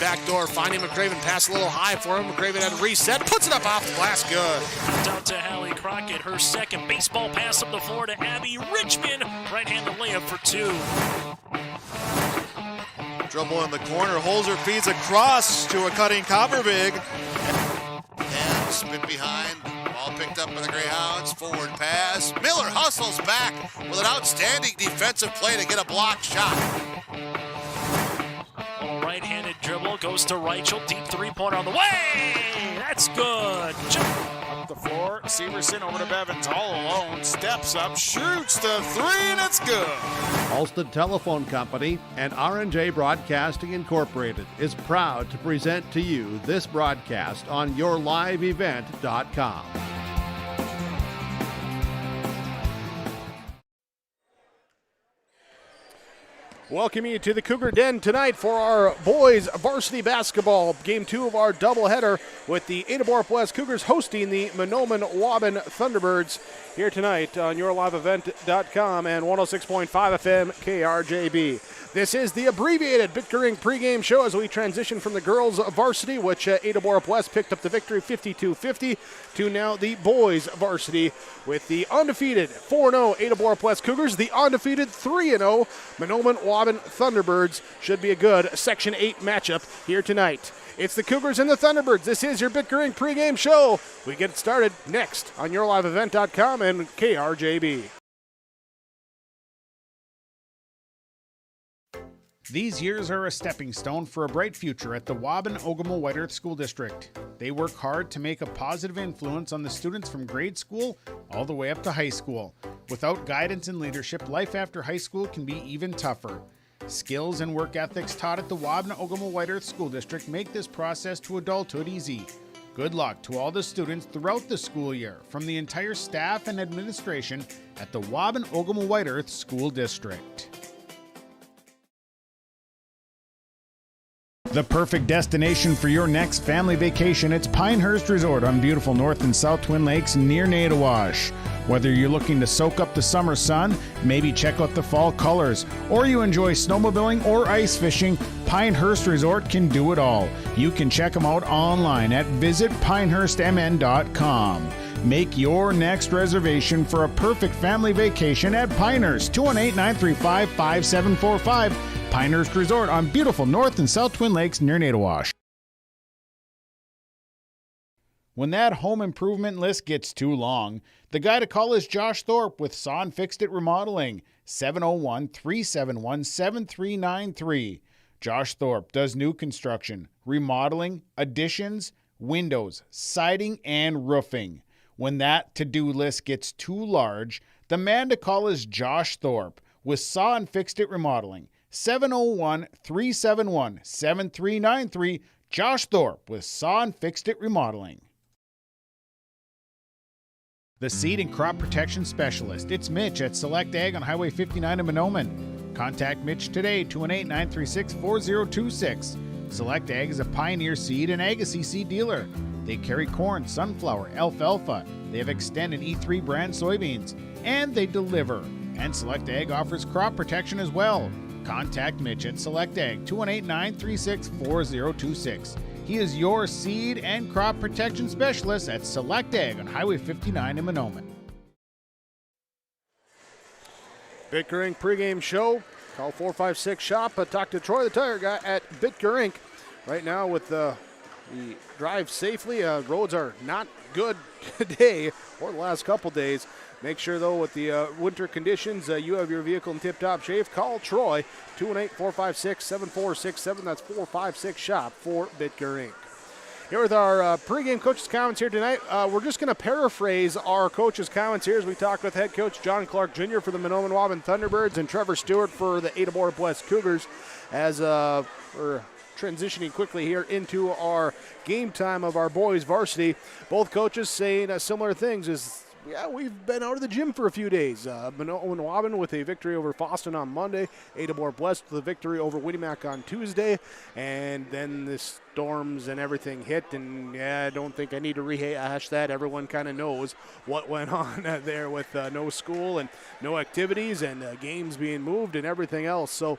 back door, finding McCraven, pass a little high for him. McCraven had a reset, puts it up off the glass, good. Out to Hallie Crockett, her second baseball pass up the floor to Abby Richmond. Right-handed layup for 2. Dribble in the corner, Holzer feeds across to a cutting Copperbig. And spin behind, ball picked up by the Greyhounds, forward pass. Miller hustles back with an outstanding defensive play to get a block shot. Right-handed dribble, goes to Reichel, deep three-pointer on the way! That's good! Up the floor, Severson over to Bevins, all alone, steps up, shoots the 3, and it's good! Ulster Telephone Company and R&J Broadcasting Incorporated is proud to present to you this broadcast on yourliveevent.com. Welcome you to the Cougar Den tonight for our boys varsity basketball. Game 2 of our doubleheader with the Ada-Borup-West Cougars hosting the Mahnomen Waubun Thunderbirds here tonight on yourliveevent.com and 106.5 FM KRJB. This is the abbreviated Bitgering pregame show as we transition from the girls varsity, which Ada-Borup-West picked up the victory 52-50, to now the boys varsity with the undefeated 4-0 Ada-Borup-West Cougars, the undefeated 3-0 Mahnomen Waubun Thunderbirds. Should be a good Section 8 matchup here tonight. It's the Cougars and the Thunderbirds. This is your Bitgering pregame show. We get started next on yourliveevent.com and KRJB. These years are a stepping stone for a bright future at the Waubun Ogama White Earth School District. They work hard to make a positive influence on the students from grade school all the way up to high school. Without guidance and leadership, life after high school can be even tougher. Skills and work ethics taught at the Waubun Ogama White Earth School District make this process to adulthood easy. Good luck to all the students throughout the school year from the entire staff and administration at the Waubun Ogama White Earth School District. The perfect destination for your next family vacation, it's Pinehurst Resort on beautiful North and South Twin Lakes near Nadawash. Whether you're looking to soak up the summer sun, maybe check out the fall colors, or you enjoy snowmobiling or ice fishing, Pinehurst Resort can do it all. You can check them out online at visitpinehurstmn.com. Make your next reservation for a perfect family vacation at Pinehurst, 218-935-5745. Pinehurst Resort on beautiful North and South Twin Lakes near Nadawash. When that home improvement list gets too long, the guy to call is Josh Thorpe with Son Fixed It Remodeling, 701-371-7393. Josh Thorpe does new construction, remodeling, additions, windows, siding, and roofing. When that to-do list gets too large, the man to call is Josh Thorpe with Son Fixed It Remodeling, 701-371-7393. Josh Thorpe with Son Fixed It Remodeling. The Seed and Crop Protection Specialist. It's Mitch at Select Ag on Highway 59 in Mahnomen. Contact Mitch today, 218-936-4026. Select Ag is a Pioneer Seed and Agassiz seed dealer. They carry corn, sunflower, alfalfa. They have Xtend and E3 brand soybeans. And they deliver. And Select Ag offers crop protection as well. Contact Mitch at Select Ag, 218-936-4026. He is your seed and crop protection specialist at Select Ag on Highway 59 in Mahnomen. Bitgering pregame show. Call 456-SHOP. Talk to Troy the Tire Guy at Bitgering. Right now with the drive safely. Roads are not good today or the last couple days. Make sure, though, with the winter conditions, you have your vehicle in tip-top shape. Call Troy, 218-456-7467. That's 456-SHOP for Bitgering. Here with our pregame coaches' comments here tonight. We're just going to paraphrase our coaches' comments here as we talk with head coach John Clark Jr. for the Mahnomen Waubun Thunderbirds and Trevor Stewart for the Ada-Borup-West Cougars as we're transitioning quickly here into our game time of our boys varsity. Both coaches saying similar things as, yeah, we've been out of the gym for a few days. Mahnomen Waubun with a victory over Fosston on Monday. Ada-Borup-West with a victory over Winnimac on Tuesday. And then the storms and everything hit. And, yeah, I don't think I need to rehash that. Everyone kind of knows what went on there with no school and no activities and games being moved and everything else. So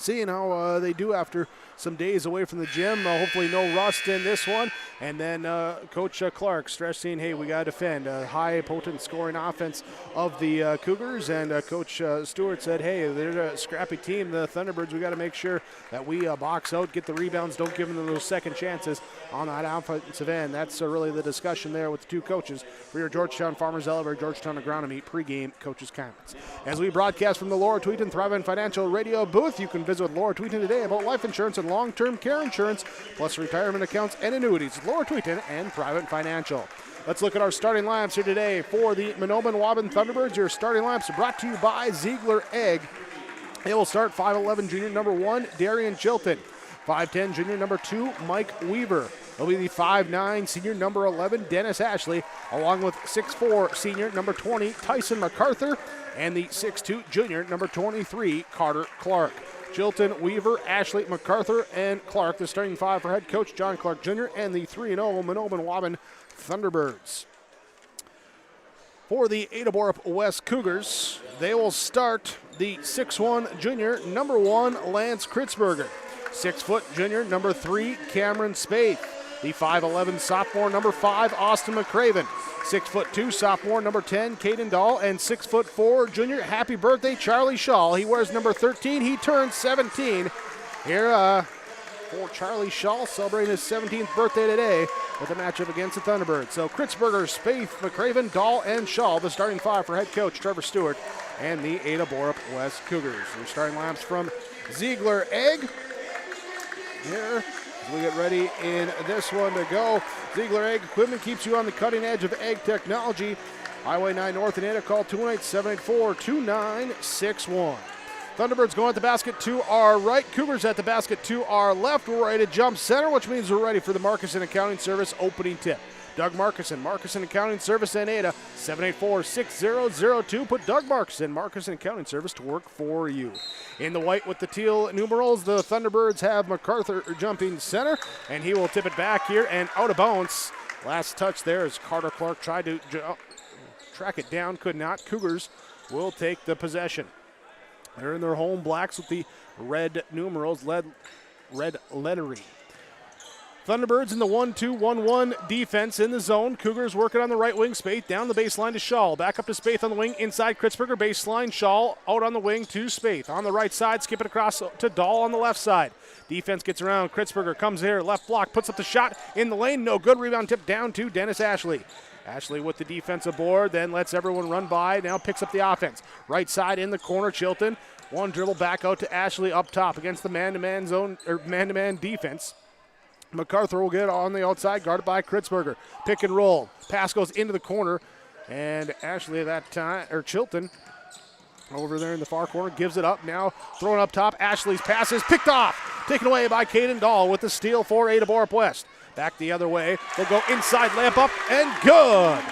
seeing how they do after some days away from the gym. Hopefully no rust in this one. And then Coach Clark stressing, hey, we got to defend a high, potent scoring offense of the Cougars. And Coach Stewart said, hey, they're a scrappy team, the Thunderbirds. We got to make sure that we box out, get the rebounds, don't give them those second chances on that offensive end. That's really the discussion there with the two coaches for your Georgetown Farmers Elevator, Georgetown Agronomy pregame coaches conference. As we broadcast from the Laura Tweeton Thrivent Financial Radio booth, you can visit with Laura Tweeton today about life insurance and long-term care insurance, plus retirement accounts and annuities. Laura Tweeton and Thrivent Financial. Let's look at our starting lineups here today for the Mahnomen Waubun Thunderbirds. Your starting lineups are brought to you by Ziegler Egg. They will start 5'11 junior number 1, Darian Chilton. 5'10 junior number 2, Mike Weaver. It'll be the 5'9 senior number 11, Dennis Ashley, along with 6'4 senior number 20, Tyson MacArthur, and the 6'2 junior number 23, Carter Clark. Chilton, Weaver, Ashley, MacArthur, and Clark, the starting five for head coach John Clark Jr. and the 3-0 Mahnomen Waubun Thunderbirds. For the Ada-Borup-West Cougars, they will start the 6'1 junior number 1, Lance Kritzberger. 6 foot junior number 3, Cameron Spaeth. The 5'11 sophomore number 5, Austin McCraven. 6'2 sophomore number 10, Caden Dahl, and 6'4 junior, happy birthday, Charlie Shaw. He wears number 13. He turns 17. Here for Charlie Shaw, celebrating his 17th birthday today with a matchup against the Thunderbirds. So Kritzberger, Spaeth, McCraven, Dahl, and Shaw, the starting five for head coach Trevor Stewart and the Ada-Borup-West Cougars. Your starting lineups from Ziegler Egg. Here, as we get ready in this one to go. Ziegler Egg Equipment keeps you on the cutting edge of egg technology. Highway 9 North in Ada, call 218-784-2961. Thunderbirds going at the basket to our right. Cougars at the basket to our left. We're ready to jump center, which means we're ready for the Marcuson Accounting Service opening tip. Doug Marcuson, Marcuson Accounting Service in Ada, 784-6002. Put Doug Marcuson, Marcuson Accounting Service to work for you. In the white with the teal numerals, the Thunderbirds have MacArthur jumping center, and he will tip it back here and out of bounds. Last touch there as Carter Clark tried to track it down, could not. Cougars will take the possession. They're in their home blacks with the red numerals, red lettering. Thunderbirds in the 1-2-1-1 defense in the zone. Cougars working on the right wing. Spaeth down the baseline to Shaw. Back up to Spaeth on the wing. Inside Kritzberger. Baseline. Shaw out on the wing to Spaeth. On the right side. Skip it across to Dahl on the left side. Defense gets around. Kritzberger comes here. Left block. Puts up the shot in the lane. No good. Rebound tip down to Dennis Ashley. Ashley with the defensive board. Then lets everyone run by. Now picks up the offense. Right side in the corner. Chilton. One dribble back out to Ashley up top against the man-to-man zone or man-to-man defense. MacArthur will get on the outside, guarded by Kritzberger. Pick and roll. Pass goes into the corner, and Ashley at that time, or Chilton, over there in the far corner, gives it up. Now thrown up top. Ashley's pass is picked off. Taken away by Caden Dahl with the steal for Ada-Borup-West. Back the other way. They'll go inside, layup up, and good.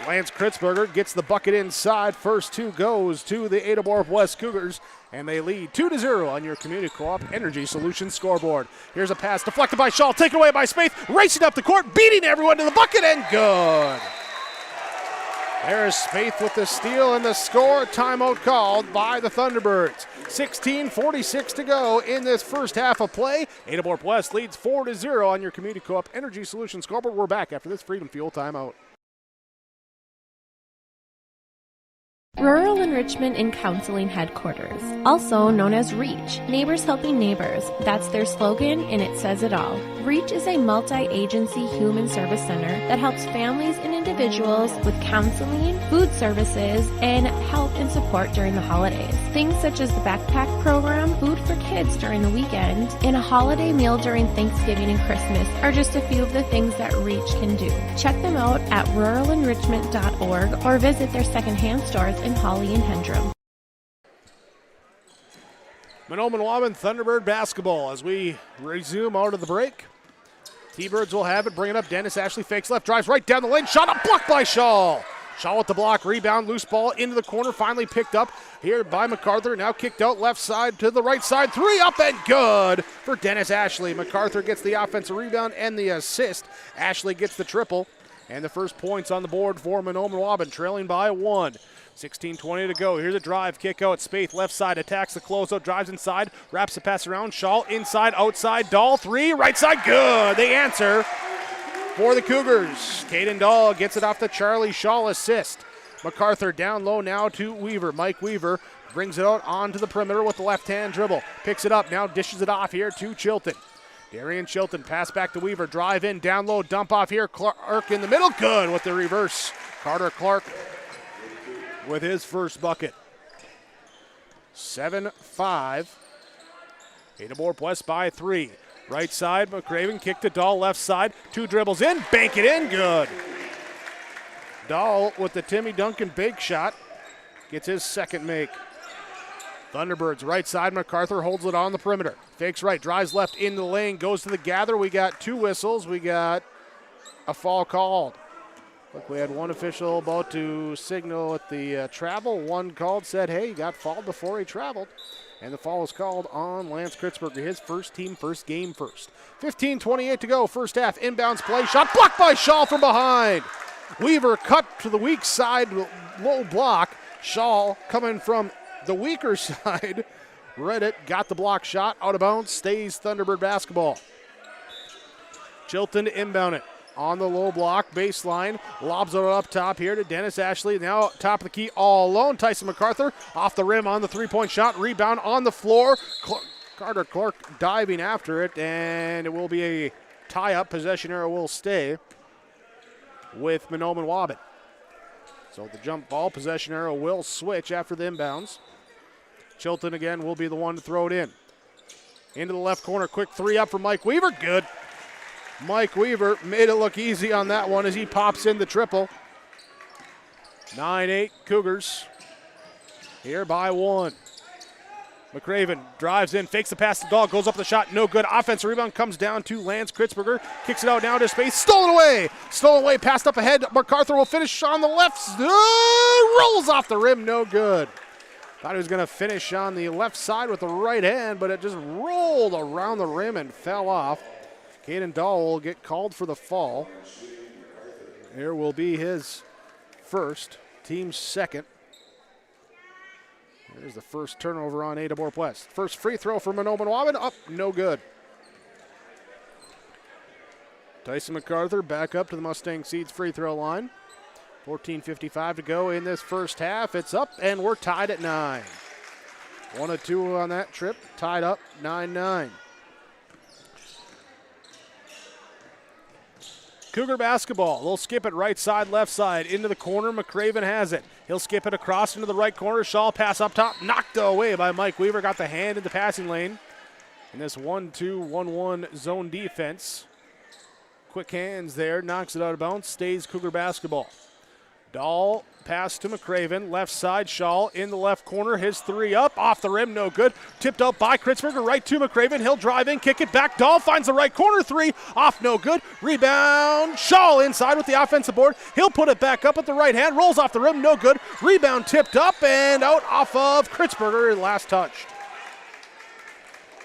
Lance Kritzberger gets the bucket inside. First two goes to the Ada-Borup-West Cougars, and they lead 2-0 on your Community Co-op Energy Solutions scoreboard. Here's a pass deflected by Shaw, taken away by Spaeth, racing up the court, beating everyone to the bucket, and good. There's Spaeth with the steal and the score. Timeout called by the Thunderbirds. 16:46 to go in this first half of play. Ada-Borup-West leads 4-0 on your Community Co-op Energy Solutions scoreboard. We're back after this Freedom Fuel timeout. Rural Enrichment and Counseling Headquarters, also known as REACH, Neighbors Helping Neighbors. That's their slogan, and it says it all. REACH is a multi-agency human service center that helps families and individuals with counseling, food services, and help and support during the holidays. Things such as the backpack program, food for kids during the weekend, and a holiday meal during Thanksgiving and Christmas are just a few of the things that REACH can do. Check them out at ruralenrichment.org or visit their secondhand stores in Holly and Hendrum. Mahnomen Waubun Thunderbird basketball as we resume out of the break. T-Birds will have it, bring it up. Dennis Ashley fakes left, drives right down the lane, shot up, blocked by Shaw. Shaw with the block, rebound, loose ball into the corner, finally picked up here by MacArthur. Now kicked out left side to the right side, three up and good for Dennis Ashley. MacArthur gets the offensive rebound and the assist. Ashley gets the triple. And the first points on the board for Mahnomen Waubun, trailing by 1. 16:20 to go. Here's a drive, kick out. Spaeth left side, attacks the closeout, drives inside, wraps the pass around. Shaw inside, outside. Dahl 3, right side, good. The answer for the Cougars. Caden Dahl gets it off the Charlie Shaw assist. MacArthur down low now to Weaver. Mike Weaver brings it out onto the perimeter with the left-hand dribble. Picks it up, now dishes it off here to Chilton. Darian Chilton, pass back to Weaver, drive in, down low, dump off here. Clark in the middle, good with the reverse. Carter Clark with his first bucket. 7-5. Ada-Borup-West by 3. Right side, McCraven, kick to Dahl, left side, 2 dribbles in, bank it in, good. Dahl with the Timmy Duncan bake shot, gets his second make. Thunderbirds, right side, MacArthur holds it on the perimeter. Fakes right, drives left into the lane, goes to the gather. We got 2 whistles. We got a foul called. Look, we had one official about to signal at the travel. One called, said, hey, he got fouled before he traveled. And the foul was called on Lance Kritzberger, his first team, first game first. 15:28 to go, first half, inbounds play, shot blocked by Shaw from behind. Weaver cut to the weak side, low block. Shaw coming from the weaker side. Read it, got the block shot, out of bounds, stays Thunderbird basketball. Chilton to inbound it. On the low block, baseline, lobs it up top here to Dennis Ashley. Now top of the key all alone. Tyson MacArthur off the rim on the three-point shot. Rebound on the floor. Carter Clark diving after it, and it will be a tie-up. Possession arrow will stay with Mahnomen Waubun. So the jump ball, possession arrow will switch after the inbounds. Chilton again will be the one to throw it in. Into the left corner, quick 3 up from Mike Weaver, good. Mike Weaver made it look easy on that one as he pops in the triple. 9-8 Cougars here by 1. McCraven drives in, fakes the pass to Dahl, goes up the shot, no good. Offensive rebound comes down to Lance Kritzberger. Kicks it out now to space, stolen away, passed up ahead. MacArthur will finish on the left, rolls off the rim, no good. Thought he was going to finish on the left side with the right hand, but it just rolled around the rim and fell off. Caden Dahl will get called for the fall. Here will be his first, team's second. There's the first turnover on Ada-Borup-West. First free throw for Mahnomen Waubun, up, no good. Tyson MacArthur back up to the Mustang Seeds free throw line. 14:55 to go in this first half. It's up, and we're tied at 9. 1 of 2 on that trip, tied up 9-9. Cougar basketball. They'll skip it right side, left side, into the corner. McCraven has it. He'll skip it across into the right corner. Shaw pass up top, knocked away by Mike Weaver. Got the hand in the passing lane. In this 1-2-1-1 zone defense. Quick hands there, knocks it out of bounds, stays Cougar basketball. Dahl pass to McCraven, left side, Shaw in the left corner, his 3 up, off the rim, no good. Tipped out by Kritzberger, right to McCraven, he'll drive in, kick it back, Dahl finds the right corner, 3, off, no good. Rebound, Shaw inside with the offensive board, he'll put it back up with the right hand, rolls off the rim, no good. Rebound tipped up and out off of Kritzberger, last touched.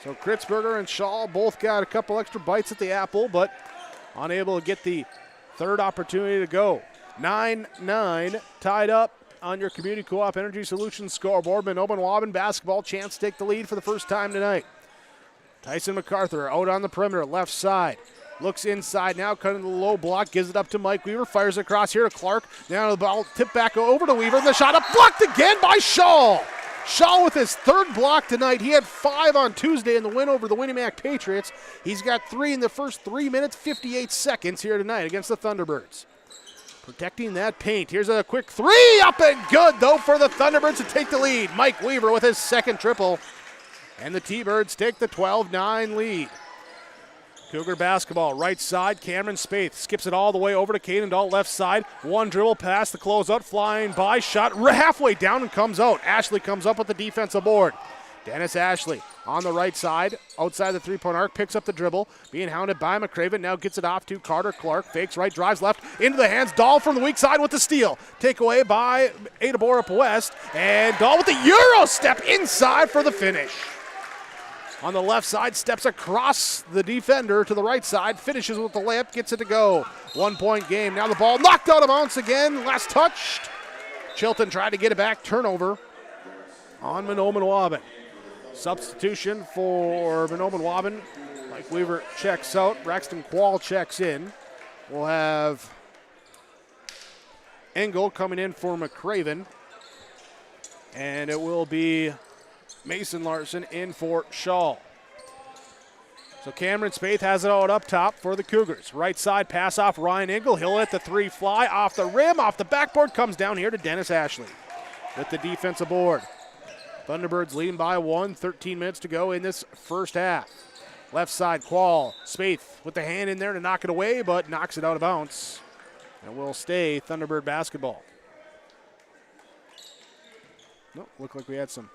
So Kritzberger and Shaw both got a couple extra bites at the apple, but unable to get the third opportunity to go. 9-9, tied up on your Community Co-op Energy Solutions scoreboard. Mahnomen Waubun basketball, chance to take the lead for the first time tonight. Tyson MacArthur out on the perimeter, left side. Looks inside now, cutting the low block, gives it up to Mike Weaver, fires across here to Clark. Now the ball tipped back over to Weaver, and the shot up, blocked again by Shaw. Shaw with his 3rd block tonight. He had 5 on Tuesday in the win over the Winnemac Patriots. He's got 3 in the first 3 minutes, 58 seconds here tonight against the Thunderbirds. Protecting that paint. Here's a quick 3, up and good, though, for the Thunderbirds to take the lead. Mike Weaver with his 2nd triple. And the T-Birds take the 12-9 lead. Cougar basketball, right side, Cameron Spaeth skips it all the way over to Caden Dahl, left side. 1 dribble pass, the closeout, flying by, shot halfway down and comes out. Ashley comes up with the defensive board. Dennis Ashley on the right side, outside the 3-point arc, picks up the dribble, being hounded by McCraven, now gets it off to Carter Clark, fakes right, drives left, into the hands, Dahl from the weak side with the steal. Takeaway by Ada-Borup-West, and Dahl with the Euro step inside for the finish. on the left side, steps across the defender to the right side, finishes with the layup, gets it to go. 1 point game. Now the ball knocked out of bounds again. Last touched. Chilton tried to get it back. Turnover on Mahnomen Waubun. Substitution for Mahnomen Waubun. Mike Weaver checks out. Braxton Quall checks in. We'll have Engel coming in for McCraven. And it will be Mason Larson in for Shaw. So Cameron Spaeth has it out up top for the Cougars. Right side pass off Ryan Engel. He'll let the three fly off the rim, off the backboard, comes down here to Dennis Ashley with the defensive board. Thunderbirds leading by 1, 13 minutes to go in this first half. Left side, Quall. Spaeth with the hand in there to knock it away, but knocks it out of bounds. And will stay Thunderbird basketball. Nope, looked like we had some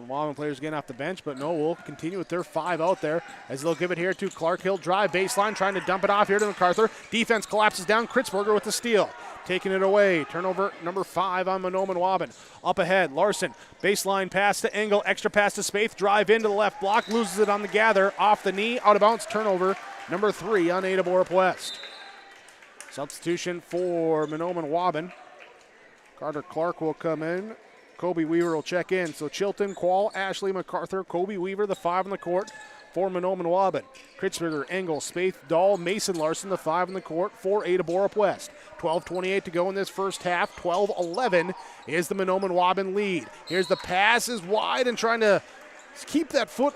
Waubun players getting off the bench, but no, we'll continue with their 5 out there as they'll give it here to Clark. Hill drive baseline, trying to dump it off here to MacArthur. Defense collapses down. Kritzberger with the steal. Taking it away. Turnover number 5 on Mahnomen Waubun. Up ahead, Larson. Baseline pass to Engel. Extra pass to Spaeth. Drive into the left block. Loses it on the gather. Off the knee. Out of bounds. Turnover number 3 on Ada-Borup-West. Substitution for Mahnomen Waubun. Carter Clark will come in. Kobe Weaver will check in. So Chilton, Quall, Ashley, MacArthur, Kobe Weaver, the 5 on the court for Mahnomen Waubun. Kritzberger, Engel, Spaeth, Dahl, Mason Larson, the 5 on the court for Ada-Borup-West. 12:28 to go in this first half. 12-11 is the Mahnomen Waubun lead. Here's the pass, is wide and trying to keep that foot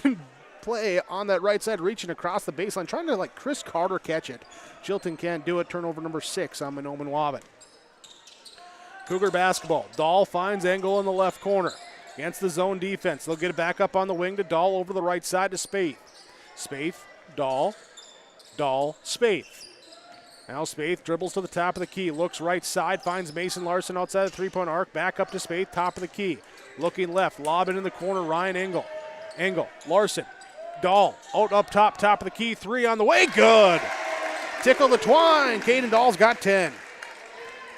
in play on that right side, reaching across the baseline, trying to like Chris Carter catch it. Chilton can't do it. Turnover number 6 on Mahnomen Waubun. Cougar basketball. Dahl finds Engel in the left corner against the zone defense. They'll get it back up on the wing to Dahl over the right side to Spaeth. Spaeth, Dahl, Spaeth. Now Spaeth dribbles to the top of the key, looks right side, finds Mason Larson outside the three-point arc, back up to Spaeth, top of the key. Looking left, lob it in the corner, Ryan Engel. Engel, Larson, Dahl, out up top of the key, 3 on the way, good! Tickle the twine, Caden Dahl's got 10.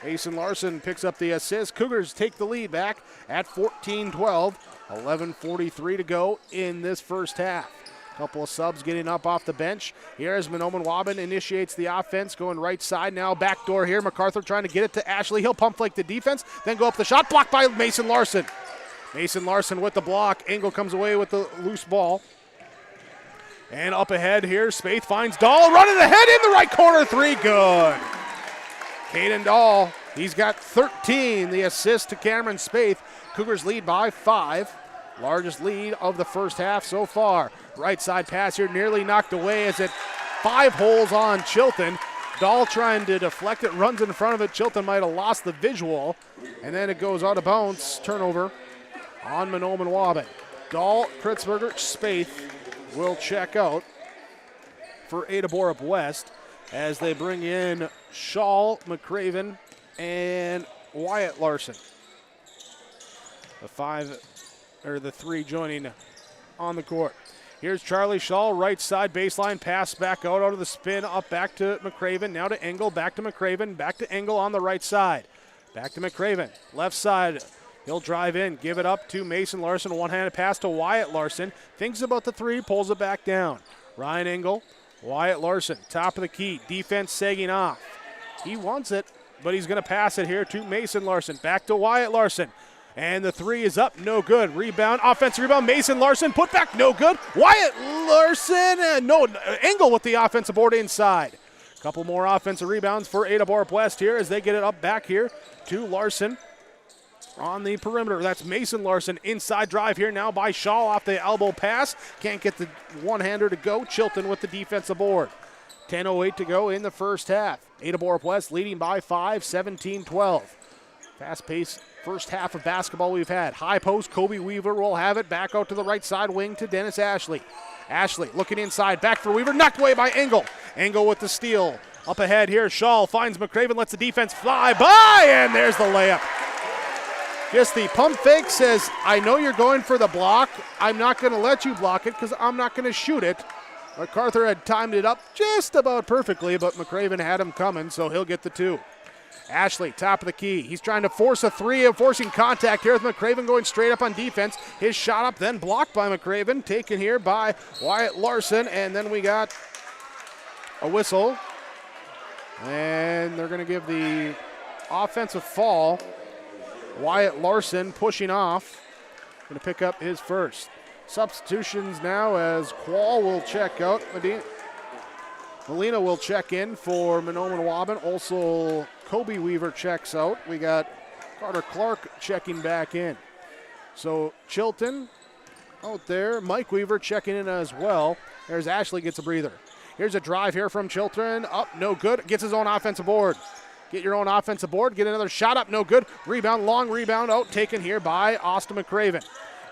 Mason Larson picks up the assist. Cougars take the lead back at 14-12. 11:43 to go in this first half. Couple of subs getting up off the bench. Here as Mahnomen Waubun initiates the offense, going right side now. Backdoor here. MacArthur trying to get it to Ashley. He'll pump fake the defense, then go up the shot. Blocked by Mason Larson. Mason Larson with the block. Engel comes away with the loose ball. And up ahead here, Spaeth finds Dahl. Running ahead in the right corner. 3, good. Caden Dahl, he's got 13. The assist to Cameron Spaeth. Cougars lead by 5. Largest lead of the first half so far. Right side pass here nearly knocked away as it 5 holes on Chilton. Dahl trying to deflect it, runs in front of it. Chilton might have lost the visual. And then it goes out of bounds. Turnover on Mahnomen Waubun. Dahl, Kritzberger, Spaeth will check out for Ada-Borup-West as they bring in Shaw, McCraven, and Wyatt Larson. The 3 joining on the court. Here's Charlie Shaw, right side baseline, pass back out of the spin, up back to McCraven, now to Engel, back to McCraven, back to Engel on the right side. Back to McCraven, left side, he'll drive in, give it up to Mason Larson, one-handed pass to Wyatt Larson, thinks about the 3, pulls it back down. Ryan Engel, Wyatt Larson, top of the key, defense sagging off. He wants it, but he's going to pass it here to Mason Larson. Back to Wyatt Larson. And the 3 is up, no good. Rebound, offensive rebound, Mason Larson, put back, no good. Wyatt Larson, Engel with the offensive board inside. Couple more offensive rebounds for Ada-Borup-West here as they get it up back here to Larson on the perimeter. That's Mason Larson, inside drive here now by Shaw off the elbow pass. Can't get the one-hander to go. Chilton with the defensive board. 10:08 to go in the first half. Ada-Borup-West leading by 5, 17-12. Fast-paced first half of basketball we've had. High post, Kobe Weaver will have it. Back out to the right side wing to Dennis Ashley. Ashley looking inside, back for Weaver, knocked away by Engel. Engel with the steal. Up ahead here, Shaw finds McCraven, lets the defense fly by, and there's the layup. Just the pump fake says, I know you're going for the block. I'm not going to let you block it because I'm not going to shoot it. MacArthur had timed it up just about perfectly, but McCraven had him coming, so he'll get the 2. Ashley, top of the key. He's trying to force a three, forcing contact here with McCraven going straight up on defense. His shot up, then blocked by McCraven. Taken here by Wyatt Larson, and then we got a whistle. And they're going to give the offensive fall. Wyatt Larson pushing off. Going to pick up his first. Substitutions now as Quall will check out. Molina will check in for Mahnomen Waubun. Also, Kobe Weaver checks out. We got Carter Clark checking back in. So Chilton out there. Mike Weaver checking in as well. There's Ashley gets a breather. Here's a drive here from Chilton. Up, no good. Gets his own offensive board. Get your own offensive board. Get another shot up, no good. Rebound, long rebound out, taken here by Austin McCraven.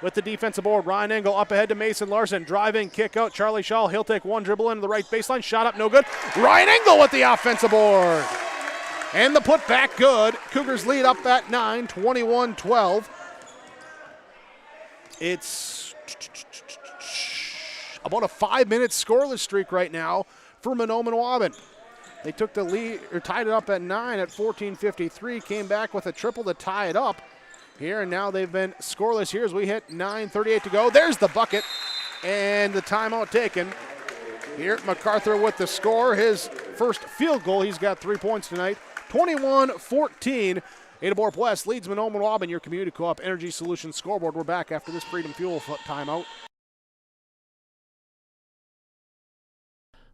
With the defensive board, Ryan Engel up ahead to Mason Larson. Driving, kick out, Charlie Shaw. He'll take one dribble into the right baseline. Shot up, no good. Ryan Engel with the offensive board. And the putback good. Cougars lead up at 9, 21-12. It's about a 5-minute scoreless streak right now for Mahnomen Waubun. They took the lead, or tied it up at 9 at 14:53. Came back with a triple to tie it up here, and now they've been scoreless here as we hit 9:38 to go. There's the bucket, and the timeout taken. Here, MacArthur with the score, his first field goal. He's got 3 points tonight. 21-14. Ada-Borup-West leads Mahnomen Waubun, your community co-op energy solutions scoreboard. We're back after this Freedom Fuel timeout.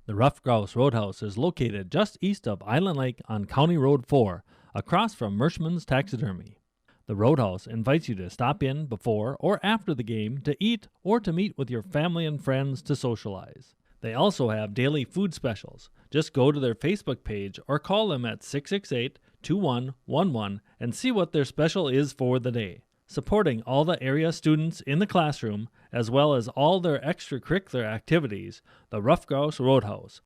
The Rough Grouse Roadhouse is located just east of Island Lake on County Road 4, across from Merschman's Taxidermy. The Roadhouse invites you to stop in before or after the game to eat or to meet with your family and friends to socialize. They also have daily food specials. Just go to their Facebook page or call them at 668-2111 and see what their special is for the day. Supporting all the area students in the classroom, as well as all their extracurricular activities, the Rough Grouse Roadhouse.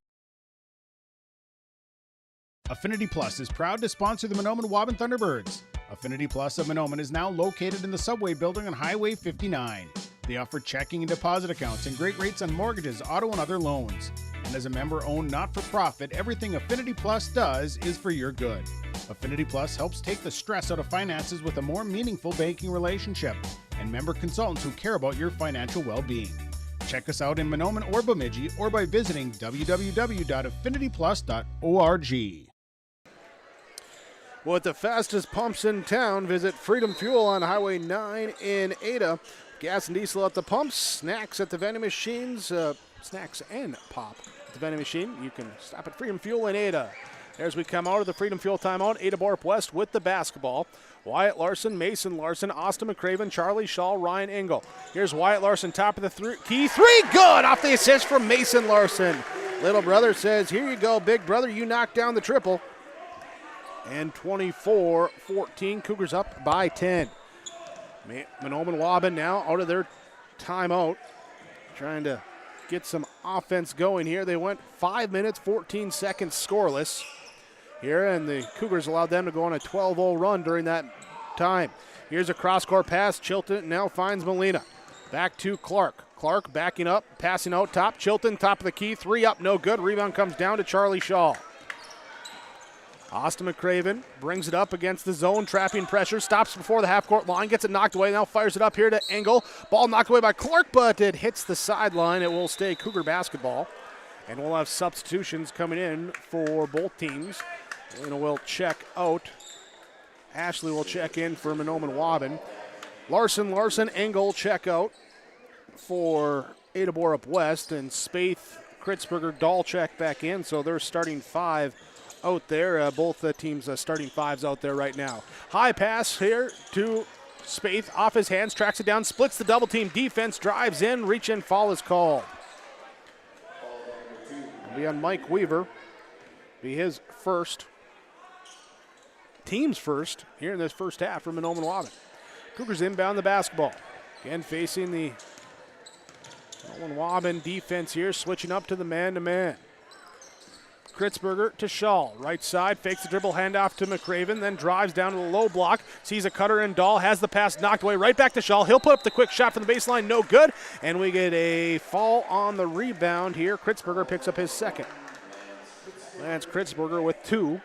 Affinity Plus is proud to sponsor the Mahnomen Waubun Thunderbirds. Affinity Plus of Mahnomen is now located in the Subway building on Highway 59. They offer checking and deposit accounts and great rates on mortgages, auto, and other loans. And as a member-owned not-for-profit, everything Affinity Plus does is for your good. Affinity Plus helps take the stress out of finances with a more meaningful banking relationship and member consultants who care about your financial well-being. Check us out in Mahnomen or Bemidji or by visiting www.affinityplus.org. With the fastest pumps in town, visit Freedom Fuel on Highway 9 in Ada. Gas and diesel at the pumps, snacks at the vending machines, snacks and pop at the vending machine. You can stop at Freedom Fuel in Ada. As we come out of the Freedom Fuel timeout, Ada-Borup-West with the basketball. Wyatt Larson, Mason Larson, Austin McCraven, Charlie Shaw, Ryan Engel. Here's Wyatt Larson, top of the key three, good off the assist from Mason Larson. Little brother says, here you go, big brother, you knocked down the triple. And 24-14, Cougars up by 10. Mahnomen Waubun now out of their timeout, trying to get some offense going here. They went 5 minutes, 14 seconds scoreless here, and the Cougars allowed them to go on a 12-0 run during that time. Here's a cross-court pass. Chilton now finds Molina. Back to Clark. Clark backing up, passing out top. Chilton, top of the key, three up, no good. Rebound comes down to Charlie Shaw. Austin McCraven brings it up against the zone, trapping pressure, stops before the half-court line, gets it knocked away, now fires it up here to Engel. Ball knocked away by Clark, but it hits the sideline. It will stay Cougar basketball. And we'll have substitutions coming in for both teams. And we'll check out. Ashley will check in for Mahnomen Waubun. Larson, Engel check out for Ada-Borup-West, and Spaeth, Kritzberger, Dahl check back in, so they're starting five out there. Both teams starting fives out there right now. High pass here to Spaeth, off his hands, tracks it down, splits the double team defense, drives in, reach in, foul is called. It'll be on Mike Weaver. Be his first, team's first here in this first half for Mahnomen Waubun. Cougars inbound the basketball. Again facing the Mahnomen Waubun defense here, switching up to the man-to-man. Kritzberger to Shaw, right side, fakes the dribble, handoff to McCraven, then drives down to the low block, sees a cutter in Dahl, has the pass knocked away, right back to Shaw. He'll put up the quick shot from the baseline, no good, and we get a fall on the rebound here. Kritzberger picks up his second. That's Kritzberger with two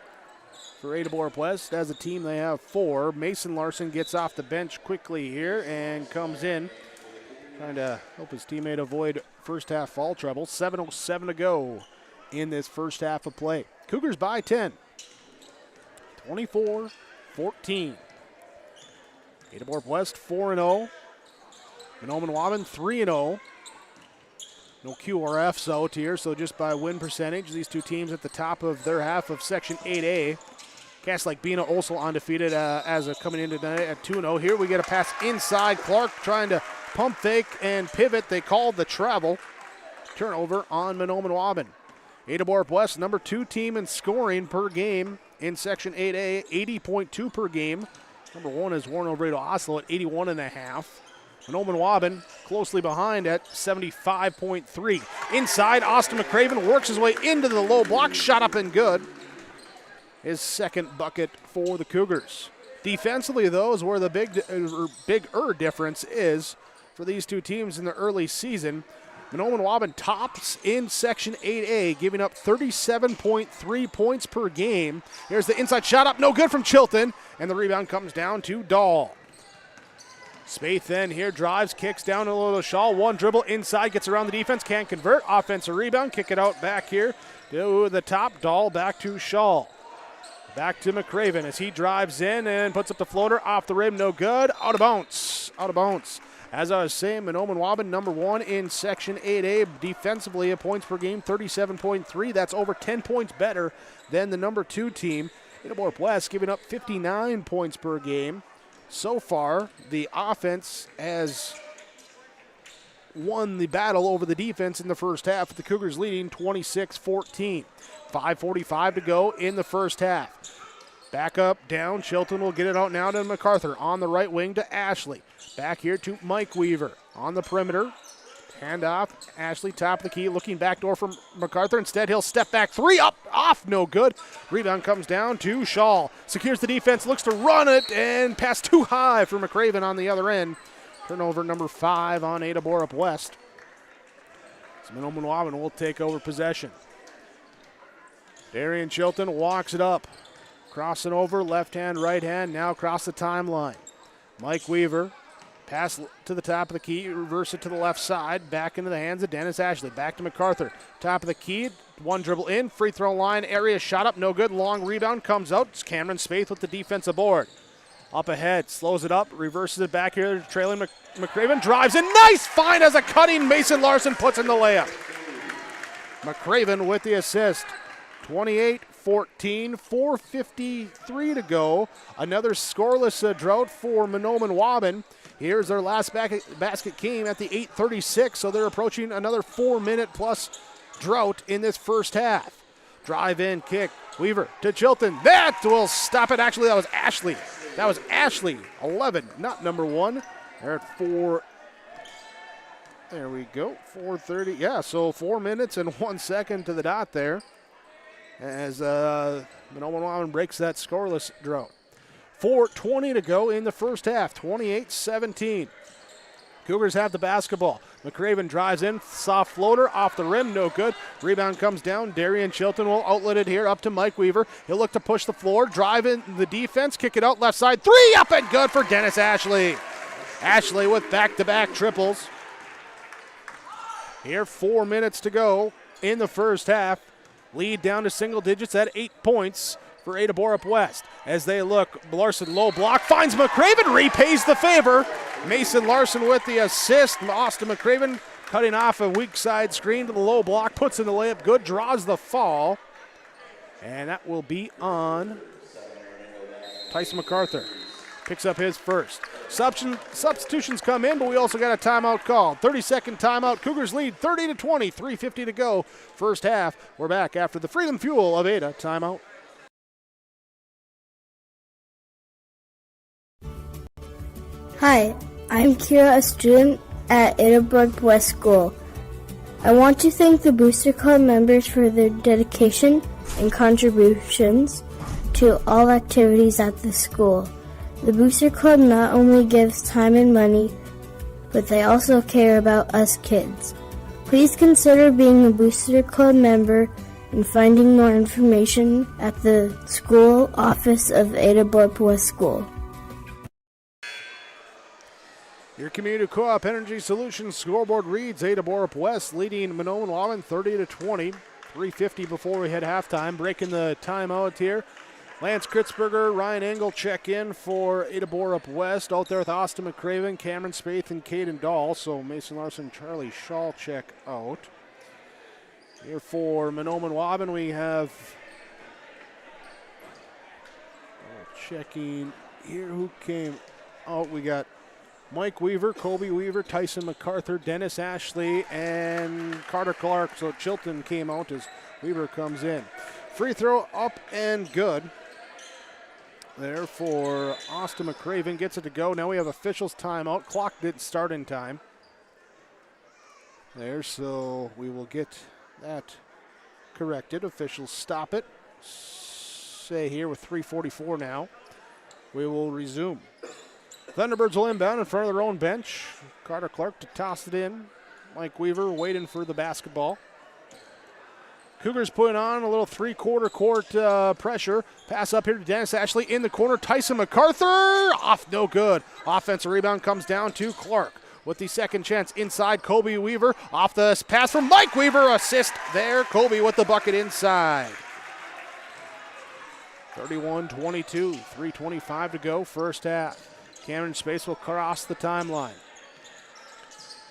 for Ada-Borup-West. As a team, they have 4. Mason Larson gets off the bench quickly here and comes in, trying to help his teammate avoid first half foul trouble. 7:07 to go in this first half of play. Cougars by 10. 24-14. Ada-Borup-West 4-0. Mahnomen Waubun 3-0. No QRFs out here, so just by win percentage, these two teams at the top of their half of Section 8A. Cast like Bina also undefeated as a coming in tonight at 2-0. Here we get a pass inside. Clark trying to pump fake and pivot. They called the travel. Turnover on Mahnomen Waubun. Ada-Borup-West, number 2 team in scoring per game in Section 8A, 80.2 per game. Number 1 is Warren Alvarado Oslo at 81.5. Mahnomen Waubun closely behind at 75.3. Inside, Austin McCraven works his way into the low block. Shot up and good. His second bucket for the Cougars. Defensively, though, is where the bigger difference is for these two teams in the early season. Mahnomen Waubun tops in Section 8A, giving up 37.3 points per game. Here's the inside shot up, no good from Chilton, and the rebound comes down to Dahl. Spaeth then here drives, kicks down a little to Shaw. One dribble inside, gets around the defense, can't convert. Offensive rebound, kick it out back here to the top. Dahl back to Shaw. Back to McCraven as he drives in and puts up the floater off the rim, no good. Out of bounds. Out of bounds. As I was saying, Mahnomen Waubun, number 1 in Section 8A. Defensively, a points per game, 37.3. That's over 10 points better than the number 2 team. Ada-Borup-West giving up 59 points per game. So far, the offense has won the battle over the defense in the first half, with the Cougars leading 26-14. 5:45 to go in the first half. Back up, down. Chilton will get it out now to MacArthur on the right wing to Ashley. Back here to Mike Weaver on the perimeter. Hand off. Ashley, top of the key, looking back door from MacArthur. Instead, he'll step back 3, up, off, no good. Rebound comes down to Shaw. Secures the defense, looks to run it, and pass too high for McCraven on the other end. Turnover number 5 on Ada-Borup-West. So Mahnomen Waubun will take over possession. Darian Chilton walks it up. Crossing over, left hand, right hand, now across the timeline. Mike Weaver, pass to the top of the key, reverse it to the left side, back into the hands of Dennis Ashley. Back to MacArthur, top of the key, one dribble in, free throw line area, shot up, no good, long rebound, comes out. It's Cameron Spaeth with the defensive board. Up ahead, slows it up, reverses it back here, trailing McCraven, drives in, nice find as a cutting Mason Larson puts in the layup. McCraven with the assist. 28-14, 4:53 to go. Another scoreless drought for Mahnomen Waubun. Here's their last basket came at the 8:36, so they're approaching another 4-minute plus drought in this first half. Drive in, kick, Weaver to Chilton. That will stop it. Actually, that was Ashley. That was Ashley, 11, not number 1. They're at 4. There we go, 4:30. Yeah, so 4 minutes and 1 second to the dot there, as Mahnomen Waubun breaks that scoreless drought. 4:20 to go in the first half, 28-17. Cougars have the basketball. McCraven drives in, soft floater off the rim, no good. Rebound comes down. Darian Chilton will outlet it here up to Mike Weaver. He'll look to push the floor, drive in the defense, kick it out left side. 3 up and good for Dennis Ashley. Ashley with back-to-back triples. Here, 4 minutes to go in the first half. Lead down to single digits at 8 points for Ada-Borup-West. As they look, Larson low block, finds McCraven, repays the favor. Mason Larson with the assist. Austin McCraven cutting off a weak side screen to the low block, puts in the layup good, draws the foul. And that will be on Tyson MacArthur. Picks up his first. Substitutions come in, but we also got a timeout called. 30-second timeout. Cougars lead 30-20, 3:50 to go. First half. We're back after the Freedom Fuel of Ada timeout. Hi, I'm Kira, a student at Ada-Borup-West School. I want to thank the Booster Club members for their dedication and contributions to all activities at the school. The Booster Club not only gives time and money, but they also care about us kids. Please consider being a Booster Club member and finding more information at the school office of Ada-Borup-West School. Your Community Co-op Energy Solutions scoreboard reads Ada-Borup-West leading Mahnomen Waubun 30-20. 3:50 before we hit halftime. Breaking the timeout here. Lance Kritzberger, Ryan Engel check in for Ada-Borup-West. Out there with Austin McCraven, Cameron Spaeth, and Caden Dahl. So Mason Larson, Charlie Shaw check out. Here for Mahnomen Waubun, we have checking here who came out. We got Mike Weaver, Colby Weaver, Tyson MacArthur, Dennis Ashley, and Carter Clark. So Chilton came out as Weaver comes in. Free throw up and good. There for Austin McCraven, gets it to go. Now we have officials timeout. Clock didn't start in time. There, so we will get that corrected. Officials stop it. Say here with 3:44 now. We will resume. Thunderbirds will inbound in front of their own bench. Carter Clark to toss it in. Mike Weaver waiting for the basketball. Cougars putting on a little three-quarter court pressure. Pass up here to Dennis Ashley in the corner. Tyson MacArthur off, no good. Offensive rebound comes down to Clark. With the second chance inside, Colby Weaver off the pass from Mike Weaver. Assist there. Colby with the bucket inside. 31-22, 3:25 to go, first half. Cameron Spaeth will cross the timeline.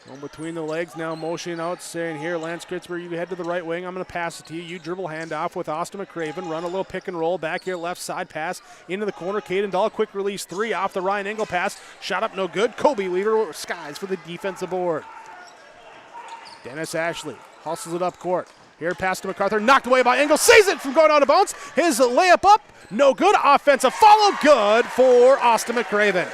Going between the legs, now motioning out, saying here, Lance Kritzberg, you head to the right wing. I'm going to pass it to you. You dribble handoff with Austin McCraven. Run a little pick and roll. Back here, left side pass into the corner. Caden Dahl, quick release three off the Ryan Engel pass. Shot up, no good. Colby Weaver skies for the defensive board. Dennis Ashley hustles it up court. Here, pass to MacArthur, knocked away by Engel. Sees it from going out of bounds. His layup up, no good. Offensive follow, good for Austin McCraven.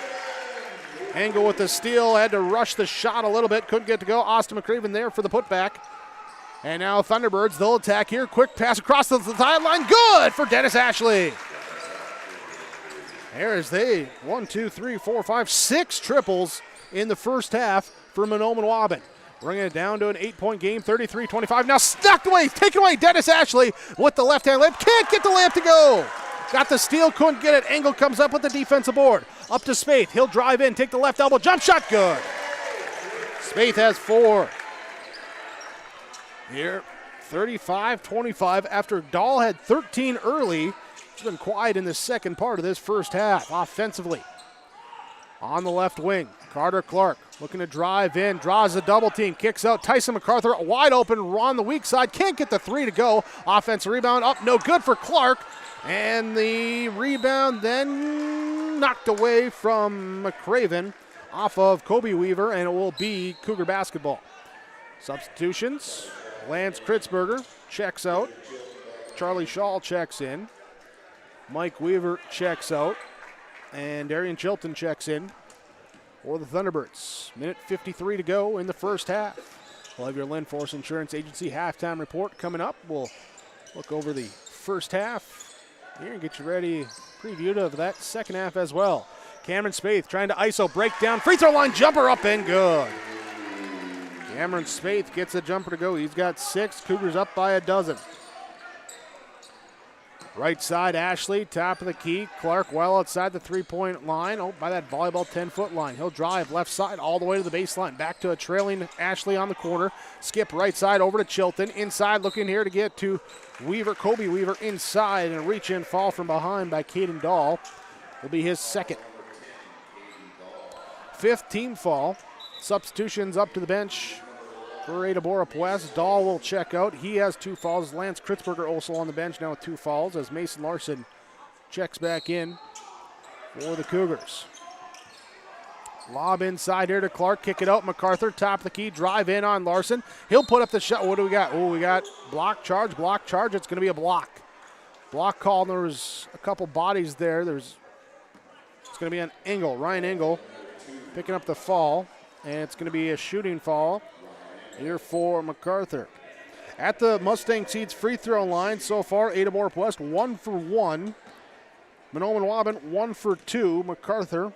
Engel with the steal, had to rush the shot a little bit, couldn't get to go. Austin McCraven there for the putback. And now Thunderbirds, they'll attack here. Quick pass across the sideline, good for Dennis Ashley. There's they 1, 2, 3, 4, 5, 6 triples in the first half for Mahnomen Waubun. Bringing it down to an 8-point game, 33-25. Now snuck away, taken away, Dennis Ashley with the left-hand layup. Can't get the layup to go. Got the steal, couldn't get it. Engel comes up with the defensive board. Up to Spaeth, he'll drive in, take the left elbow, jump shot, good. Spaeth has 4. Here, 35-25 after Dahl had 13 early. It's been quiet in the second part of this first half offensively. On the left wing, Carter Clark looking to drive in, draws a double team, kicks out. Tyson MacArthur wide open on the weak side, can't get the three to go. Offensive rebound up, no good for Clark. And the rebound then knocked away from McCraven off of Colby Weaver, and it will be Cougar basketball. Substitutions, Lance Kritzberger checks out. Charlie Shaw checks in. Mike Weaver checks out. And Darian Chilton checks in for the Thunderbirds. Minute 53 to go in the first half. We'll have your Lynn Force Insurance Agency halftime report coming up. We'll look over the first half here and get you ready, previewed of that second half as well. Cameron Spaeth trying to ISO, break down, free throw line, jumper up and good. Cameron Spaeth gets a jumper to go. He's got 6, Cougars up by a dozen. Right side, Ashley, top of the key. Clark well outside the three-point line. Oh, by that volleyball 10-foot line. He'll drive left side all the way to the baseline. Back to a trailing Ashley on the corner. Skip right side over to Chilton. Inside looking here to get to Weaver. Colby Weaver inside, and a reach-in fall from behind by Caden Dahl will be his second. 5th team fall. Substitutions up to the bench for Ada-Borup-West. Dahl will check out. He has 2 fouls. Lance Kritzberger also on the bench now with 2 fouls as Mason Larson checks back in for the Cougars. Lob inside here to Clark. Kick it out. MacArthur, top of the key. Drive in on Larson. He'll put up the shot. What do we got? Oh, we got block charge, block charge. It's going to be a block. Block call. There was a couple bodies there. It's going to be an Engel, Ryan Engel, picking up the fall. And it's going to be a shooting foul here for MacArthur. At the Mustang Seeds free throw line so far, Ada-Borup-West 1 for 1. Mahnomen Waubun 1 for 2. MacArthur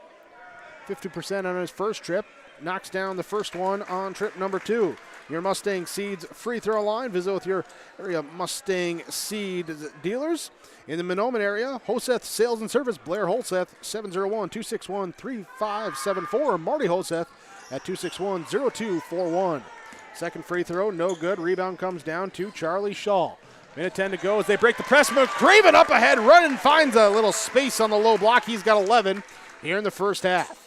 50% on his first trip. Knocks down the first one on trip number 2. your Mustang Seeds free throw line. Visit with your area Mustang Seed dealers. In the Mahnomen area, Hoseth Sales and Service, Blair Holseth, 701-261-3574. Marty Hoseth at 261-0241. Second free throw, no good. Rebound comes down to Charlie Shaw. Minute 10 to go as they break the press. McCraven up ahead, running, finds a little space on the low block. He's got 11 here in the first half.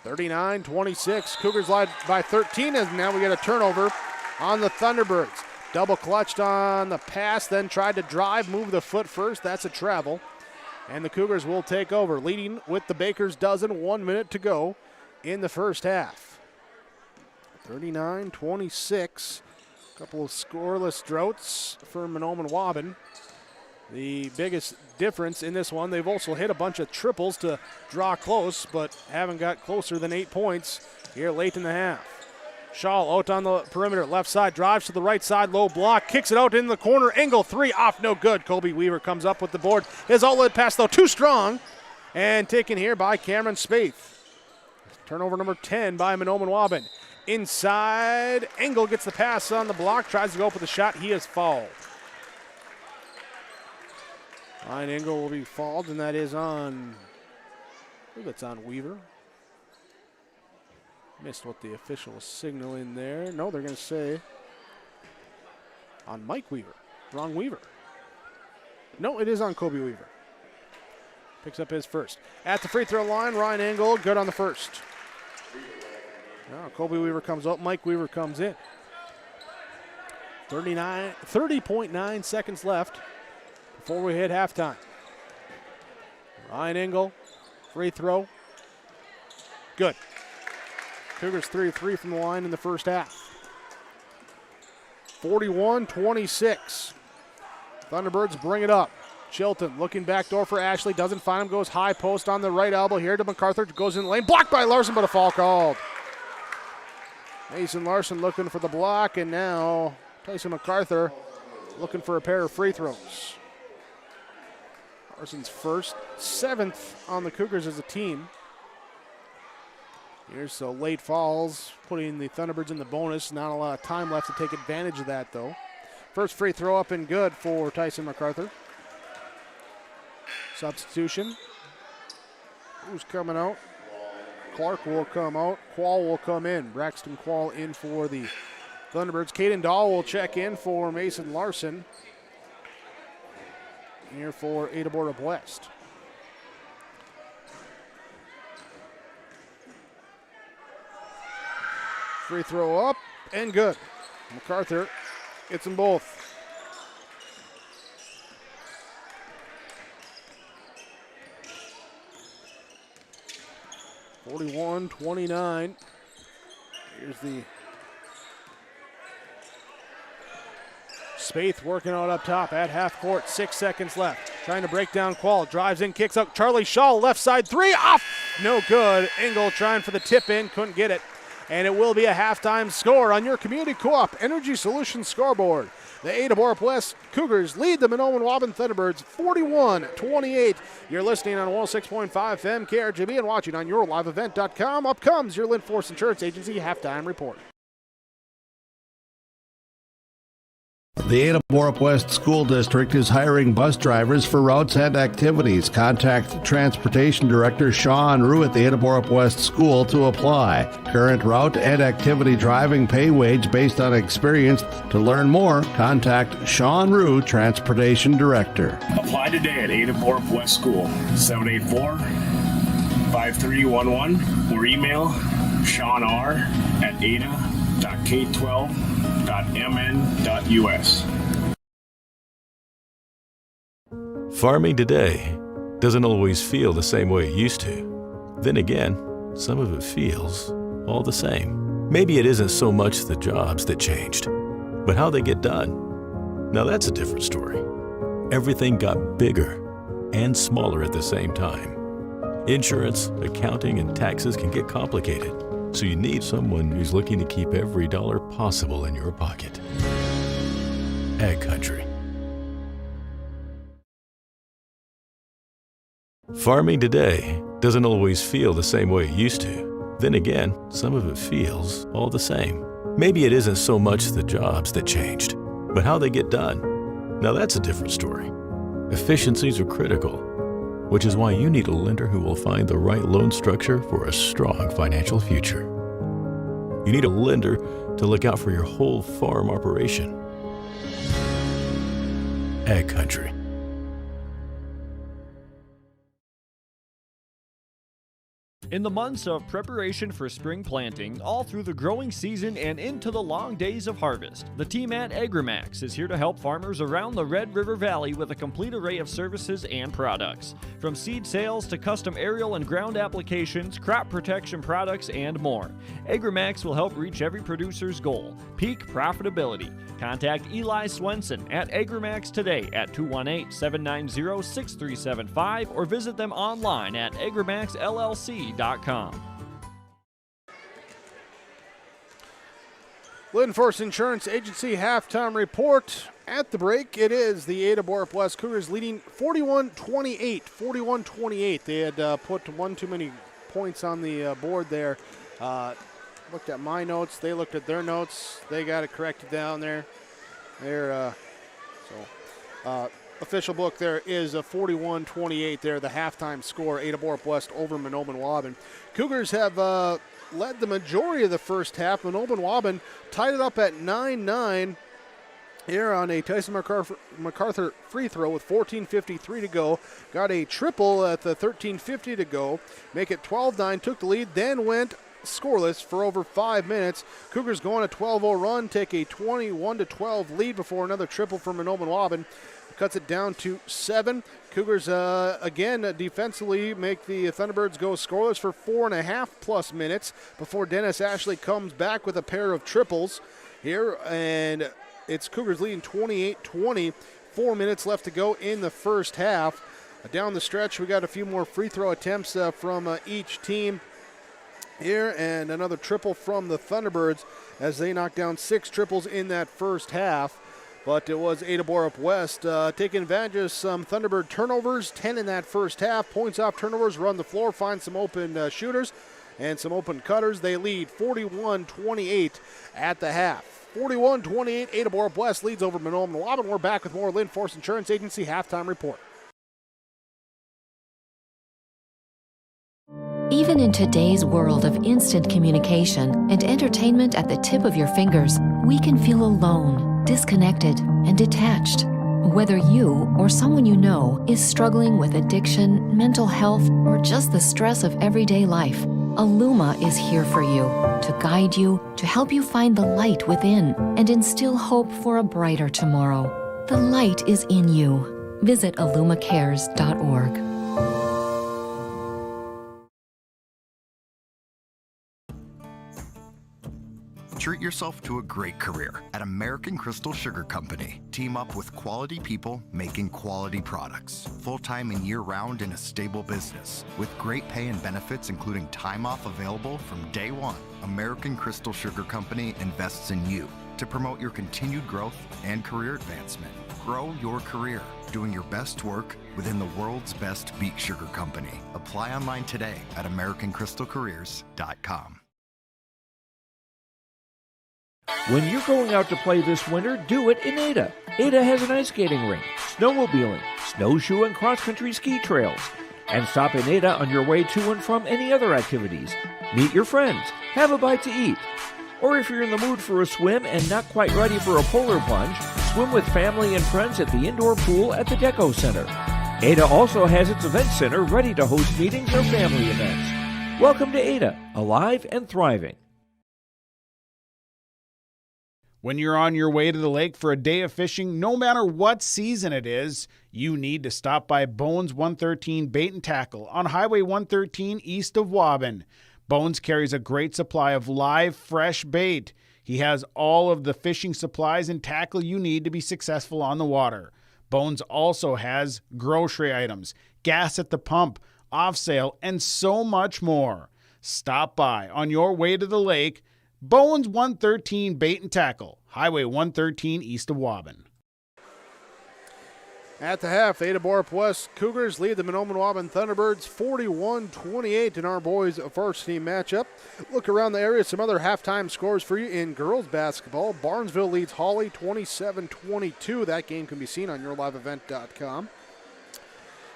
39-26, Cougars led by 13 as now we get a turnover on the Thunderbirds. Double clutched on the pass, then tried to drive, move the foot first. That's a travel. And the Cougars will take over, leading with the Baker's dozen. 1 minute to go in the first half. 39-26. A couple of scoreless droughts for Mahnomen Waubun. The biggest difference in this one, they've also hit a bunch of triples to draw close, but haven't got closer than 8 points here late in the half. Shaw out on the perimeter, left side, drives to the right side, low block, kicks it out in the corner. Engel, 3 off, no good. Colby Weaver comes up with the board. His outlet pass, though, too strong. And taken here by Cameron Spaeth. Turnover number 10 by Mahnomen Waubun. Inside, Engel gets the pass on the block, tries to go up with a shot. He is fouled. Ryan Engel will be fouled, and that is on, I believe it's on Weaver. Missed what the official was signaling there. No, they're going to say on Mike Weaver. Wrong Weaver. No, it is on Kobe Weaver. Picks up his first. At the free throw line, Ryan Engel, good on the first. Now Kobe Weaver comes out, Mike Weaver comes in. 30.9 seconds left before we hit halftime. Ryan Engel, free throw. Good. Cougars 3-3 from the line in the first half. 41-26. Thunderbirds bring it up. Chilton looking back door for Ashley. Doesn't find him. Goes high post on the right elbow here to MacArthur. Goes in the lane. Blocked by Larson, but a foul called. Mason Larson looking for the block, and now Tyson MacArthur looking for a pair of free throws. Larson's first, 7th on the Cougars as a team. Here's so late falls, putting the Thunderbirds in the bonus. Not a lot of time left to take advantage of that, though. First free throw up and good for Tyson MacArthur. Substitution. Who's coming out? Clark will come out. Quall will come in. Braxton Quall in for the Thunderbirds. Caden Dahl will check in for Mason Larson. Here for Ada-Borup-West. Free throw up and good. MacArthur gets them both. (41-29). Here's the Spaeth working out up top at half court. 6 seconds left. Trying to break down Quall. Drives in, kicks out. Charlie Shaw, left side 3 off. No good. Engel trying for the tip in, couldn't get it. And it will be a halftime score on your Community Co-op Energy Solutions scoreboard. The Ada-Borup-West Cougars lead the Mahnomen Waubun Thunderbirds 41-28. You're listening on 106.5 FM KRGB and watching on yourliveevent.com. Up comes your Lindforce Insurance Agency halftime report. The Ada-Borup-West School District is hiring bus drivers for routes and activities. Contact Transportation Director Sean Rue at the Ada-Borup-West School to apply. Current route and activity driving pay wage based on experience. To learn more, contact Sean Rue, Transportation Director. Apply today at Ada-Borup-West School, 784-5311, or email Sean R at ada.k12.mn.us. Farming today doesn't always feel the same way it used to. Then again, some of it feels all the same. Maybe it isn't so much the jobs that changed, but how they get done. Now that's a different story. Everything got bigger and smaller at the same time. Insurance, accounting, and taxes can get complicated, so you need someone who's looking to keep every dollar possible in your pocket. Ag Country. Farming today doesn't always feel the same way it used to. Then again, some of it feels all the same. Maybe it isn't so much the jobs that changed, but how they get done. Now that's a different story. Efficiencies are critical, which is why you need a lender who will find the right loan structure for a strong financial future. You need a lender to look out for your whole farm operation. Ag Country. In the months of preparation for spring planting, all through the growing season and into the long days of harvest, the team at AgriMax is here to help farmers around the Red River Valley with a complete array of services and products. From seed sales to custom aerial and ground applications, crop protection products, and more. AgriMax will help reach every producer's goal, peak profitability. Contact Eli Swenson at AgriMax today at 218-790-6375 or visit them online at agrimaxllc.com. Linforce Insurance Agency halftime report. At the break, it is the Ada-Borup-West Cougars leading 41-28. 41-28. They had put one too many points on the board there. Looked at my notes. They looked at their notes. They got it corrected down there. Official book there is a 41-28 there, the halftime score, Ada-Borup-West over Mahnomen-Waubun. Cougars have led the majority of the first half. Mahnomen-Waubun tied it up at 9-9 here on a Tyson MacArthur free throw with 14:53 to go. Got a triple at the 13:50 to go. Make it 12-9, took the lead, then went scoreless for over 5 minutes. Cougars go on a 12-0 run, take a 21-12 lead before another triple from Mahnomen-Waubun. Cuts it down to 7. Cougars, again, defensively make the Thunderbirds go scoreless for 4.5+ minutes before Dennis Ashley comes back with a pair of triples here, and it's Cougars leading 28-20. 4 minutes left to go in the first half. Down the stretch, we got a few more free throw attempts from each team here, and another triple from the Thunderbirds as they knock down 6 triples in that first half. But it was Ada-Borup-West taking advantage of some Thunderbird turnovers, 10 in that first half. Points off turnovers, run the floor, find some open shooters and some open cutters. They lead 41-28 at the half. 41-28, Ada-Borup-West leads over Mahnomen-Waubun. We're back with more Linforce Insurance Agency halftime report. Even in today's world of instant communication and entertainment at the tip of your fingers, we can feel alone, disconnected, and detached. Whether you or someone you know is struggling with addiction, mental health, or just the stress of everyday life, Illuma is here for you to guide you, to help you find the light within, and instill hope for a brighter tomorrow. The light is in you. Visit illumacares.org. Treat yourself to a great career at American Crystal Sugar Company. Team up with quality people making quality products. Full-time and year-round in a stable business. With great pay and benefits including time off available from day one. American Crystal Sugar Company invests in you to promote your continued growth and career advancement. Grow your career, doing your best work within the world's best beet sugar company. Apply online today at AmericanCrystalCareers.com. When you're going out to play this winter, do it in Ada. Ada has an ice skating rink, snowmobiling, snowshoe and cross-country ski trails. And stop in Ada on your way to and from any other activities. Meet your friends, have a bite to eat. Or if you're in the mood for a swim and not quite ready for a polar plunge, swim with family and friends at the indoor pool at the Deco Center. Ada also has its event center ready to host meetings or family events. Welcome to Ada, alive and thriving. When you're on your way to the lake for a day of fishing, no matter what season it is, you need to stop by Bones 113 Bait and Tackle on Highway 113 east of Waubun. Bones carries a great supply of live, fresh bait. He has all of the fishing supplies and tackle you need to be successful on the water. Bones also has grocery items, gas at the pump, off sale, and so much more. Stop by on your way to the lake. Bones 113 Bait and Tackle, Highway 113 east of Waubun. At the half, Ada-Borup-West Cougars lead the Mahnomen Waubun Thunderbirds 41-28 in our boys varsity matchup. Look around the area, some other halftime scores for you in girls basketball. Barnesville leads Hawley 27-22. That game can be seen on yourliveevent.com.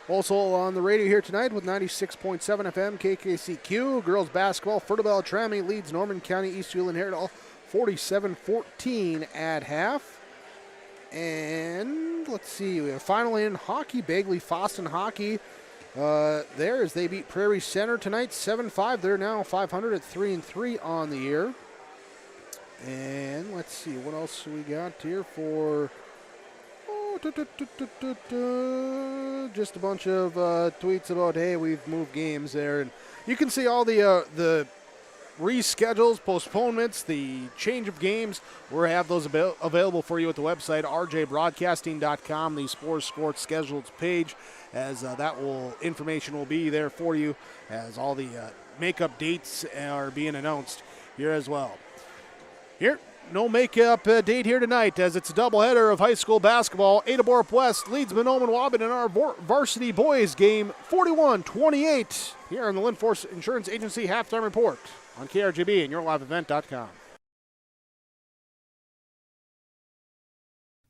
Also on the radio here tonight with 96.7 FM KKCQ. Girls basketball, Fertile-Beltrami leads Norman County East Wheeling-Herital 47-14 at half. And let's see, we have finally in hockey, Bagley Foston Hockey there as they beat Prairie Center tonight 7-5. They're now 500 at 3-3 on the year. And let's see, what else we got here for just a bunch of tweets about, hey, we've moved games there. And you can see all the reschedules, postponements, the change of games. We'll have those available for you at the website, rjbroadcasting.com, the Sports Scheduled page, as information will be there for you as all the makeup dates are being announced here as well. Here, no makeup date here tonight as it's a doubleheader of high school basketball. Ada-Borup-West leads Mahnomen Waubun in our varsity boys game 41-28 here on the Linforce Insurance Agency halftime report on KRGB and yourliveevent.com.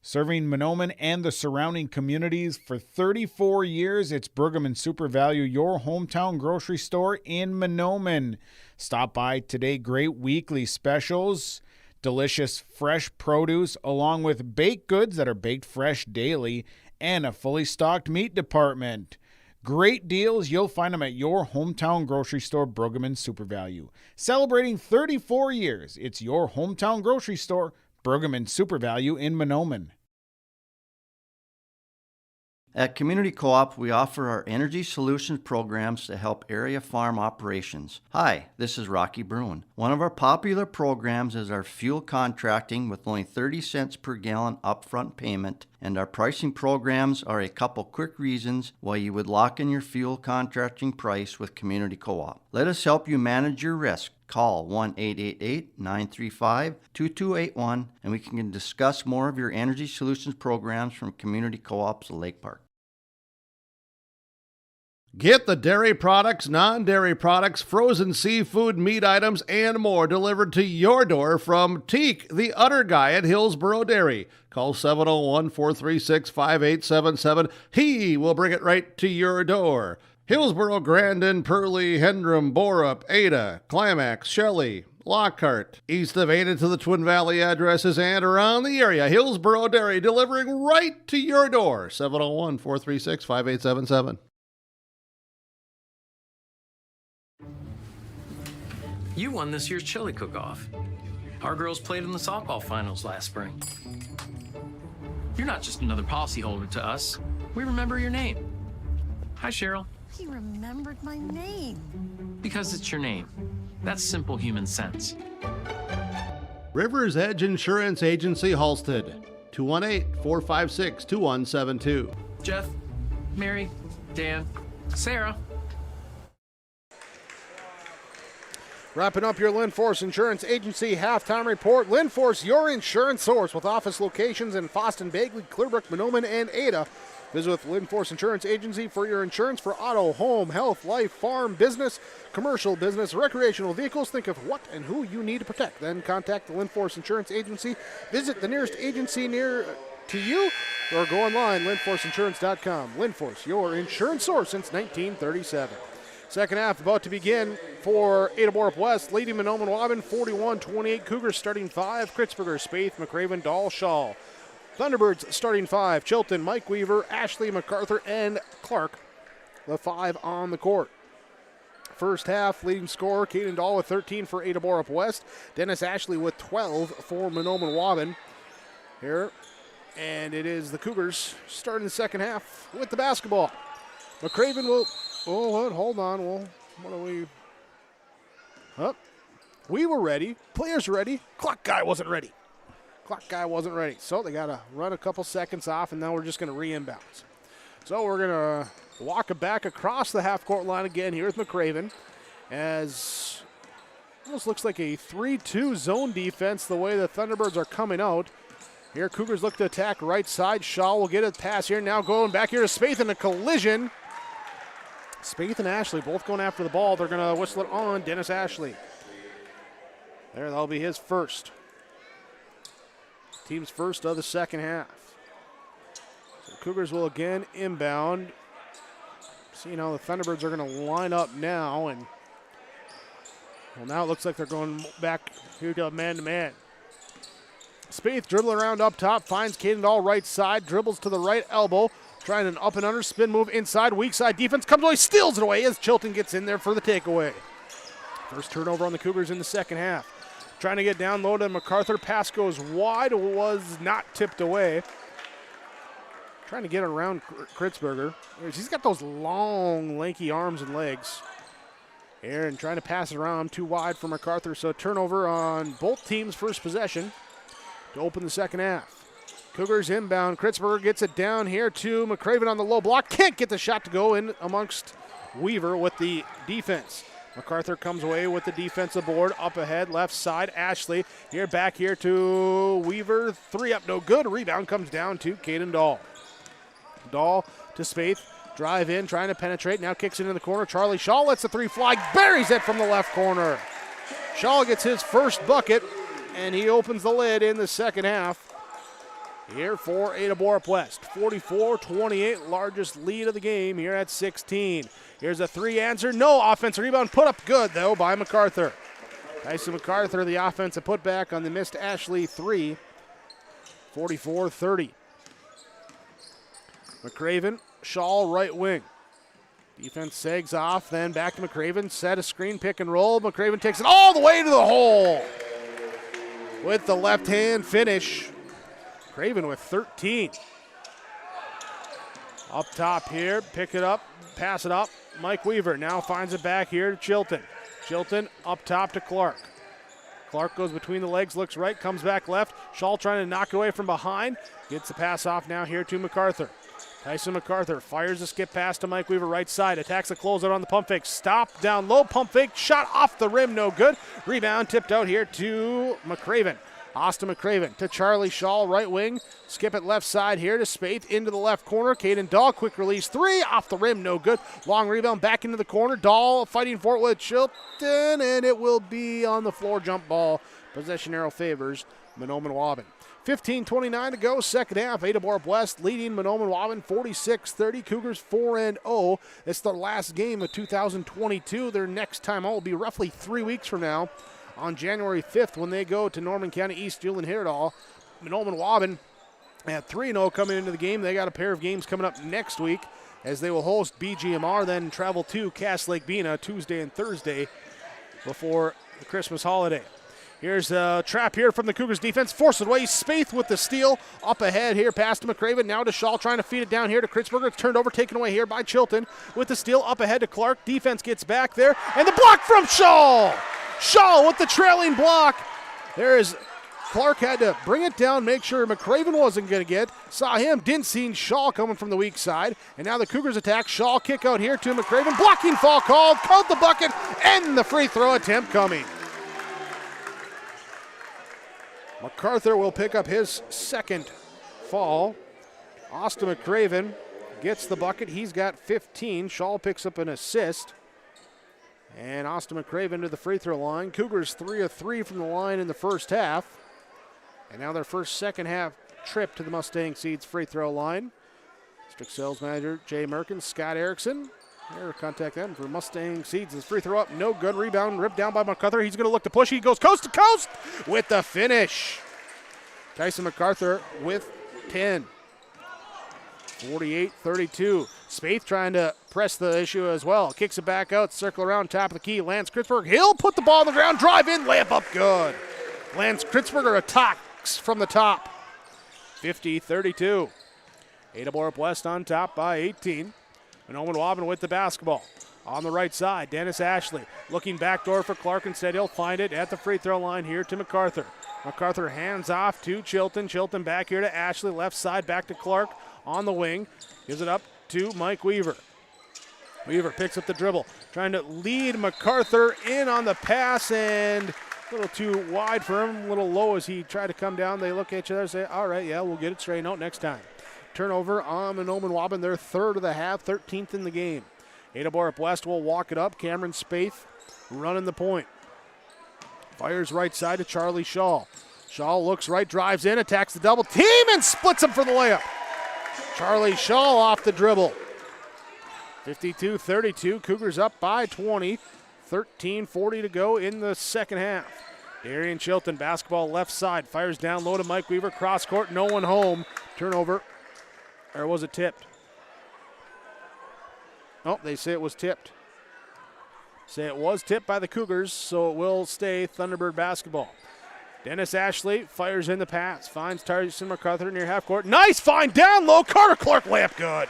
Serving Mahnomen and the surrounding communities for 34 years, it's Pregame Super Value, your hometown grocery store in Mahnomen. Stop by today. Great weekly specials, delicious fresh produce, along with baked goods that are baked fresh daily, and a fully stocked meat department. Great deals, you'll find them at your hometown grocery store, Pregame Super Value. Celebrating 34 years, it's your hometown grocery store, Pregame Super Value in Mahnomen. At Community Co-op, we offer our energy solutions programs to help area farm operations. Hi, this is Rocky Bruin. One of our popular programs is our fuel contracting with only 30 cents per gallon upfront payment, and our pricing programs are a couple quick reasons why you would lock in your fuel contracting price with Community Co-op. Let us help you manage your risk. Call 1-888-935-2281 and we can discuss more of your energy solutions programs from Community Co-op's Lake Park. Get the dairy products, non-dairy products, frozen seafood, meat items, and more delivered to your door from Teak, the Udder Guy at Hillsboro Dairy. Call 701-436-5877. He will bring it right to your door. Hillsboro, Grandin, Pearlie, Hendrum, Borup, Ada, Climax, Shelley, Lockhart. East of Ada to the Twin Valley addresses and around the area. Hillsboro Dairy delivering right to your door. 701-436-5877. You won this year's chili cook-off. Our girls played in the softball finals last spring. You're not just another policyholder to us. We remember your name. Hi, Cheryl. He remembered my name. Because it's your name. That's simple human sense. River's Edge Insurance Agency, Halsted. 218-456-2172. Jeff, Mary, Dan, Sarah. Wrapping up your Linforce Insurance Agency halftime report. Linforce, your insurance source with office locations in Foston, Bagley, Clearbrook, Mahnomen, and Ada. Visit with Linforce Insurance Agency for your insurance for auto, home, health, life, farm, business, commercial business, recreational vehicles. Think of what and who you need to protect. Then contact the Linforce Insurance Agency. Visit the nearest agency near to you or go online, linforceinsurance.com. Linforce, your insurance source since 1937. Second half about to begin for Ada-Borup-West, leading Mahnomen Waubun 41-28. Cougars starting 5, Kritzberger, Spaeth, McRaven, Dahl, Shaw. Thunderbirds starting 5, Chilton, Mike Weaver, Ashley MacArthur, and Clark. The 5 on the court. First half, leading scorer, Caden Dahl with 13 for Ada-Borup-West. Dennis Ashley with 12 for Mahnomen Waubun. Here, and it is the Cougars starting the second half with the basketball. McRaven will... Oh, hold on. Well, what are we... We were ready. Players ready. Clock guy wasn't ready. So they got to run a couple seconds off, and now we're just going to re-inbounds. So we're going to walk it back across the half-court line again here with McRaven, as almost looks like a 3-2 zone defense the way the Thunderbirds are coming out. Here, Cougars look to attack right side. Shaw will get a pass here. Now going back here to Spaeth in a collision. Spaeth and Ashley both going after the ball. They're going to whistle it on Dennis Ashley. There, that'll be his first. Team's first of the second half. So Cougars will again inbound. Seeing how the Thunderbirds are going to line up now. And well, now it looks like they're going back here to man-to-man. Spaeth dribbling around up top, finds Caden Dahl right side, dribbles to the right elbow, trying an up and under spin move inside, weak side defense, comes away, steals it away as Chilton gets in there for the takeaway. First turnover on the Cougars in the second half. Trying to get down low to MacArthur, pass goes wide, was not tipped away. Trying to get around Kritzberger. He's got those long, lanky arms and legs. Aaron trying to pass it around, too wide for MacArthur, so turnover on both teams' first possession to open the second half. Cougars inbound. Kritzberger gets it down here to McCraven on the low block. Can't get the shot to go in amongst Weaver with the defense. MacArthur comes away with the defensive board. Up ahead, left side, Ashley. Here, back here to Weaver. 3 up, no good. Rebound comes down to Caden Dahl. Dahl to Spaeth. Drive in, trying to penetrate. Now kicks it in the corner. Charlie Shaw lets the 3 fly. Buries it from the left corner. Shaw gets his first bucket, and he opens the lid in the second half. Here for Ada-Borup-West. 44-28, largest lead of the game here at 16. Here's a 3 answer. No offensive rebound. Put up good, though, by MacArthur. Tyson MacArthur, the offensive putback on the missed Ashley 3. 44-30. McCraven, Shaw, right wing. Defense sags off, then back to McCraven. Set a screen, pick and roll. McCraven takes it all the way to the hole with the left hand finish. Craven with 13. Up top here, pick it up, pass it up. Mike Weaver now finds it back here to Chilton. Chilton up top to Clark. Clark goes between the legs, looks right, comes back left. Shaw trying to knock it away from behind. Gets the pass off now here to MacArthur. Tyson MacArthur fires a skip pass to Mike Weaver right side. Attacks a closeout on the pump fake. Stop, down low, pump fake, shot off the rim, no good. Rebound tipped out here to McCraven. Austin McCraven to Charlie Shaw, right wing. Skip it left side here to Spaeth into the left corner. Caden Dahl, quick release 3, off the rim, no good. Long rebound back into the corner. Dahl fighting for it with Chilton, and it will be on the floor. Jump ball. Possession arrow favors Mahnomen Waubun. 15:29 to go, second half. Ada-Borup-West leading Mahnomen Waubun 46-30. Cougars 4-0. It's their last game of 2022. Their next time out will be roughly 3 weeks from now, on January 5th, when they go to Norman County East Julian Heyerdahl. Mahnomen Waubun at 3-0 coming into the game. They got a pair of games coming up next week as they will host BGMR, then travel to Cass Lake Bena Tuesday and Thursday before the Christmas holiday. Here's a trap here from the Cougars defense. Forced it away. Spaeth with the steal. Up ahead here, past to McCraven. Now to Shaw, trying to feed it down here to Kritzberger. It's turned over, taken away here by Chilton with the steal. Up ahead to Clark. Defense gets back there. And the block from Shaw! Shaw with the trailing block. There's Clark, had to bring it down, make sure McCraven wasn't going to get. Saw him, didn't see Shaw coming from the weak side. And now the Cougars attack. Shaw kick out here to McCraven. Blocking foul called. Count the bucket and the free throw attempt coming. MacArthur will pick up his second foul. Austin McCraven gets the bucket. He's got 15. Shaw picks up an assist. And Austin McCraven to the free throw line. Cougars 3 of 3 from the line in the first half. And now their first second half trip to the Mustang Seeds free throw line. District Sales Manager Jay Merkin, Scott Erickson. Here, contact them for Mustang Seeds. His free throw up, no good. Rebound ripped down by MacArthur. He's going to look to push. He goes coast to coast with the finish. Tyson MacArthur with 10. 48-32. Spaeth trying to press the issue as well. Kicks it back out, circle around, top of the key. Lance Kritzberger, he'll put the ball on the ground, drive in, layup up good. Lance Kritzberger attacks from the top. 50-32. Ada-Borup-West on top by 18. Mahnomen Waubun with the basketball. On the right side, Dennis Ashley looking backdoor for Clark. Instead, he'll find it at the free throw line here to MacArthur. MacArthur hands off to Chilton. Chilton back here to Ashley. Left side back to Clark on the wing. Gives it up to Mike Weaver. Weaver picks up the dribble. Trying to lead MacArthur in on the pass, and A little too wide for him, a little low as he tried to come down. They look at each other and say, all right, yeah, we'll get it straightened out next time. Turnover on Mahnomen Waubun, their third of the half, 13th in the game. Ada-Borup-West will walk it up. Cameron Spaeth running the point. Fires right side to Charlie Shaw. Shaw looks right, drives in, attacks the double team, and splits him for the layup. Charlie Shaw off the dribble. 52-32, Cougars up by 20. 13:40 to go in the second half. Darian Chilton, basketball left side, fires down low to Mike Weaver, cross court, no one home. Turnover, or was it tipped? Oh, they say it was tipped. Say it was tipped by the Cougars, so it will stay Thunderbird basketball. Dennis Ashley fires in the pass, finds Tyson MacArthur near half court. Nice find down low, Carter Clark layup good.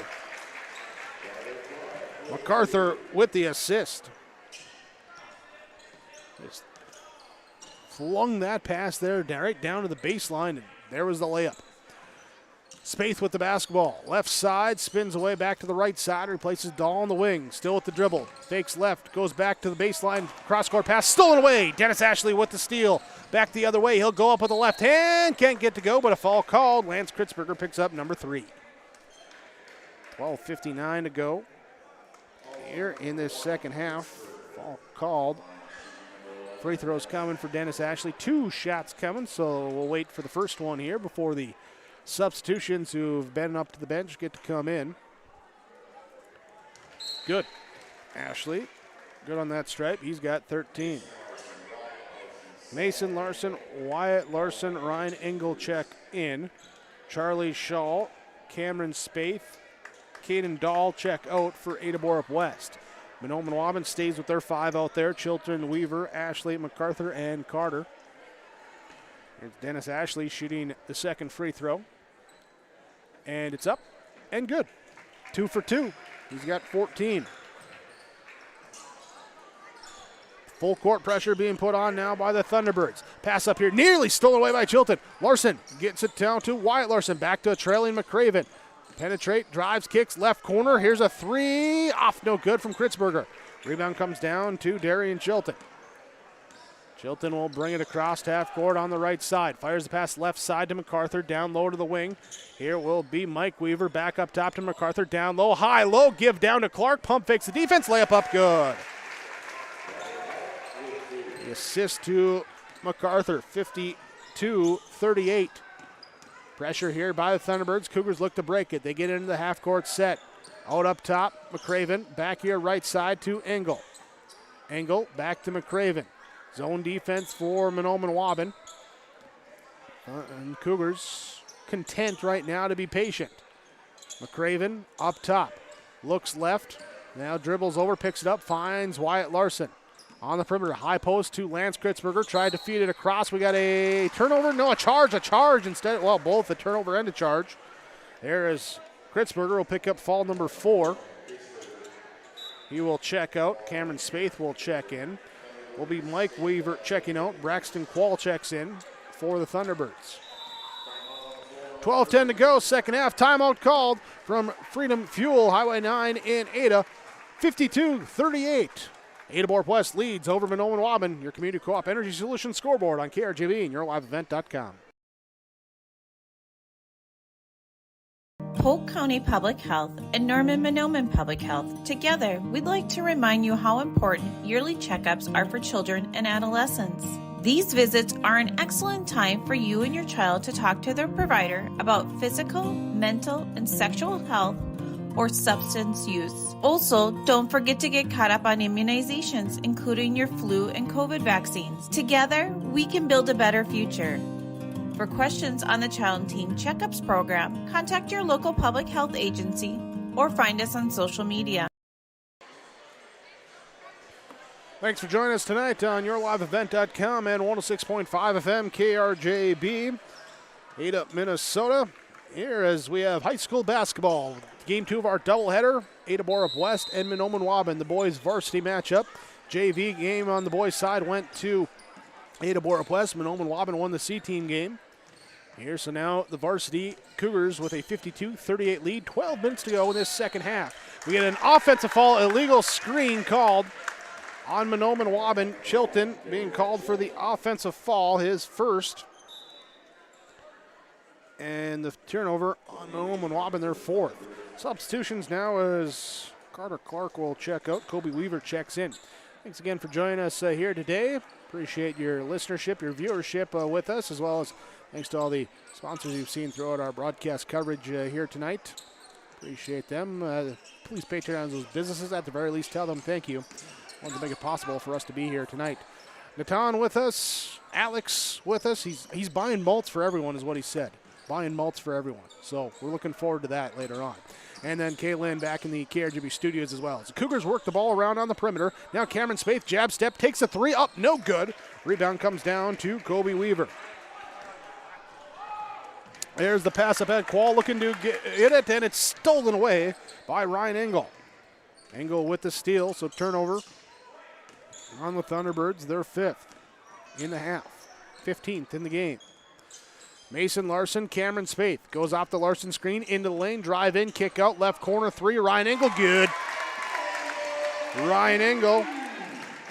MacArthur with the assist. Just flung that pass there right down to the baseline, and there was the layup. Spaeth with the basketball. Left side, spins away back to the right side, replaces Dahl on the wing. Still with the dribble. Fakes left, goes back to the baseline. Cross-court pass, stolen away. Dennis Ashley with the steal. Back the other way. He'll go up with the left hand. Can't get to go, but a foul called. Lance Kritzberger picks up number 3. 12:59 to go here in this second half. Foul called. Free throws coming for Dennis Ashley. 2 shots coming, so we'll wait for the first one here before the substitutions who've been up to the bench get to come in. Good. Ashley, good on that stripe. He's got 13. Mason Larson, Wyatt Larson, Ryan Engel check in. Charlie Shaw, Cameron Spaeth, Caden Dahl check out for Ada-Borup-West. Mahnomen Waubun stays with their 5 out there. Chilton, Weaver, Ashley, MacArthur, and Carter. Here's Dennis Ashley shooting the second free throw. And it's up and good. 2 for 2. He's got 14. Full court pressure being put on now by the Thunderbirds. Pass up here, nearly stolen away by Chilton. Larson gets it down to Wyatt Larson. Back to a trailing McCraven. Penetrate, drives, kicks, left corner. Here's a 3. Off, no good from Kritzberger. Rebound comes down to Darian Chilton. Chilton will bring it across half court on the right side. Fires the pass left side to MacArthur, down low to the wing. Here will be Mike Weaver, back up top to MacArthur, down low, high, low, give down to Clark. Pump fakes the defense, layup up good. The assist to MacArthur, 52-38. Pressure here by the Thunderbirds. Cougars look to break it. They get into the half-court set. Out up top, McCraven. Back here right side to Engel. Engel back to McCraven. Zone defense for Mahnomen Waubun. And Cougars content right now to be patient. McCraven up top. Looks left. Now dribbles over, picks it up, finds Wyatt Larson. On the perimeter, high post to Lance Kritzberger. Tried to feed it across. We got a turnover. No, a charge instead. Well, both a turnover and a charge. There is Kritzberger will pick up foul number 4. He will check out. Cameron Spaeth will check in. Will be Mike Weaver checking out. Braxton Quall checks in for the Thunderbirds. 12:10 to go, second half. Timeout called from Freedom Fuel, Highway 9 in Ada. 52-38. Ada-Borup-West leads over Mahnomen Waubun. Your Community Co-op Energy Solutions scoreboard on KRJV and YourLiveEvent.com. Polk County Public Health and Norman Mahnomen Public Health. Together, we'd like to remind you how important yearly checkups are for children and adolescents. These visits are an excellent time for you and your child to talk to their provider about physical, mental, and sexual health or substance use. Also, don't forget to get caught up on immunizations, including your flu and COVID vaccines. Together, we can build a better future. For questions on the Child and Teen Checkups program, contact your local public health agency or find us on social media. Thanks for joining us tonight on YourLiveEvent.com and 106.5 FM KRJB, Ada, Minnesota. Here as we have high school basketball. Game 2 of our doubleheader, Ada-Borup-West and Mahnomen Waubun, the boys varsity matchup. JV game on the boys' side went to Ada-Borup-West. Mahnomen Waubun won the C-team game. Here, so now the varsity Cougars with a 52-38 lead. 12 minutes to go in this second half. We get an offensive foul, illegal screen called on Mahnomen Waubun. Chilton being called for the offensive foul, his first. And the turnover on Mahnomen Waubun, their fourth. Substitutions now as Carter Clark will check out. Kobe Weaver checks in. Thanks again for joining us here today. Appreciate your listenership, your viewership with us, as well as thanks to all the sponsors you've seen throughout our broadcast coverage here tonight. Appreciate them. Please patronize those businesses. At the very least, tell them thank you. Want to make it possible for us to be here tonight. Natan with us. Alex with us. He's buying malts for everyone is what he said. Buying malts for everyone. So we're looking forward to that later on. And then Kaylin back in the KRGB studios as well. As the Cougars work the ball around on the perimeter. Now Cameron Spaeth, jab step, takes a three up, no good. Rebound comes down to Kobe Weaver. There's the pass up ahead. Qual looking to get it, and it's stolen away by Ryan Engel. Engel with the steal, so turnover on the Thunderbirds. They're fifth in the half, 15th in the game. Mason Larson, Cameron Spaeth goes off the Larson screen into the lane, drive in, kick out, left corner three. Ryan Engel, good. Ryan Engel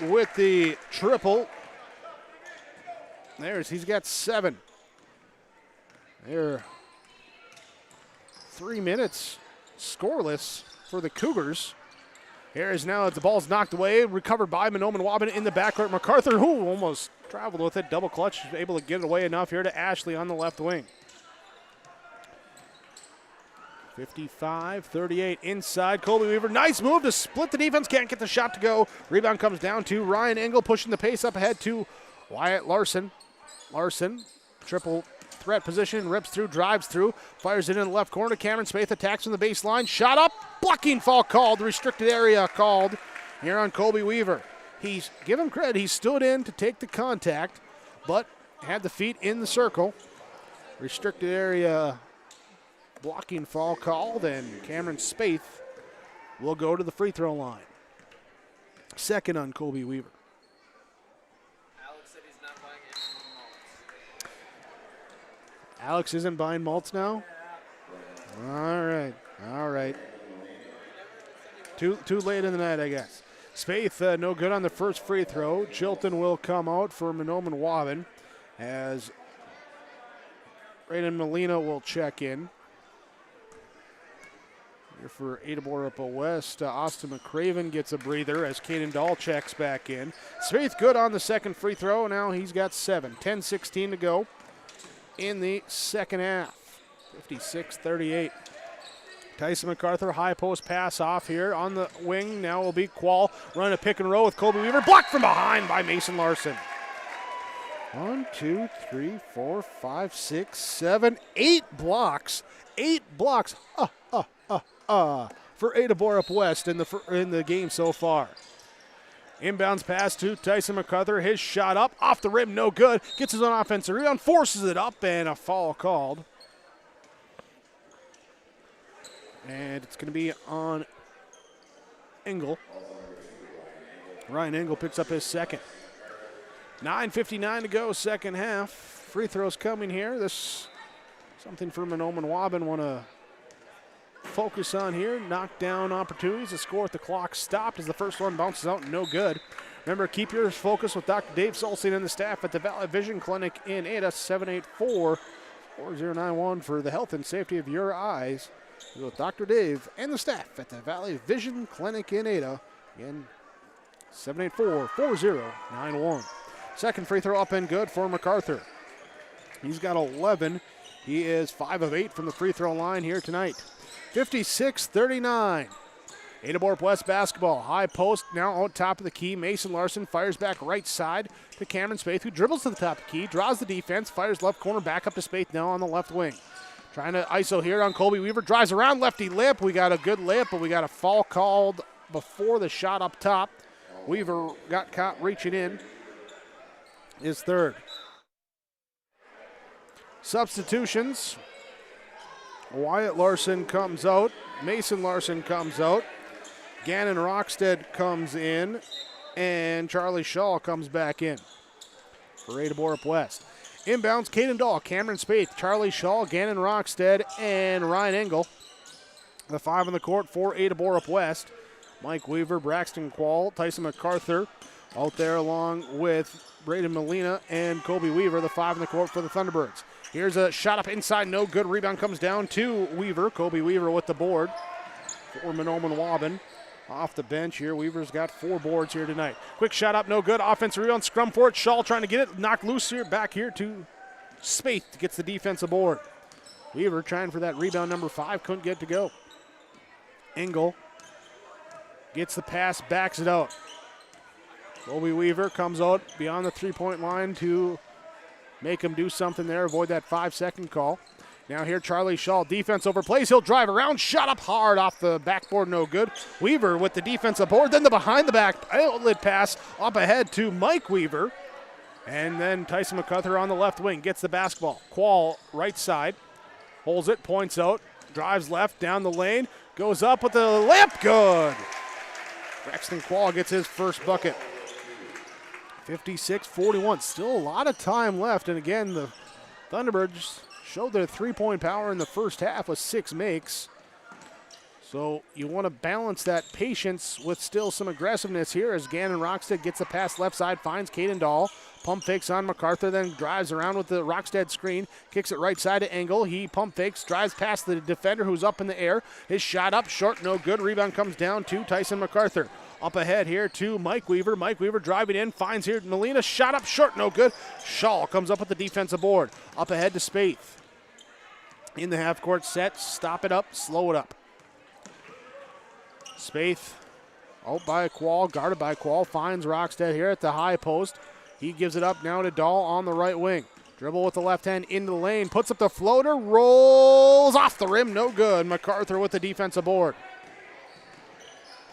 with the triple. He's got 7. They're 3 minutes scoreless for the Cougars. Here is now as the ball's knocked away, recovered by Mahnomen Waubun in the backcourt. MacArthur, who almost traveled with it, double clutch, able to get it away enough here to Ashley on the left wing. 55-38 inside. Kobe Weaver, nice move to split the defense, can't get the shot to go. Rebound comes down to Ryan Engel, pushing the pace up ahead to Wyatt Larson. Larson, triple threat position, rips through, drives through, fires it in the left corner. Cameron Spaeth attacks from the baseline, shot up, blocking foul called, restricted area called here on Kobe Weaver. Give him credit, he stood in to take the contact, but had the feet in the circle. Restricted area blocking foul called, and Cameron Spaeth will go to the free throw line. Second on Kobe Weaver. Alex isn't buying malts now? All right. Too late in the night, I guess. Spaeth, no good on the first free throw. Chilton will come out for Mahnomen Waubun as Raiden Molina will check in. Here for Ada-Borup-West, Austin McCraven gets a breather as Caden Dahl checks back in. Spaeth good on the second free throw. Now he's got 7. 10-16 to go in the second half. 56-38. Tyson MacArthur, high post pass off here on the wing. Now will be Qual running a pick and roll with Kobe Weaver. Blocked from behind by Mason Larson. 1, 2, 3, 4, 5, 6, 7, 8 blocks. 8 blocks for Ada-Borup-West in the game so far. Inbounds pass to Tyson MacArthur. His shot up, off the rim, no good. Gets his own offensive rebound, forces it up, and a foul called. And it's going to be on Engel. Ryan Engel picks up his second. 9:59 to go, second half. Free throws coming here. This something for Mahnomen Waubun want to focus on here. Knock down opportunities to score with the clock stopped as the first one bounces out, no good. Remember, keep your focus with Dr. Dave Solstein and the staff at the Valley Vision Clinic in Ada. 784-4091 for the health and safety of your eyes. With Dr. Dave and the staff at the Valley Vision Clinic in Ada. Again, 784-4091. Second free throw up and good for MacArthur. He's got 11. He is 5 of 8 from the free throw line here tonight. 56-39. Ada-Borup-West basketball. High post now out top of the key. Mason Larson fires back right side to Cameron Spaeth, who dribbles to the top of the key, draws the defense, fires left corner back up to Spaeth now on the left wing. Trying to ISO here on Kobe Weaver. Drives around, lefty lip. We got a good lip, but we got a foul called before the shot up top. Weaver got caught reaching in. His third. Substitutions. Wyatt Larson comes out. Mason Larson comes out. Gannon Rockstead comes in. And Charlie Shaw comes back in for Ada-Borup-West. Inbounds, Caden Dahl, Cameron Spaeth, Charlie Shaw, Gannon Rockstead, and Ryan Engel. The 5 on the court for Ada-Borup-West. Mike Weaver, Braxton Quall, Tyson MacArthur out there along with Braden Molina and Kobe Weaver, the 5 in the court for the Thunderbirds. Here's a shot up inside, no good. Rebound comes down to Weaver. Kobe Weaver with the board for Mahnomen Waubun. Off the bench here, Weaver's got 4 boards here tonight. Quick shot up, no good. Offensive rebound, scrum for it. Shaw trying to get it, knocked loose here. Back here to Spaeth, gets the defensive board. Weaver trying for that rebound, number 5, couldn't get to go. Engel gets the pass, backs it out. Kobe Weaver comes out beyond the 3-point line to make him do something there, avoid that 5-second call. Now here, Charlie Shaw, defense overplays. He'll drive around, shot up hard off the backboard, no good. Weaver with the defensive board, then the behind-the-back outlet pass up ahead to Mike Weaver. And then Tyson MacArthur on the left wing gets the basketball. Quall, right side, holds it, points out, drives left, down the lane, goes up with the layup, good. Braxton Quall gets his first bucket. 56-41, still a lot of time left. And again, the Thunderbirds showed their 3-point power in the first half with 6 makes. So you want to balance that patience with still some aggressiveness here as Gannon Rockstead gets the pass left side, finds Caden Dahl. Pump fakes on MacArthur, then drives around with the Rockstead screen, kicks it right side to Engel. He pump fakes, drives past the defender who's up in the air. His shot up, short, no good. Rebound comes down to Tyson MacArthur. Up ahead here to Mike Weaver. Mike Weaver driving in, finds here Molina, shot up, short, no good. Shaw comes up with the defensive board. Up ahead to Spaeth. In the half-court set, stop it up, slow it up. Spaeth out by Quall, guarded by Quall, finds Rockstead here at the high post. He gives it up now to Dahl on the right wing. Dribble with the left hand into the lane, puts up the floater, rolls off the rim, no good. MacArthur with the defensive board.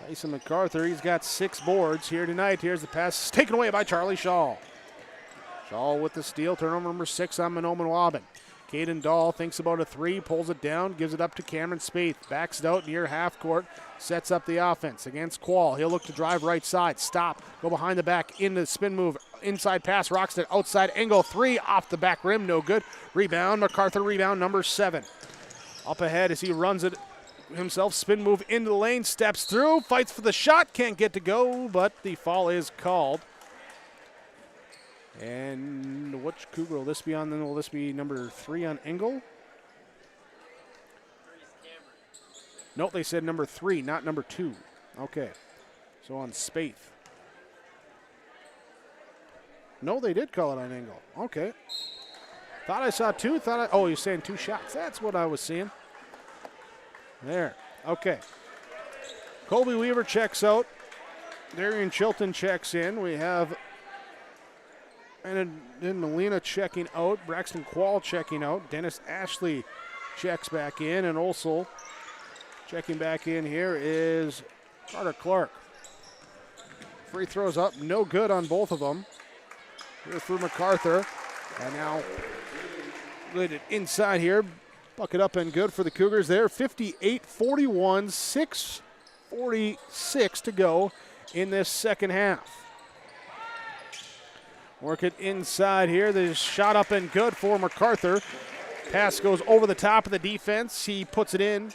Tyson MacArthur, he's got 6 boards here tonight. Here's the pass taken away by Charlie Shaw. Shaw with the steal, turnover number 6 on Mahnomen Waubun. Caden Dahl thinks about a 3, pulls it down, gives it up to Cameron Spaeth. Backs it out near half court, sets up the offense against Quall. He'll look to drive right side, stop, go behind the back, into the spin move, inside pass, Rockstead, outside, Engel, 3, off the back rim, no good. Rebound, MacArthur rebound, number 7. Up ahead as he runs it himself, spin move into the lane, steps through, fights for the shot, can't get to go, but the foul is called. And which Cougar will this be on? Then will this be number 3 on Engel? Nope, they said number 3, not number 2. Okay, so on Spaeth. No, they did call it on Engel. Okay. Thought I saw 2. Oh, you're saying 2 shots. That's what I was seeing. There. Okay. Kobe Weaver checks out. Darian Chilton checks in. We have and then Molina checking out. Braxton Quall checking out. Dennis Ashley checks back in. And also checking back in here is Carter Clark. Free throws up. No good on both of them. Here for MacArthur. And now good inside here. Bucket up and good for the Cougars there. 58-41, 6:46 to go in this second half. Work it inside here. The shot up and good for MacArthur. Pass goes over the top of the defense. He puts it in.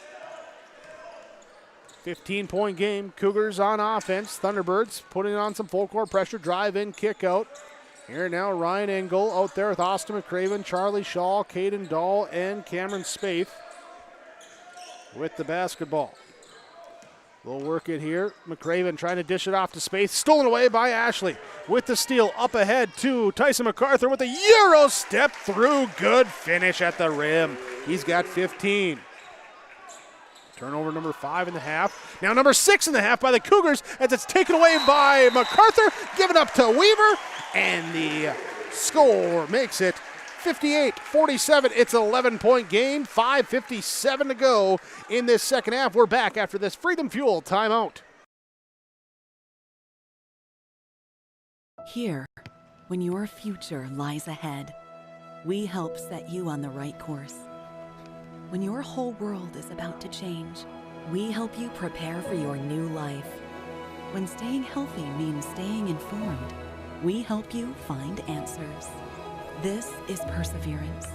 15-point game. Cougars on offense. Thunderbirds putting on some full court pressure. Drive in, kick out. Here now Ryan Engel out there with Austin McCraven, Charlie Shaw, Caden Dahl, and Cameron Spaeth with the basketball. We'll work it here. McCraven trying to dish it off to Spaeth. Stolen away by Ashley with the steal up ahead to Tyson MacArthur with a Euro step through. Good finish at the rim. He's got 15. Turnover number 5 in the half. Now number 6 in the half by the Cougars as it's taken away by MacArthur. Given up to Weaver. And the score makes it 58-47. It's an 11-point game. 5:57 to go in this second half. We're back after this Freedom Fuel timeout. Here, when your future lies ahead, we help set you on the right course. When your whole world is about to change, we help you prepare for your new life. When staying healthy means staying informed, we help you find answers. This is perseverance,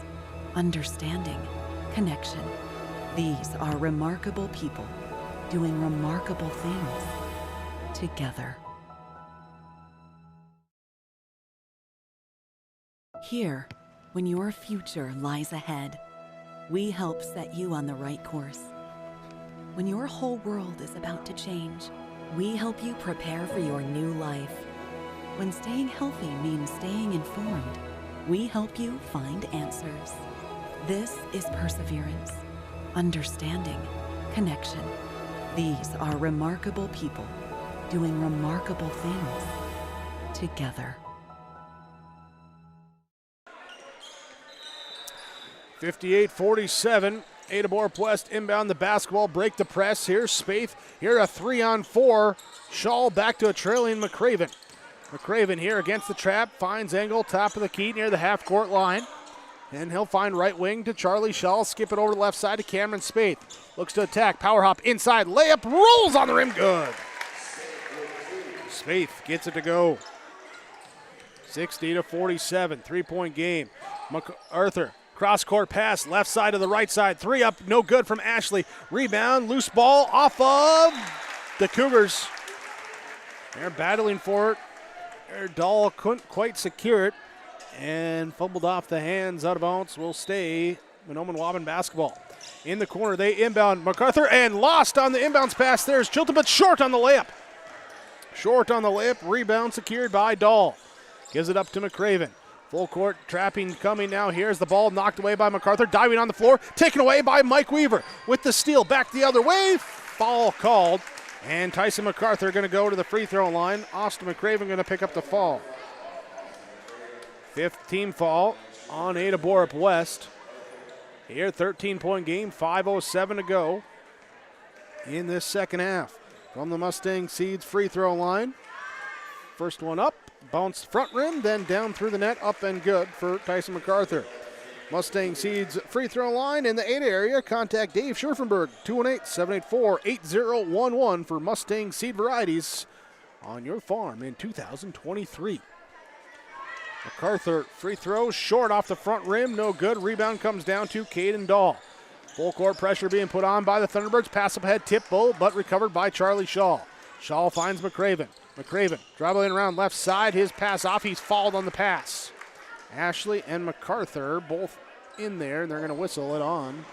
understanding, connection. These are remarkable people doing remarkable things. together. Here, when your future lies ahead, we help set you on the right course. When your whole world is about to change, we help you prepare for your new life. When staying healthy means staying informed, we help you find answers. This is perseverance, understanding, connection. These are remarkable people doing remarkable things together. 58-47. Ada-Borup-West inbound the basketball, break the press. Here's Spaeth. Here a 3-on-4. Shaw back to a trailing McCraven. McCraven here against the trap, finds angle, top of the key near the half-court line. And he'll find right wing to Charlie Shaw, skip it over the left side to Cameron Spaeth. Looks to attack, power hop inside, layup, rolls on the rim, good. Spaeth gets it to go. 60-47, three-point game. MacArthur. Cross-court pass, left side to the right side. Three up, no good from Ashley. Rebound, loose ball off of the Cougars. They're battling for it. Dahl couldn't quite secure it and fumbled off the hands, out of bounds. Will stay Mahnomen Waubun basketball. In the corner, they inbound MacArthur and lost on the inbounds pass. There's Chilton, but short on the layup. Short on the layup, rebound secured by Dahl. Gives it up to McCraven. Full court trapping coming now. Here's the ball knocked away by MacArthur. Diving on the floor. Taken away by Mike Weaver. With the steal back the other way. Foul called. And Tyson MacArthur going to go to the free throw line. Austin McCraven going to pick up the fall. Fifth team foul on Ada-Borup-West. Here, 13-point game. 5:07 to go in this second half. From the Mustang Seeds free throw line. First one up. Bounced front rim, then down through the net, up and good for Tyson MacArthur. Mustang Seeds free throw line in the Ada area. Contact Dave Scherfenberg, 218-784-8011 for Mustang Seed varieties on your farm in 2023. MacArthur free throw, short off the front rim, no good. Rebound comes down to Caden Dahl. Full court pressure being put on by the Thunderbirds. Pass up ahead, tip ball, but recovered by Charlie Shaw. Shaw finds McCraven. McCraven dribbling around left side. His pass off. He's fouled on the pass. Ashley and MacArthur both in there, and they're going to whistle it on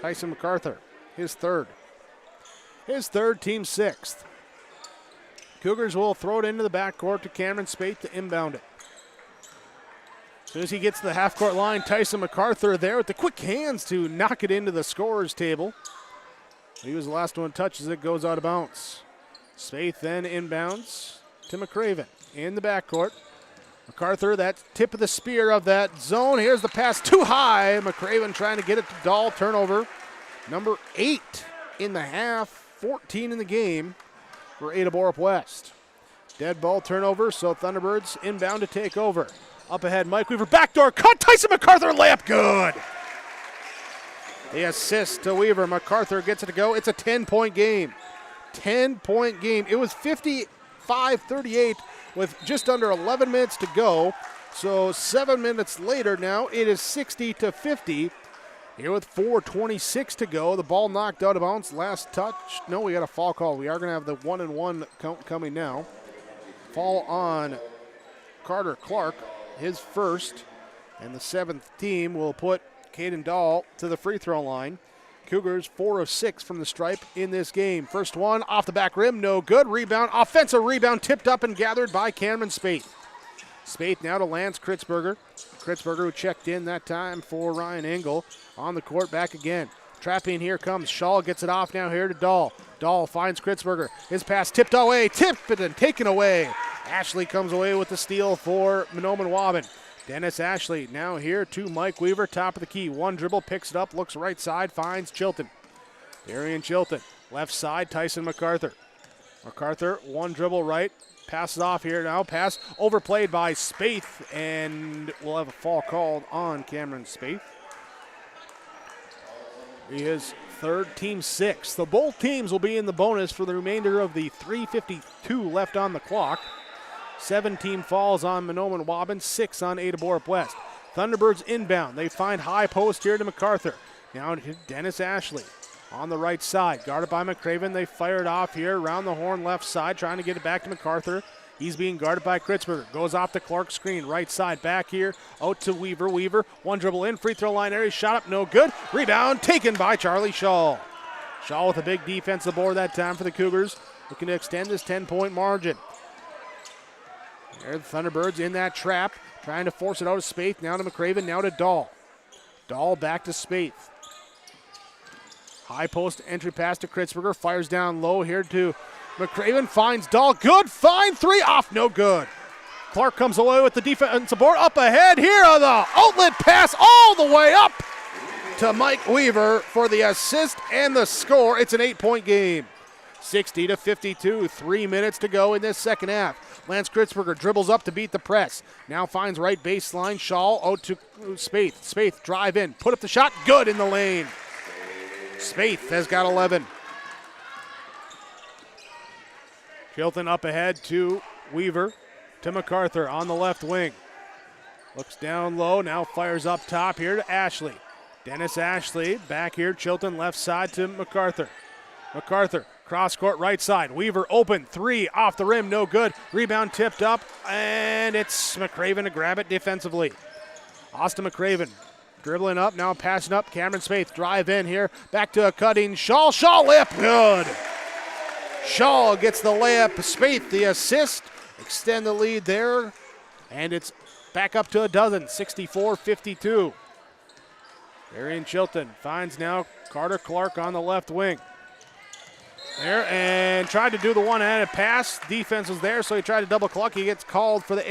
Tyson MacArthur. His third. His third, team sixth. Cougars will throw it into the backcourt to Cameron Spaeth to inbound it. As soon as he gets to the half-court line, Tyson MacArthur there with the quick hands to knock it into the scorer's table. He was the last one touches it, goes out of bounds. Spaeth then inbounds to McCraven in the backcourt. MacArthur, that tip of the spear of that zone. Here's the pass too high. McCraven trying to get it to Dahl. Turnover number 8 in the half, 14 in the game for Ada-Borup-West. Dead ball turnover, so Thunderbirds inbound to take over. Up ahead, Mike Weaver, backdoor cut. Tyson MacArthur, layup good. The assist to Weaver. MacArthur gets it to go. It's a 10-point game. 10-point game. It was 55-38 with just under 11 minutes to go. So 7 minutes later now, it is 60-50. Here with 4:26 to go. The ball knocked out of bounds. Last touch. No, we got a foul call. We are going to have the 1-and-1 count coming now. Foul on Carter Clark, his first. And the 7th team will put Caden Dahl to the free throw line. Cougars 4 of 6 from the stripe in this game. First one off the back rim, no good. Rebound, offensive rebound, tipped up and gathered by Cameron Spaeth. Spaeth now to Lance Kritzberger. Kritzberger who checked in that time for Ryan Engel. On the court, back again. Trapping, here comes Shaw, gets it off now here to Dahl. Dahl finds Kritzberger. His pass tipped away, tipped and taken away. Ashley comes away with the steal for Mahnomen Waubun. Dennis Ashley now here to Mike Weaver, top of the key. One dribble, picks it up, looks right side, finds Chilton. Darian Chilton, left side, Tyson MacArthur. MacArthur, one dribble right, passes off here now. Pass overplayed by Spaeth, and we'll have a foul called on Cameron Spaeth. He is third, team sixth. So both teams will be in the bonus for the remainder of the 3:52 left on the clock. 7 team falls on Mahnomen Waubun, 6 on Ada-Borup-West. Thunderbirds inbound. They find high post here to MacArthur. Now to Dennis Ashley. on the right side. Guarded by McCraven. They fire it off here around the horn left side, trying to get it back to MacArthur. He's being guarded by Kritzberger. Goes off the Clark screen. Right side back here. Out to Weaver. Weaver, one dribble in. Free throw line area. Shot up. No good. Rebound taken by Charlie Shaw. Shaw with a big defensive board that time for the Cougars. Looking to extend this 10-point margin. There the Thunderbirds in that trap. Trying to force it out of Spaeth. Now to McCraven. Now to Dahl. Dahl back to Spaeth. High post entry pass to Kritzberger. Fires down low here to McCraven. Finds Dahl. Good find. Three off. No good. Clark comes away with the defensive board. Up ahead here on the outlet pass all the way up to Mike Weaver for the assist and the score. It's an 8-point game. 60-52. 3 minutes to go in this second half. Lance Kritzberger dribbles up to beat the press. Now finds right baseline. Shaw out to Spaeth. Spaeth drive in. Put up the shot. Good in the lane. Spaeth has got 11. Chilton up ahead to Weaver. To MacArthur on the left wing. Looks down low. Now fires up top here to Ashley. Dennis Ashley back here. Chilton left side to MacArthur. MacArthur. Cross court right side. Weaver open. Three off the rim. No good. Rebound tipped up. And it's McCraven to grab it defensively. Austin McCraven dribbling up. Now passing up. Cameron Spaeth drive in here. Back to a cutting Shaw. Shaw layup. Good. Shaw gets the layup. Spaeth the assist. Extend the lead there. And it's back up to a dozen. 64-52. Arian Chilton finds now Carter Clark on the left wing. There, and tried to do the one-handed pass. Defense was there, so he tried to double clutch. He gets called for the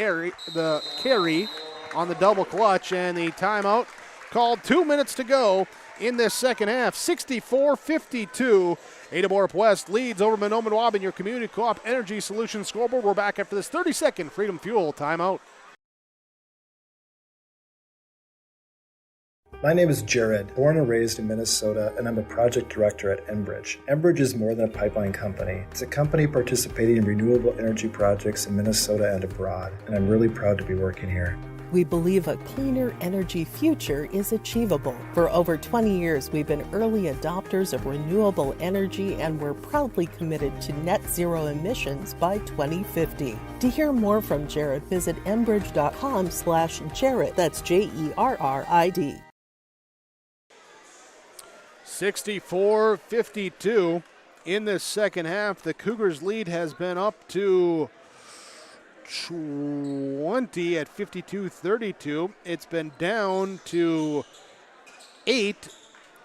carry on the double clutch, and the timeout called. 2 minutes to go in this second half. 64-52. Ada-Borup-West leads over Mahnomen Waubun, your community co-op energy solutions scoreboard. We're back after this 30-second Freedom Fuel timeout. My name is Jared, born and raised in Minnesota, and I'm a project director at Enbridge. Enbridge is more than a pipeline company. It's a company participating in renewable energy projects in Minnesota and abroad, and I'm really proud to be working here. We believe a cleaner energy future is achievable. For over 20 years, we've been early adopters of renewable energy, and we're proudly committed to net zero emissions by 2050. To hear more from Jared, visit enbridge.com/Jared. That's JERRID. 64-52 in this second half. The Cougars' lead has been up to 20 at 52-32. It's been down to 8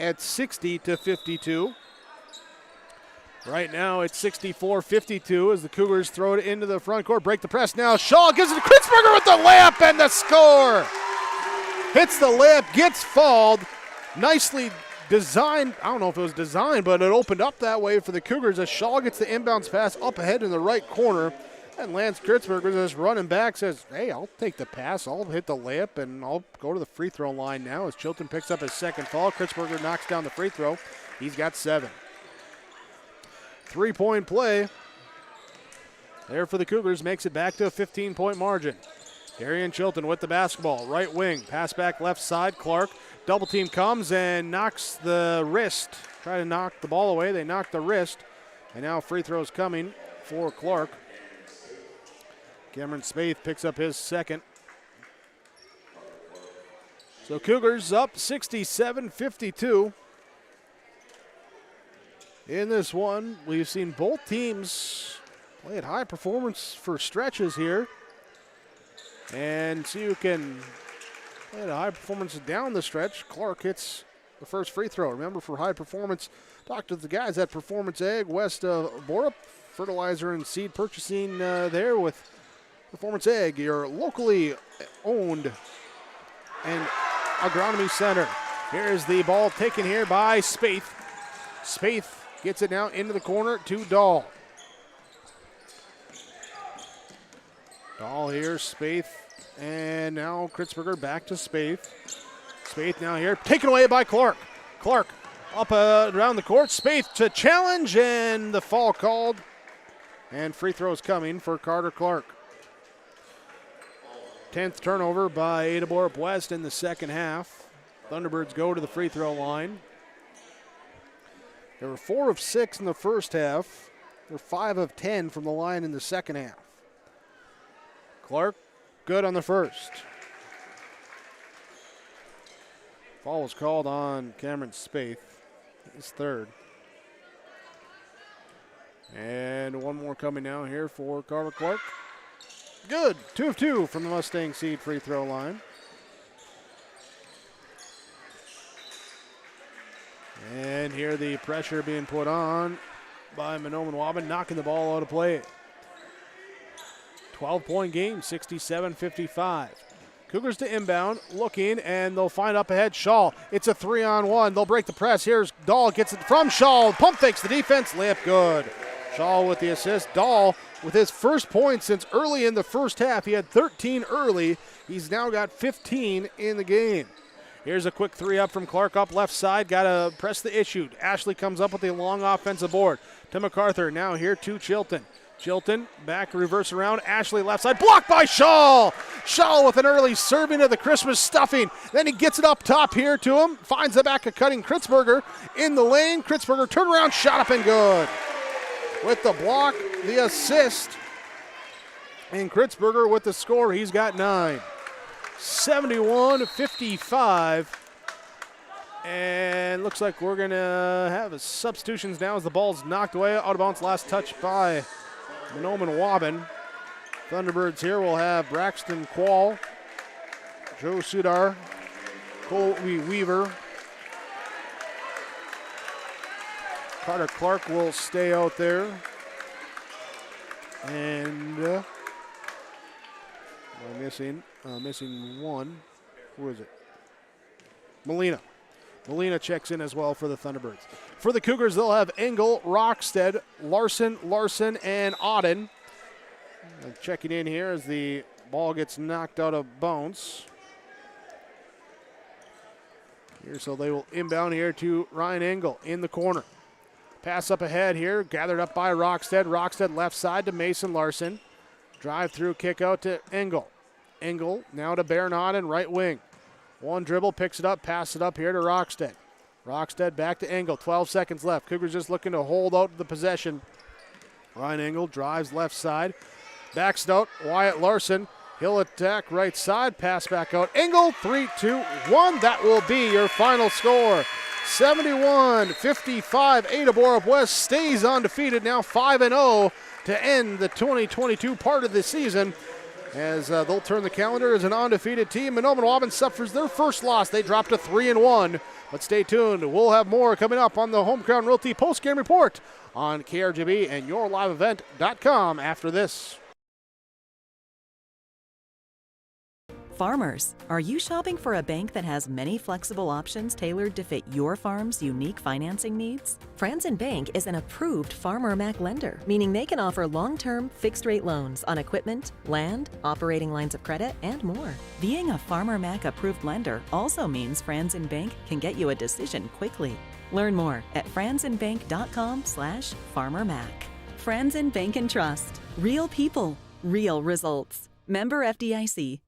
at 60-52. Right now it's 64-52 as the Cougars throw it into the front court. Break the press now. Shaw gives it to Kritzberger with the layup and the score. Hits the layup, gets fouled. Nicely designed. I don't know if it was designed, but it opened up that way for the Cougars as Shaw gets the inbounds pass up ahead in the right corner. And Lance Kritzberger just running back says, hey, I'll take the pass. I'll hit the layup, and I'll go to the free throw line now as Chilton picks up his second foul. Kritzberger knocks down the free throw. He's got 7. 3-point play there for the Cougars makes it back to a 15-point margin. Darian Chilton with the basketball. Right wing. Pass back left side. Clark. Double team comes and knocks the wrist. Try to knock the ball away. They knock the wrist. And now free throws coming for Clark. Cameron Spaeth picks up his second. So Cougars up 67-52. In this one, we've seen both teams play at high performance for stretches here. And see who can play at a high performance down the stretch. Clark hits the first free throw. Remember, for high performance, talk to the guys at Performance Ag west of Borup. Fertilizer and seed purchasing there with Performance Ag, your locally owned and agronomy center. Here's the ball taken here by Spaeth. Spaeth gets it now into the corner to Dahl. Dahl here, Spaeth, and now Kritzberger back to Spaeth. Spaeth now here, taken away by Clark. Clark up around the court. Spaeth to challenge, and the foul called. And free throws coming for Carter Clark. 10th turnover by Ada-Borup-West in the second half. Thunderbirds go to the free throw line. They were 4 of 6 in the first half. They're 5 of 10 from the line in the second half. Clark, good on the first. Foul was called on Cameron Spaeth, his third. And one more coming now here for Carter Clark. Good, 2 of 2 from the Mustang Seed free throw line. And here the pressure being put on by Mahnomen Waubun, knocking the ball out of play. 12-point game, 67-55. Cougars to inbound, looking, and they'll find up ahead Shaw. It's a 3-on-1. They'll break the press. Here's Dahl, gets it from Shaw. Pump fakes the defense, layup good. Shaw with the assist. Dahl with his first point since early in the first half. He had 13 early. He's now got 15 in the game. Here's a quick 3 up from Clark up left side. Got to press the issue. Ashley comes up with a long offensive board. To MacArthur, now here to Chilton. Chilton back, reverse around. Ashley left side, blocked by Shaw. Shaw with an early serving of the Christmas stuffing. Then he gets it up top here to him. Finds the back of cutting Kritzberger in the lane. Kritzberger turnaround shot up and good. With the block, the assist. And Kritzberger with the score. He's got 9. 71-55. And looks like we're going to have substitutions now as the ball's knocked away. Out of bounds, last touch by Mahnomen Waubun. Thunderbirds here will have Braxton Quall, Joe Sudar, Colby Weaver. Carter Clark will stay out there. And we're missing one. Who is it? Molina checks in as well for the Thunderbirds. For the Cougars, they'll have Engel, Rockstead, Larson, and Auden. And checking in here as the ball gets knocked out of bounds. Here, so they will inbound here to Ryan Engel in the corner. Pass up ahead here, gathered up by Rockstead. Rockstead left side to Mason Larson. Drive through, kick out to Engel. Engel now to Baron Auden, right wing. One dribble, picks it up, pass it up here to Rockstead. Rockstead back to Engel, 12 seconds left. Cougars just looking to hold out the possession. Ryan Engel drives left side, backs it out, Wyatt Larson. He'll attack right side, pass back out. Engel, 3-2-1. That will be your final score. 71-55. Ada-Borup-West stays undefeated, now 5-0 to end the 2022 part of the season. As they'll turn the calendar as an undefeated team. Mahnomen Waubun suffers their first loss. They dropped to 3-1. But stay tuned. We'll have more coming up on the Home Crown Realty post-game report on KRGB and YourLiveEvent.com after this. Farmers, are you shopping for a bank that has many flexible options tailored to fit your farm's unique financing needs? Franzen Bank is an approved Farmer Mac lender, meaning they can offer long-term, fixed-rate loans on equipment, land, operating lines of credit, and more. Being a Farmer Mac approved lender also means Franzen Bank can get you a decision quickly. Learn more at franzenbank.com/farmermac. Franzen Bank and Trust. Real people, real results. Member FDIC.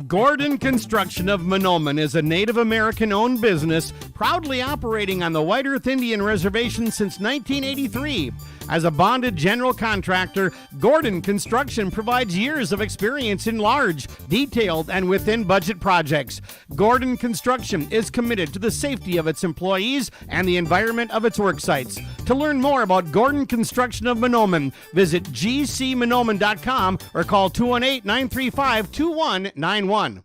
Gordon Construction of Mahnomen is a Native American-owned business proudly operating on the White Earth Indian Reservation since 1983. As a bonded general contractor, Gordon Construction provides years of experience in large, detailed, and within-budget projects. Gordon Construction is committed to the safety of its employees and the environment of its work sites. To learn more about Gordon Construction of Mahnomen, visit gcmahnomen.com or call 218-935-2191.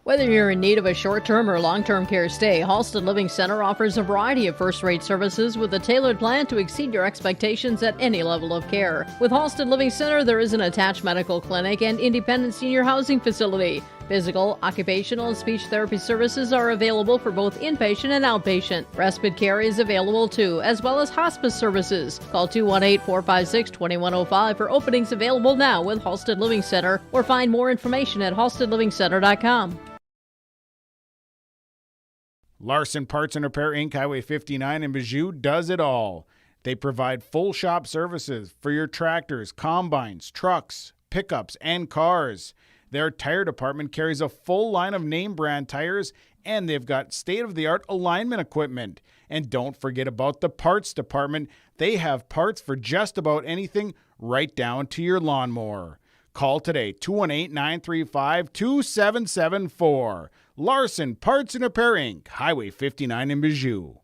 Whether you're in need of a short-term or long-term care stay, Halsted Living Center offers a variety of first-rate services with a tailored plan to exceed your expectations at any level of care. With Halsted Living Center, there is an attached medical clinic and independent senior housing facility. Physical, occupational, and speech therapy services are available for both inpatient and outpatient. Respite care is available too, as well as hospice services. Call 218-456-2105 for openings available now with Halsted Living Center, or find more information at halstedlivingcenter.com. Larson Parts and Repair Inc., Highway 59 in Bijou does it all. They provide full shop services for your tractors, combines, trucks, pickups, and cars. Their tire department carries a full line of name brand tires, and they've got state-of-the-art alignment equipment. And don't forget about the parts department. They have parts for just about anything, right down to your lawnmower. Call today, 218-935-2774. Larson Parts and Repair Inc., Highway 59 in Bijou.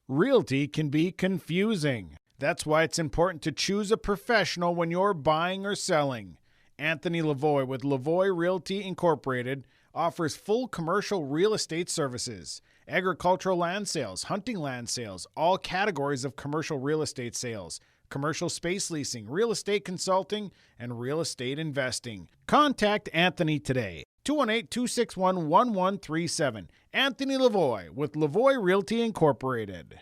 Realty can be confusing. That's why it's important to choose a professional when you're buying or selling. Anthony Lavoie with Lavoie Realty Incorporated offers full commercial real estate services, agricultural land sales, hunting land sales, all categories of commercial real estate sales, commercial space leasing, real estate consulting, and real estate investing. Contact Anthony today. 218-261-1137. Anthony Lavoie with Lavoie Realty Incorporated.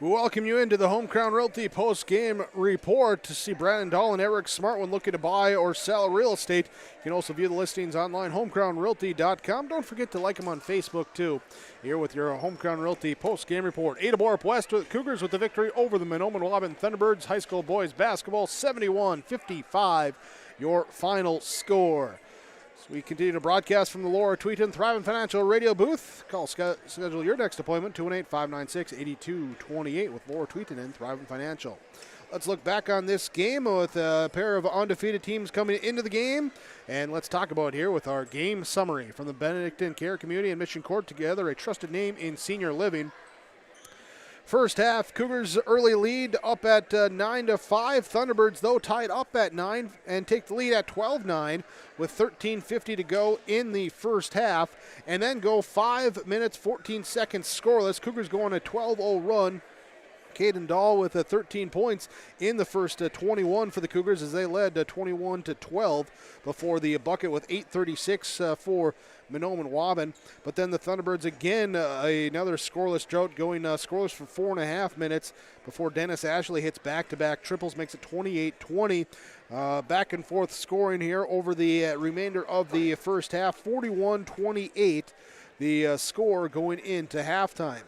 We welcome you into the Home Crown Realty post-game report to see Brandon Dahl and Eric Smart when looking to buy or sell real estate. You can also view the listings online, homecrownrealty.com. Don't forget to like them on Facebook, too. Here with your Home Crown Realty post-game report. Ada-Borup-West Cougars with the victory over the Mahnomen Waubun Thunderbirds. High school boys basketball, 71-55, your final score. We continue to broadcast from the Laura Tweeton Thriving Financial radio booth. Schedule your next appointment, 218-596-8228 with Laura Tweeton and Thriving Financial. Let's look back on this game with a pair of undefeated teams coming into the game. And let's talk about here with our game summary from the Benedictine Care Community and Mission Court, together a trusted name in senior living. First half, Cougars early lead up at 9-5. Thunderbirds, though, tied up at 9 and take the lead at 12-9 with 13:50 to go in the first half, and then go 5 minutes, 14 seconds scoreless. Cougars go on a 12-0 run. Caden Dahl with 13 points in the first 21 for the Cougars as they led 21-12 before the bucket with 8:36 for Mahnomen Waubun. But then the Thunderbirds again, another scoreless drought, going scoreless for 4.5 minutes before Dennis Ashley hits back-to-back triples, makes it 28-20. Back and forth scoring here over the remainder of the first half, 41-28, the score going into halftime.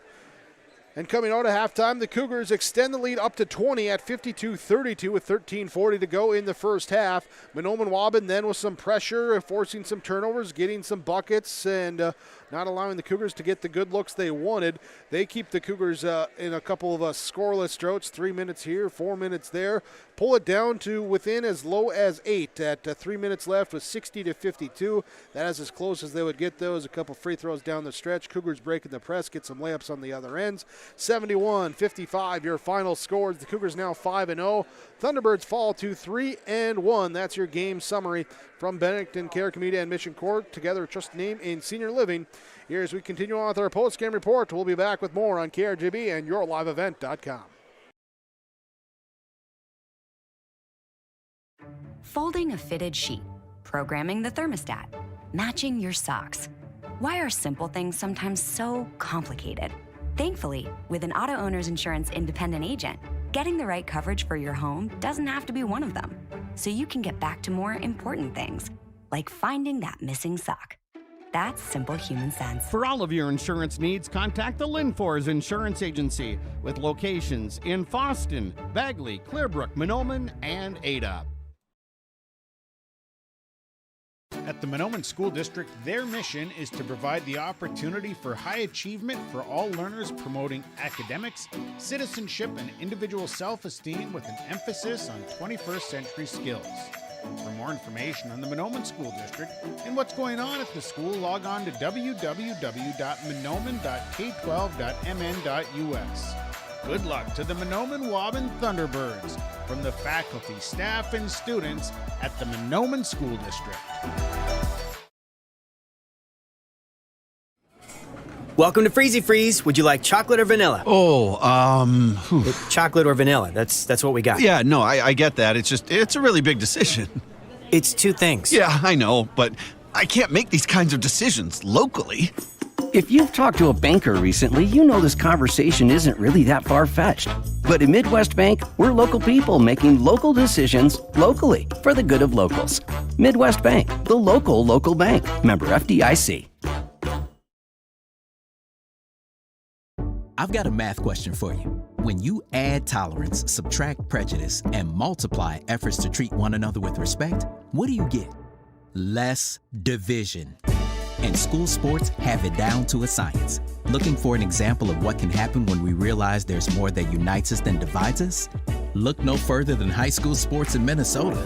And coming out of halftime, the Cougars extend the lead up to 20 at 52-32 with 13:40 to go in the first half. Mahnomen Waubun then with some pressure, forcing some turnovers, getting some buckets, and not allowing the Cougars to get the good looks they wanted. They keep the Cougars in a couple of scoreless droughts, 3 minutes here, 4 minutes there. Pull it down to within as low as 8 at 3 minutes left with 60-52. That is as close as they would get those. A couple free throws down the stretch. Cougars breaking the press, get some layups on the other ends. 71-55, your final scores. The Cougars now 5-0. Thunderbirds fall to 3-1. That's your game summary from Benedictine Care Community and Mission Court, together a trusted name in senior living. Here as we continue on with our post-game report, we'll be back with more on KRGB and YourLiveEvent.com. Folding a fitted sheet, programming the thermostat, matching your socks. Why are simple things sometimes so complicated? Thankfully, with an auto owner's insurance independent agent, getting the right coverage for your home doesn't have to be one of them. So you can get back to more important things, like finding that missing sock. That's simple human sense. For all of your insurance needs, contact the Linfors Insurance Agency with locations in Fosston, Bagley, Clearbrook, Mahnomen, and Ada. At the Mahnomen School District, their mission is to provide the opportunity for high achievement for all learners, promoting academics, citizenship, and individual self-esteem with an emphasis on 21st century skills. For more information on the Mahnomen School District and what's going on at the school, log on to www.mahnomen.k12.mn.us. Good luck to the Mahnomen Waubun Thunderbirds from the faculty, staff, and students at the Mahnomen School District. Welcome to Freezy Freeze. Would you like chocolate or vanilla? Chocolate or vanilla. That's what we got. Yeah, no, I get that. It's a really big decision. It's two things. Yeah, I know, but I can't make these kinds of decisions locally. If you've talked to a banker recently, you know this conversation isn't really that far-fetched. But at Midwest Bank, we're local people making local decisions locally for the good of locals. Midwest Bank, the local bank. Member FDIC. I've got a math question for you. When you add tolerance, subtract prejudice, and multiply efforts to treat one another with respect, what do you get? Less division. And school sports have it down to a science. Looking for an example of what can happen when we realize there's more that unites us than divides us? Look no further than high school sports in Minnesota.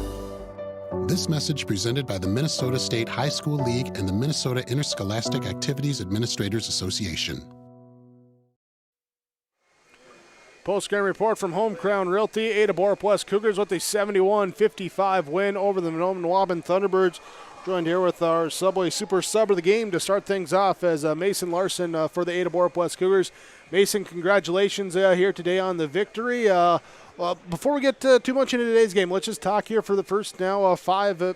This message presented by the Minnesota State High School League and the Minnesota Interscholastic Activities Administrators Association. Postgame report from Home Crown Realty. Ada-Borup-West Cougars with a 71-55 win over the Mahnomen Waubun Thunderbirds. Joined here with our Subway Super Sub of the game to start things off as Mason Larson for the Ada-Borup-West Cougars. Mason, congratulations here today on the victory. Before we get too much into today's game, let's just talk here for the first now five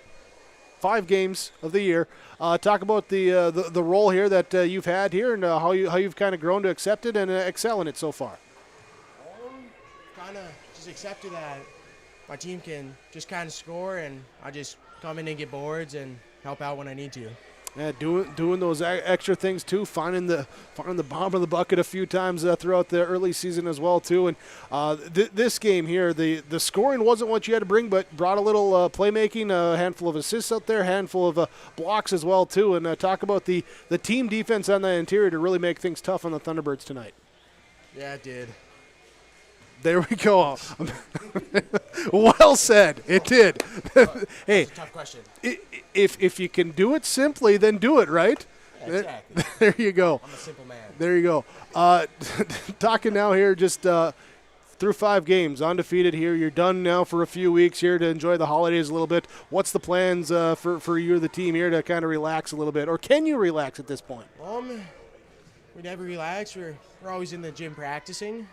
games of the year. Talk about the role here that you've had here and how you've kind of grown to accept it and excel in it so far. Kind of just accepted that my team can just kind of score, and I just come in and get boards and help out when I need to. Yeah, doing those extra things too, finding the bottom of the bucket a few times throughout the early season as well too. And this game here, the scoring wasn't what you had to bring, but brought a little playmaking, a handful of assists out there, a handful of blocks as well too. And talk about the team defense on the interior to really make things tough on the Thunderbirds tonight. Yeah, it did. There we go. Well said. It did. Hey, that's a tough question. If you can do it simply, then do it, right? Exactly. There you go. I'm a simple man. There you go. Talking now here, just through 5 games, undefeated here. You're done now for a few weeks here to enjoy the holidays a little bit. What's the plans for you or the team here to kind of relax a little bit, or can you relax at this point? We never relax. We're always in the gym practicing.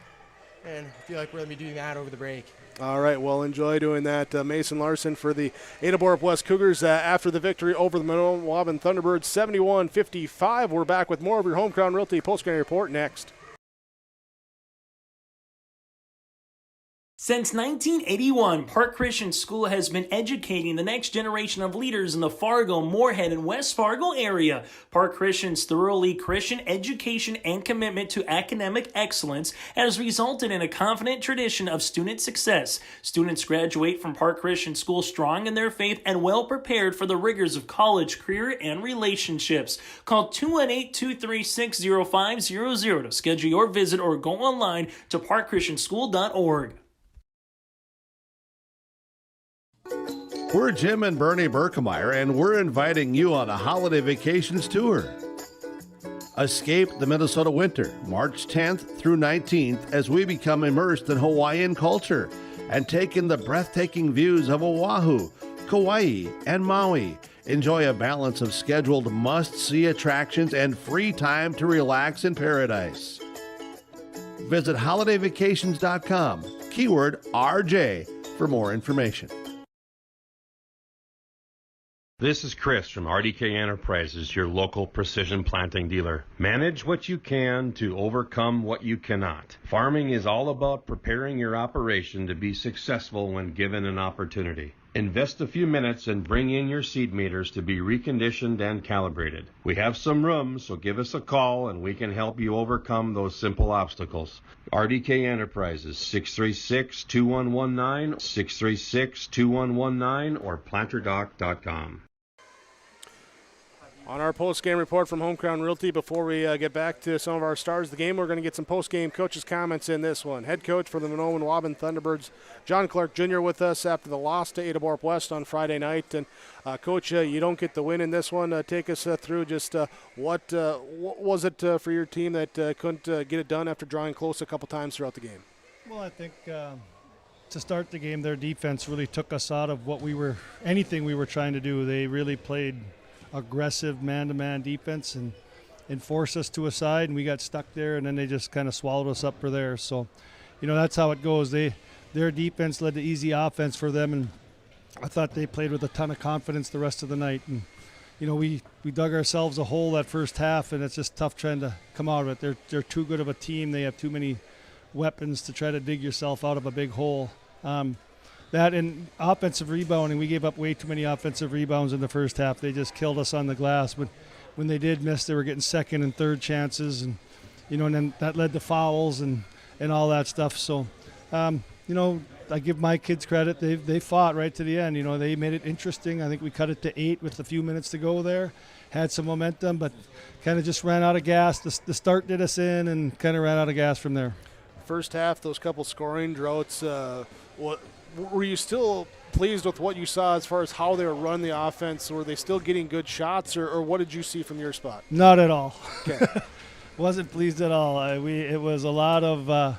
And I feel like we're going to be doing that over the break. All right, well, enjoy doing that. Mason Larson for the Ada-Borup-West Cougars after the victory over the Mahnomen Waubun Thunderbirds, 71-55. We're back with more of your Home Crown Realty postgame report next. Since 1981, Park Christian School has been educating the next generation of leaders in the Fargo, Moorhead, and West Fargo area. Park Christian's thoroughly Christian education and commitment to academic excellence has resulted in a confident tradition of student success. Students graduate from Park Christian School strong in their faith and well prepared for the rigors of college, career, and relationships. Call 218-236-0500 to schedule your visit or go online to parkchristianschool.org. We're Jim and Bernie Berkemeyer, and we're inviting you on a holiday vacations tour. Escape the Minnesota winter, March 10th through 19th, as we become immersed in Hawaiian culture and take in the breathtaking views of Oahu, Kauai, and Maui. Enjoy a balance of scheduled must-see attractions and free time to relax in paradise. Visit holidayvacations.com, keyword RJ, for more information. This is Chris from RDK Enterprises, your local precision planting dealer. Manage what you can to overcome what you cannot. Farming is all about preparing your operation to be successful when given an opportunity. Invest a few minutes and bring in your seed meters to be reconditioned and calibrated. We have some room, so give us a call and we can help you overcome those simple obstacles. RDK Enterprises, 636-2119, 636-2119, or planterdoc.com. On our post-game report from Home Crown Realty, before we get back to some of our stars of the game, we're going to get some post-game coaches' comments in this one. Head coach for the Mahnomen Waubun Thunderbirds, John Clark Jr. with us after the loss to Ada-Borup-West on Friday night. And Coach, you don't get the win in this one. Take us through just what was it for your team that couldn't get it done after drawing close a couple times throughout the game? Well, I think to start the game, their defense really took us out of anything we were trying to do. They really played aggressive man-to-man defense and forced us to a side, and we got stuck there, and then they just kind of swallowed us up for there. So, that's how it goes. Their defense led to easy offense for them, and I thought they played with a ton of confidence the rest of the night. And, we dug ourselves a hole that first half, and it's just tough trying to come out of it. They're too good of a team. They have too many weapons to try to dig yourself out of a big hole. That and offensive rebounding, we gave up way too many offensive rebounds in the first half. They just killed us on the glass. But when they did miss, they were getting second and third chances, and and then that led to fouls, and and all that stuff. So, I give my kids credit. They fought right to the end. They made it interesting. I think we cut it to 8 with a few minutes to go there. Had some momentum, but kind of just ran out of gas. The start did us in and kind of ran out of gas from there. First half, those couple scoring droughts, were you still pleased with what you saw as far as how they were running the offense? Were they still getting good shots, or what did you see from your spot? Not at all. Okay. Wasn't pleased at all. It was a lot of,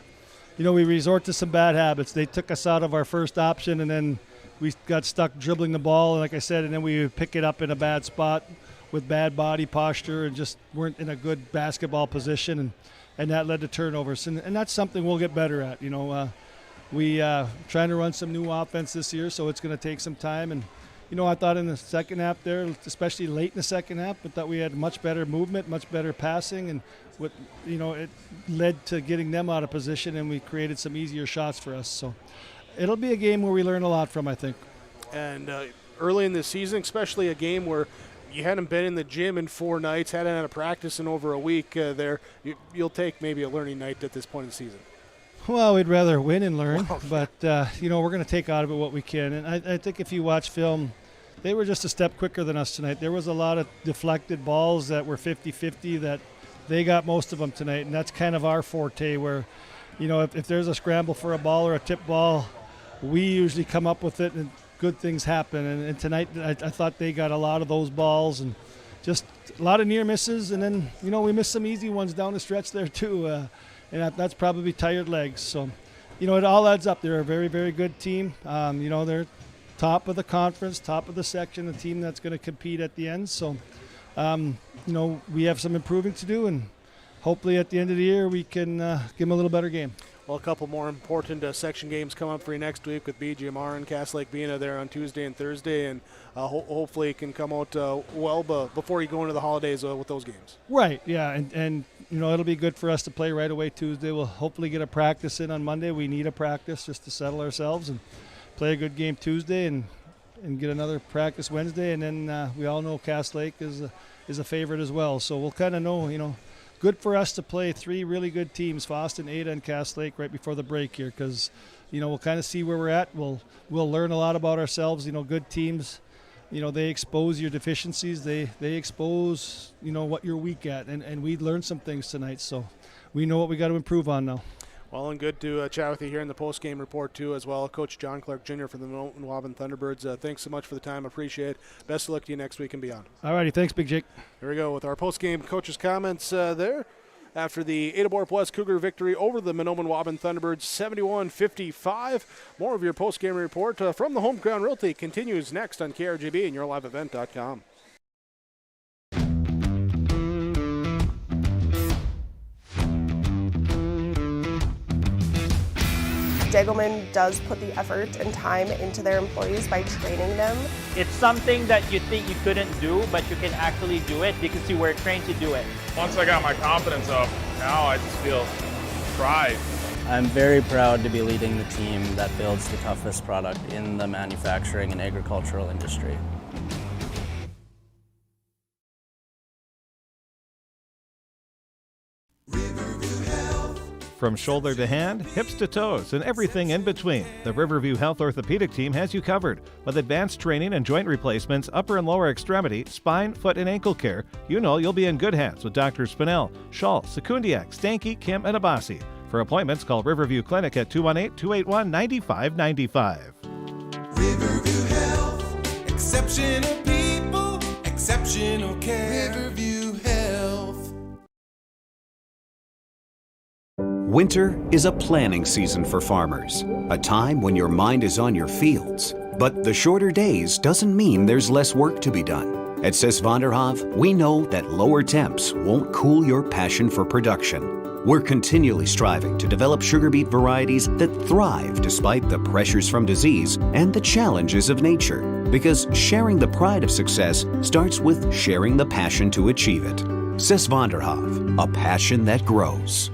we resort to some bad habits. They took us out of our first option, and then we got stuck dribbling the ball, like I said, and then we would pick it up in a bad spot with bad body posture and just weren't in a good basketball position, and that led to turnovers. And that's something we'll get better at. We trying to run some new offense this year, so it's going to take some time. And, I thought in the second half there, especially late in the second half, I thought we had much better movement, much better passing, and it led to getting them out of position, and we created some easier shots for us. So it'll be a game where we learn a lot from, I think. And early in the season, especially a game where you hadn't been in the gym in 4 nights, hadn't had a practice in over a week there, you'll take maybe a learning night at this point in the season. Well, we'd rather win and learn, but, we're going to take out of it what we can. And I think if you watch film, they were just a step quicker than us tonight. There was a lot of deflected balls that were 50-50 that they got most of them tonight, and that's kind of our forte where, if there's a scramble for a ball or a tip ball, we usually come up with it and good things happen. And tonight I thought they got a lot of those balls and just a lot of near misses, and then, we missed some easy ones down the stretch there too. And that's probably tired legs. So, it all adds up. They're a very, very good team. They're top of the conference, top of the section, a team that's going to compete at the end. So, we have some improving to do, and hopefully at the end of the year we can give them a little better game. Well, a couple more important section games come up for you next week with BGMR and Cass Lake Bena there on Tuesday and Thursday, and hopefully it can come out well before you go into the holidays with those games. Right, yeah, and it'll be good for us to play right away Tuesday. We'll hopefully get a practice in on Monday. We need a practice just to settle ourselves and play a good game Tuesday and get another practice Wednesday, and then we all know Cass Lake is a favorite as well. So we'll kind of know, good for us to play 3 really good teams, Fosston, Ada, and Cass Lake, right before the break here, because we'll kind of see where we're at. We'll learn a lot about ourselves. Good teams, they expose your deficiencies. They expose what you're weak at, and we learned some things tonight. So we know what we got to improve on now. Well, and good to chat with you here in the post-game report, too, as well. Coach John Clark Jr. from the Mahnomen Waubun Thunderbirds. Thanks so much for the time. Appreciate it. Best of luck to you next week and beyond. All righty. Thanks, Big Jake. Here we go with our post-game coaches' comments there. After the Ada-Borup-West Cougar victory over the Mahnomen Waubun Thunderbirds 71-55. More of your post-game report from the Home Ground Realty continues next on KRGB and YourLiveEvent.com. Degelman does put the effort and time into their employees by training them. It's something that you think you couldn't do, but you can actually do it because you were trained to do it. Once I got my confidence up, now I just feel pride. I'm very proud to be leading the team that builds the toughest product in the manufacturing and agricultural industry. From shoulder to hand, hips to toes, and everything in between, the Riverview Health Orthopedic Team has you covered. With advanced training and joint replacements, upper and lower extremity, spine, foot, and ankle care, you'll be in good hands with Drs. Spinell, Schall, Sekundiak, Stanky, Kim, and Abassi. For appointments, call Riverview Clinic at 218-281-9595. Riverview Health, exceptional people, exceptional care. Riverview Health. Winter is a planning season for farmers, a time when your mind is on your fields. But the shorter days doesn't mean there's less work to be done. At Sis van der Haaf, we know that lower temps won't cool your passion for production. We're continually striving to develop sugar beet varieties that thrive despite the pressures from disease and the challenges of nature. Because sharing the pride of success starts with sharing the passion to achieve it. Sis van der Haaf, a passion that grows.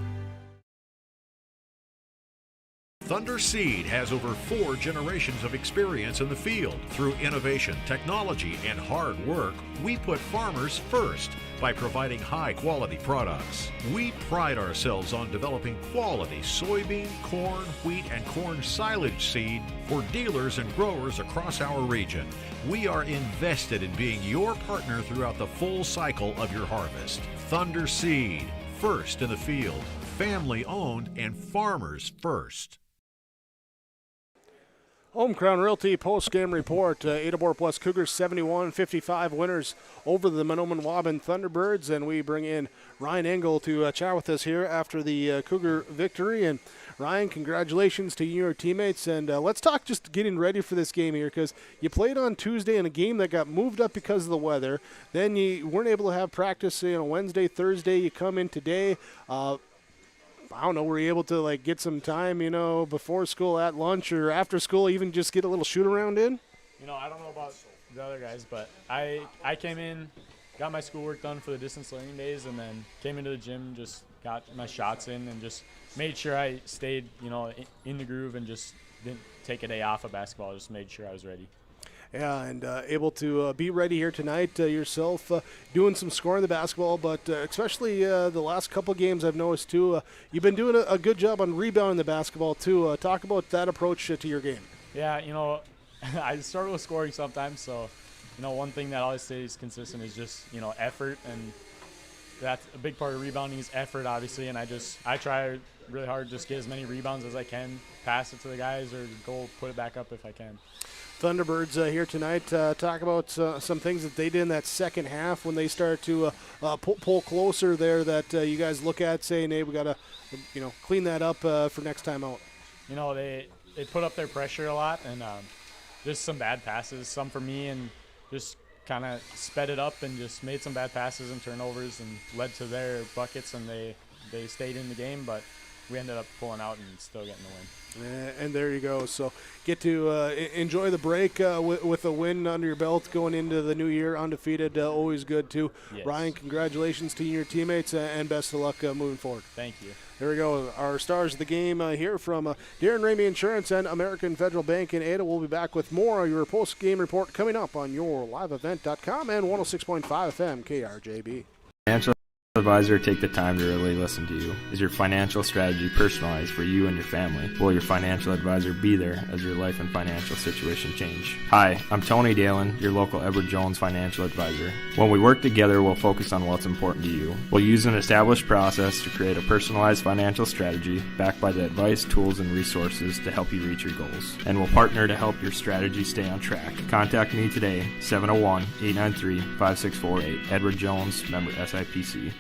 Thunder Seed has over 4 generations of experience in the field. Through innovation, technology, and hard work, we put farmers first. by providing high-quality products. We pride ourselves on developing quality soybean, corn, wheat, and corn silage seed for dealers and growers across our region. We are invested in being your partner throughout the full cycle of your harvest. Thunder Seed, first in the field, family-owned and farmers first. Home Crown Realty post-game report. Ada-Borup-West Cougars 71-55 winners over the Mahnomen Waubun Thunderbirds, and we bring in Ryan Engel to chat with us here after the Cougar victory. And Ryan, congratulations to you and your teammates, and let's talk just getting ready for this game here, because you played on Tuesday in a game that got moved up because of the weather. Then you weren't able to have practice Wednesday, Thursday. You come in today. I don't know, were you able to get some time, before school, at lunch, or after school, even just get a little shoot around in? I don't know about the other guys, but I came in, got my schoolwork done for the distance learning days, and then came into the gym, just got my shots in, and just made sure I stayed, in the groove and just didn't take a day off of basketball. Just made sure I was ready. Yeah, and able to be ready here tonight yourself, doing some scoring the basketball, but especially the last couple games I've noticed too, you've been doing a good job on rebounding the basketball too. Talk about that approach to your game. Yeah, I struggle with scoring sometimes, so one thing that always stays consistent is just effort, and that's a big part of rebounding is effort, obviously, and I try really hard to just get as many rebounds as I can, pass it to the guys, or go put it back up if I can. Thunderbirds here tonight. Talk about some things that they did in that second half when they start to pull closer there that you guys look at saying, hey, we got to clean that up for next time out. They put up their pressure a lot, and just some bad passes, some for me, and just kind of sped it up and just made some bad passes and turnovers and led to their buckets, and they stayed in the game, but we ended up pulling out and still getting the win. And there you go. So get to enjoy the break with a win under your belt going into the new year, undefeated. Always good too. Yes. Ryan, congratulations to you and your teammates, and best of luck moving forward. Thank you. There we go. Our stars of the game here from Darren Ramey Insurance and American Federal Bank in Ada. We'll be back with more of your post-game report coming up on yourliveevent.com and 106.5 FM KRJB. Financial advisor take the time to really listen to you. Is your financial strategy personalized for you and your family? Will your financial advisor be there as your life and financial situation change? Hi, I'm Tony Dalen, your local Edward Jones financial advisor. When we work together, we'll focus on what's important to you. We'll use an established process to create a personalized financial strategy backed by the advice, tools, and resources to help you reach your goals. And we'll partner to help your strategy stay on track. Contact me today, 701-893-5648. Edward Jones, member SIPC.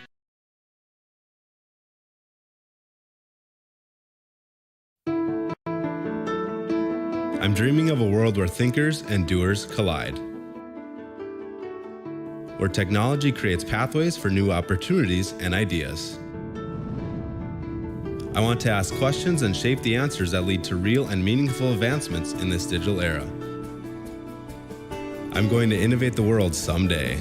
I'm dreaming of a world where thinkers and doers collide. Where technology creates pathways for new opportunities and ideas. I want to ask questions and shape the answers that lead to real and meaningful advancements in this digital era. I'm going to innovate the world someday.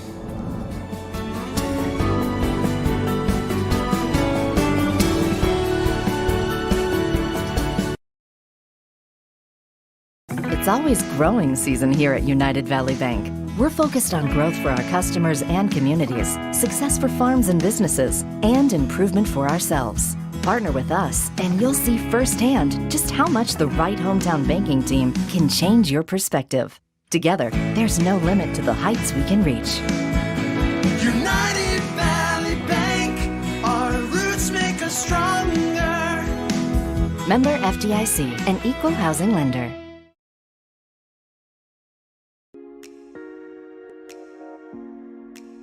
It's always growing season here at United Valley Bank. We're focused on growth for our customers and communities, success for farms and businesses, and improvement for ourselves. Partner with us, and you'll see firsthand just how much the right hometown banking team can change your perspective. Together, there's no limit to the heights we can reach. United Valley Bank, our roots make us stronger. Member FDIC, an equal housing lender.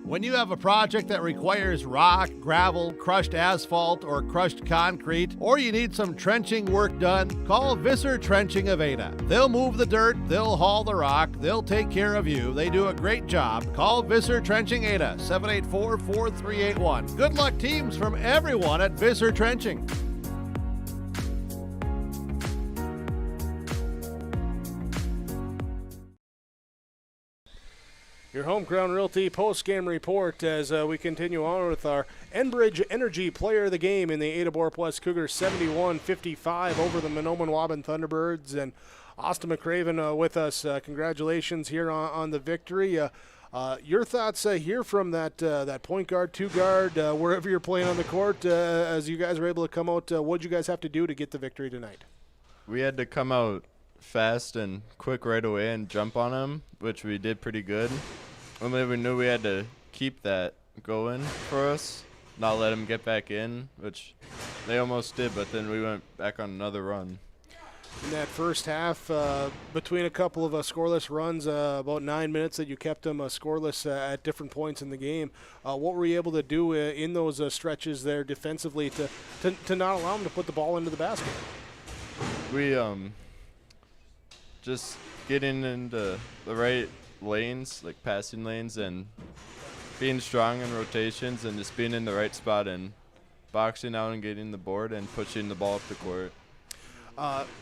When you have a project that requires rock, gravel, crushed asphalt, or crushed concrete, or you need some trenching work done, call Visser Trenching of Ada. They'll move the dirt, they'll haul the rock, they'll take care of you. They do a great job. Call Visser Trenching Ada, 784-4381. Good luck, teams, from everyone at Visser Trenching. Your Home Crown Realty post-game report as we continue on with our Enbridge Energy Player of the Game in the Ada-Borup-West Cougars 71-55 over the Mahnomen Waubun Thunderbirds. And Austin McCraven with us. Congratulations here on the victory. Your thoughts here from that point guard, two guard, wherever you're playing on the court, as you guys were able to come out. What did you guys have to do to get the victory tonight? We had to come out fast and quick right away and jump on them, which we did pretty good. And then we knew we had to keep that going for us, not let them get back in, which they almost did, but then we went back on another run. In that first half, between a couple of scoreless runs, about 9 minutes that you kept them scoreless at different points in the game, what were you able to do in those stretches there defensively to not allow them to put the ball into the basket? We just getting into the right lanes, like passing lanes, and being strong in rotations and just being in the right spot and boxing out and getting the board and pushing the ball up the court.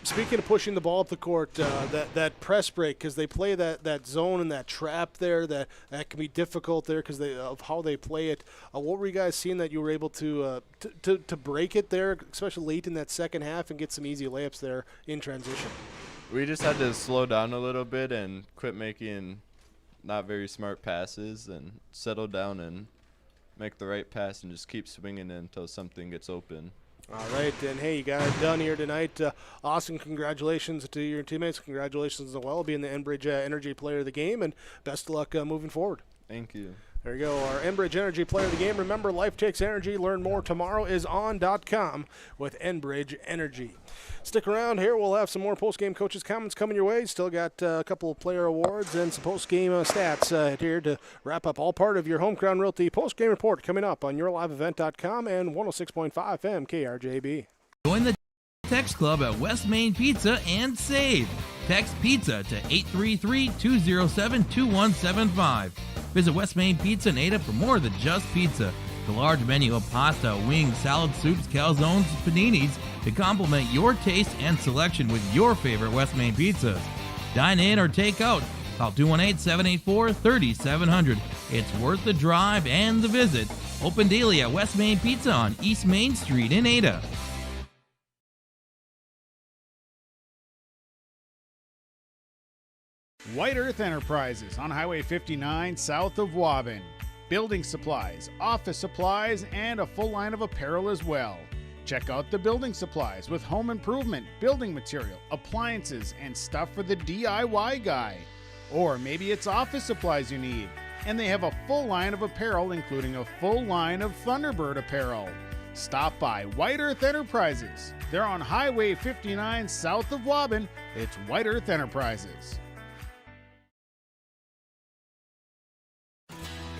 Speaking of pushing the ball up the court, that press break, because they play that zone and that trap there, that can be difficult there because of how they play it. What were you guys seeing that you were able to break it there, especially late in that second half, and get some easy layups there in transition? We just had to slow down a little bit and quit making not very smart passes and settle down and make the right pass and just keep swinging it until something gets open. All right, and hey, you got it done here tonight. Awesome, congratulations to your teammates. Congratulations as well, being the Enbridge Energy Player of the Game, and best of luck moving forward. Thank you. There you go, our Enbridge Energy Player of the Game. Remember, life takes energy. Learn more tomorrow is on.com with Enbridge Energy. Stick around here. We'll have some more post-game coaches' comments coming your way. Still got a couple of player awards and some post-game stats here to wrap up all part of your Home Crown Realty post-game report coming up on yourliveevent.com and 106.5 FM KRJB. Join the text club at West Main Pizza and save. Text pizza to 833-207-2175. Visit West Main Pizza in Ada for more than just pizza. The large menu of pasta, wings, salad, soups, calzones, paninis to complement your taste and selection with your favorite West Main pizzas. Dine in or take out. Call 218-784-3700. It's worth the drive and the visit. Open daily at West Main Pizza on East Main Street in Ada. White Earth Enterprises on Highway 59 south of Waubun. Building supplies, office supplies, and a full line of apparel as well. Check out the building supplies with home improvement, building material, appliances, and stuff for the DIY guy. Or maybe it's office supplies you need. And they have a full line of apparel, including a full line of Thunderbird apparel. Stop by White Earth Enterprises. They're on Highway 59 south of Waubun. It's White Earth Enterprises.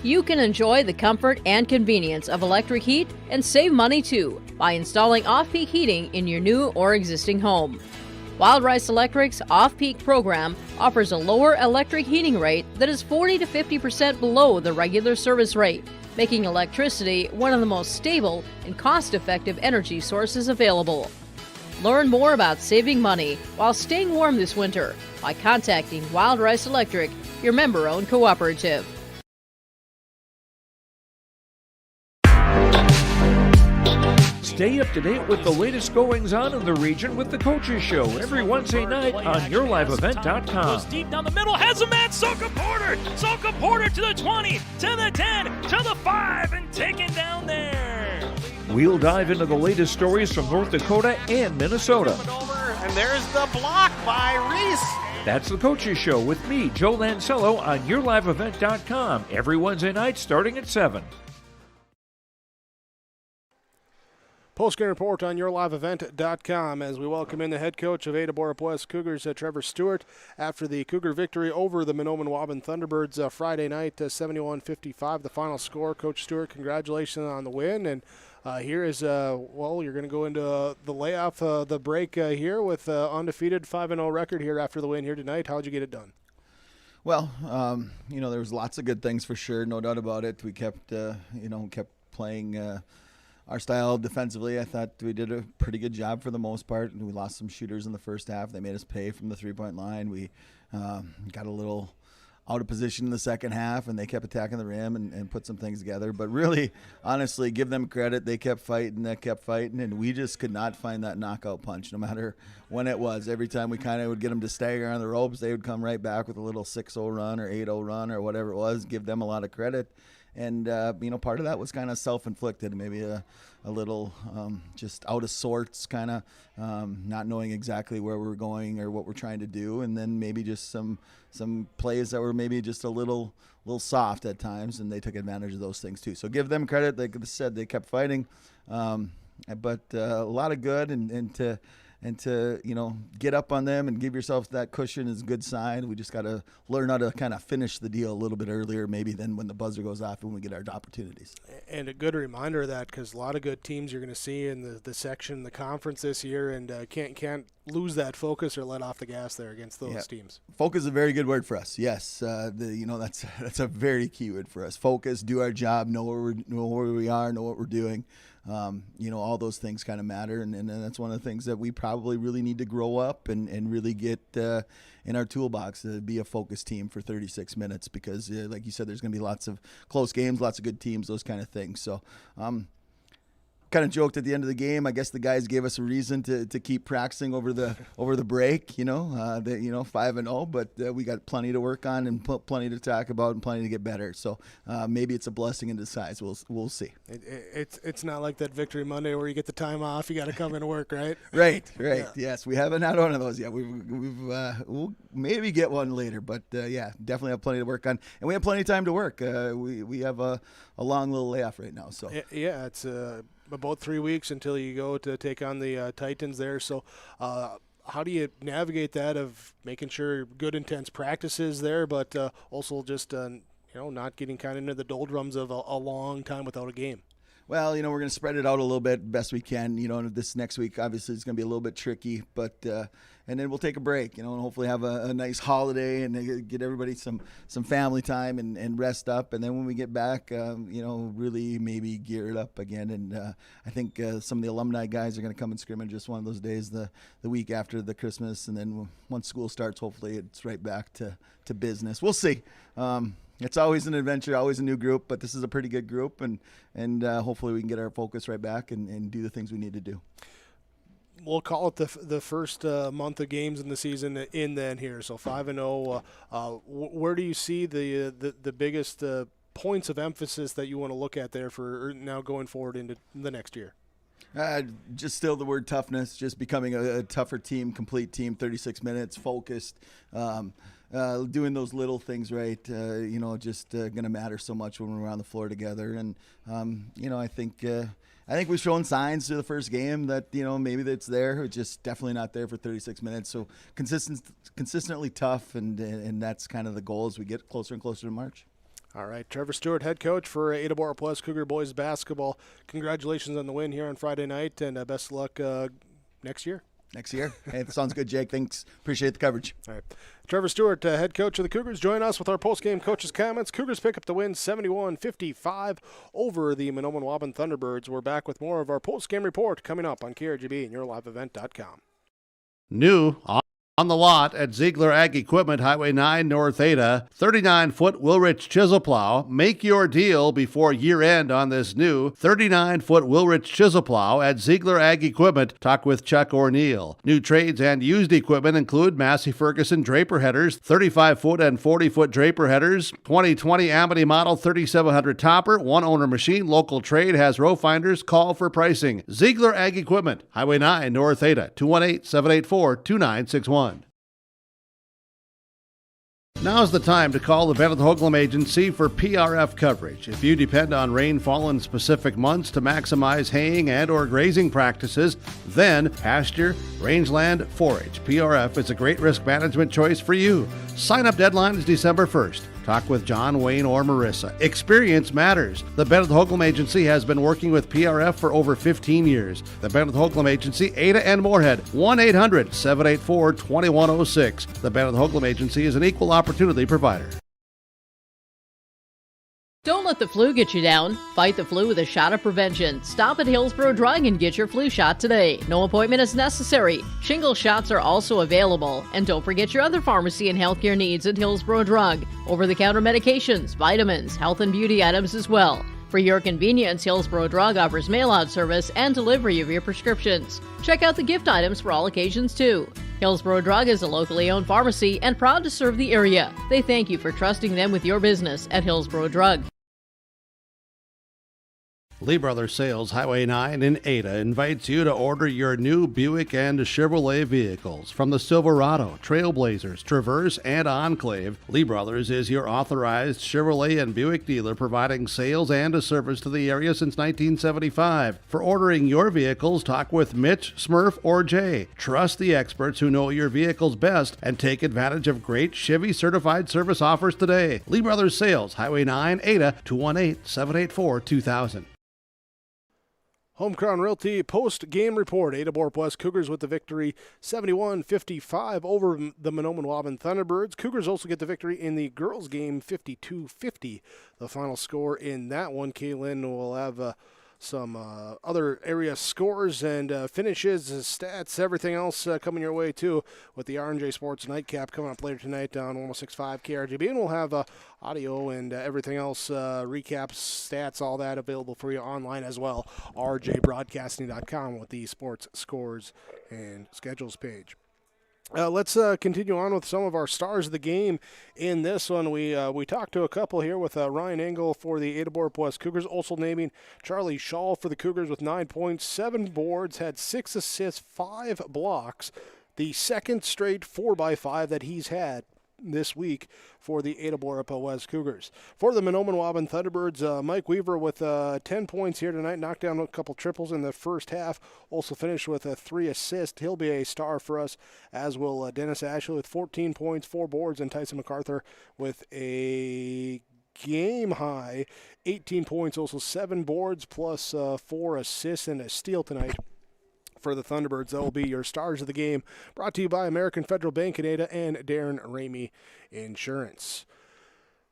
You can enjoy the comfort and convenience of electric heat and save money too by installing off-peak heating in your new or existing home. Wild Rice Electric's off-peak program offers a lower electric heating rate that is 40 to 50% below the regular service rate, making electricity one of the most stable and cost-effective energy sources available. Learn more about saving money while staying warm this winter by contacting Wild Rice Electric, your member-owned cooperative. Stay up to date with the latest goings-on in the region with the Coaches Show every Wednesday night on yourliveevent.com. Goes deep down the middle, has a man, Soka Porter! Soka Porter to the 20, to the 10, to the 5, and taken down there. We'll dive into the latest stories from North Dakota and Minnesota. And there's the block by Reese. That's the Coaches Show with me, Joe Lancello, on yourliveevent.com every Wednesday night starting at 7. Postgame report on yourliveevent.com as we welcome in the head coach of Ada-Borup-West Cougars, Trevor Stewart, after the Cougar victory over the Mahnomen Waubun Thunderbirds Friday night, 71-55, the final score. Coach Stewart, congratulations on the win. And here is, you're going to go into the layoff, the break here with undefeated 5-0 record here after the win here tonight. How'd you get it done? Well, there was lots of good things for sure, no doubt about it. We kept playing our style defensively. I thought we did a pretty good job for the most part, and we lost some shooters in the first half. They made us pay from the three-point line. We got a little out of position in the second half, and they kept attacking the rim and put some things together. But really, honestly, give them credit. They kept fighting, and we just could not find that knockout punch, no matter when it was. Every time we kind of would get them to stagger on the ropes, they would come right back with a little 6-0 run or 8-0 run or whatever it was. Give them a lot of credit. And, part of that was kind of self-inflicted, maybe a little just out of sorts, kind of not knowing exactly where we're going or what we're trying to do. And then maybe just some plays that were maybe just a little soft at times, and they took advantage of those things too. So give them credit. Like I said, they kept fighting, but a lot of good, and to get up on them and give yourself that cushion is a good sign. We just got to learn how to kind of finish the deal a little bit earlier, maybe than when the buzzer goes off and we get our opportunities. And a good reminder of that, because a lot of good teams you're going to see in the section, the conference this year, and can't lose that focus or let off the gas there against those teams. Focus is a very good word for us. Yes, that's a very key word for us. Focus, do our job, know where we are, know what we're doing. All those things kind of matter, and that's one of the things that we probably really need to grow up and really get in our toolbox to be a focused team for 36 minutes, because like you said, there's going to be lots of close games, lots of good teams, those kind of things. So kind of joked at the end of the game, I guess the guys gave us a reason to keep practicing over the break, 5-0, but we got plenty to work on and plenty to talk about and plenty to get better. So maybe it's a blessing in disguise. We'll see. It's not like that Victory Monday where you get the time off, you got to come into work, right? Right. Yeah. Yes, we haven't had one of those yet. We'll maybe get one later, but definitely have plenty to work on, and we have plenty of time to work. We have a long little layoff right now. So it's about 3 weeks until you go to take on the Titans there. So how do you navigate that of making sure good intense practices there, but also just not getting kind of into the doldrums of a long time without a game? Well, we're going to spread it out a little bit best we can. And this next week obviously is going to be a little bit tricky, but and then we'll take a break, and hopefully have a nice holiday and get everybody some family time and rest up. And then when we get back, really maybe gear it up again. And I think some of the alumni guys are going to come and scrimmage just one of those days the week after the Christmas. And then once school starts, hopefully it's right back to business. We'll see. It's always an adventure, always a new group, but this is a pretty good group, and hopefully we can get our focus right back and do the things we need to do. We'll call it the first month of games in the season in then here. So 5-0. Where do you see the biggest points of emphasis that you want to look at there for now going forward into the next year? Just still the word toughness, just becoming a tougher team, complete team, 36 minutes, focused, doing those little things right, just going to matter so much when we're on the floor together. And, I think we've shown signs through the first game that, maybe that's there. It's just definitely not there for 36 minutes. So consistently tough, and that's kind of the goal as we get closer and closer to March. All right, Trevor Stewart, head coach for Ada-Borup-West Cougar boys basketball. Congratulations on the win here on Friday night, and best of luck next year. Hey, that sounds good, Jake. Thanks. Appreciate the coverage. All right. Trevor Stewart, head coach of the Cougars, join us with our post-game coaches' comments. Cougars pick up the win 71-55 over the Mahnomen Waubun Thunderbirds. We're back with more of our post-game report coming up on KRGB and YourLiveEvent.com. New on the lot at Ziegler Ag Equipment, Highway 9 North Ada, 39-foot Wilrich chisel plow. Make your deal before year end on this new 39-foot Wilrich chisel plow at Ziegler Ag Equipment. Talk with Chuck O'Neill. New trades and used equipment include Massey Ferguson draper headers, 35-foot and 40-foot draper headers, 2020 Amity model 3700 topper, one owner machine, local trade, has row finders. Call for pricing. Ziegler Ag Equipment, Highway 9 North Ada, 218-784-2961. Now's the time to call the Bennett Hoagland Agency for PRF coverage. If you depend on rainfall in specific months to maximize haying and or grazing practices, then pasture, rangeland, forage. PRF is a great risk management choice for you. Sign-up deadline is December 1st. Talk with John, Wayne, or Marissa. Experience matters. The Bennett Hoagland Agency has been working with PRF for over 15 years. The Bennett Hoagland Agency, Ada and Moorhead, 1-800-784-2106. The Bennett Hoagland Agency is an equal opportunity provider. Don't let the flu get you down. Fight the flu with a shot of prevention. Stop at Hillsborough Drug and get your flu shot today. No appointment is necessary. Shingle shots are also available. And don't forget your other pharmacy and healthcare needs at Hillsborough Drug. Over-the-counter medications, vitamins, health and beauty items as well. For your convenience, Hillsborough Drug offers mail-out service and delivery of your prescriptions. Check out the gift items for all occasions, too. Hillsborough Drug is a locally owned pharmacy and proud to serve the area. They thank you for trusting them with your business at Hillsborough Drug. Lee Brothers Sales, Highway 9 in Ada, invites you to order your new Buick and Chevrolet vehicles. From the Silverado, Trailblazers, Traverse, and Enclave, Lee Brothers is your authorized Chevrolet and Buick dealer, providing sales and a service to the area since 1975. For ordering your vehicles, talk with Mitch, Smurf, or Jay. Trust the experts who know your vehicles best and take advantage of great Chevy certified service offers today. Lee Brothers Sales, Highway 9, Ada, 218-784-2000. Home Crown Realty post-game report. Ada-Borup-West Cougars with the victory 71-55 over the Mahnomen Waubun Thunderbirds. Cougars also get the victory in the girls' game 52-50. The final score in that one. Kaylin will have some other area scores and finishes, stats, everything else coming your way too with the R&J Sports Nightcap coming up later tonight on 106.5 KRGB. And we'll have audio and everything else, recaps, stats, all that available for you online as well. rjbroadcasting.com with the sports scores and schedules page. Let's continue on with some of our stars of the game in this one. We talked to a couple here with Ryan Engel for the Ada-Borup-West Cougars, also naming Charlie Shaw for the Cougars with 9 points, 7 boards, had 6 assists, 5 blocks, the second straight 4x5 that he's had this week for the Ada-Borup-West Cougars. For the Mahnomen Waubun Thunderbirds, Mike Weaver with 10 points here tonight, knocked down a couple triples in the first half, also finished with 3 assists. He'll be a star for us, as will Dennis Ashley with 14 points, 4 boards, and Tyson MacArthur with a game-high 18 points, also 7 boards, plus 4 assists and a steal tonight. For the Thunderbirds, that will be your stars of the game, brought to you by American Federal Bank in Ada and Darren Ramey Insurance.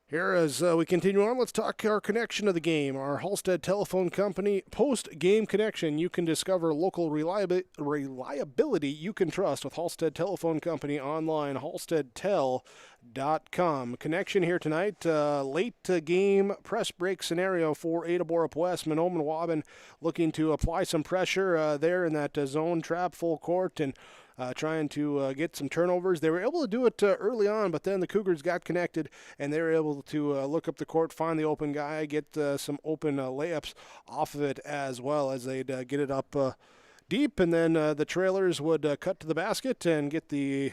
Here, as we continue on, let's talk our connection of the game. Our Halstead Telephone Company post-game connection. You can discover local reliability you can trust with Halstead Telephone Company online, halsteadtel.com. Connection here tonight, late game press break scenario for Ada-Borup-West. Mahnomen Waubun looking to apply some pressure there in that zone trap full court and trying to get some turnovers. They were able to do it early on, but then the Cougars got connected, and they were able to look up the court, find the open guy, get some open layups off of it as well, as they'd get it up deep, and then the trailers would cut to the basket and get the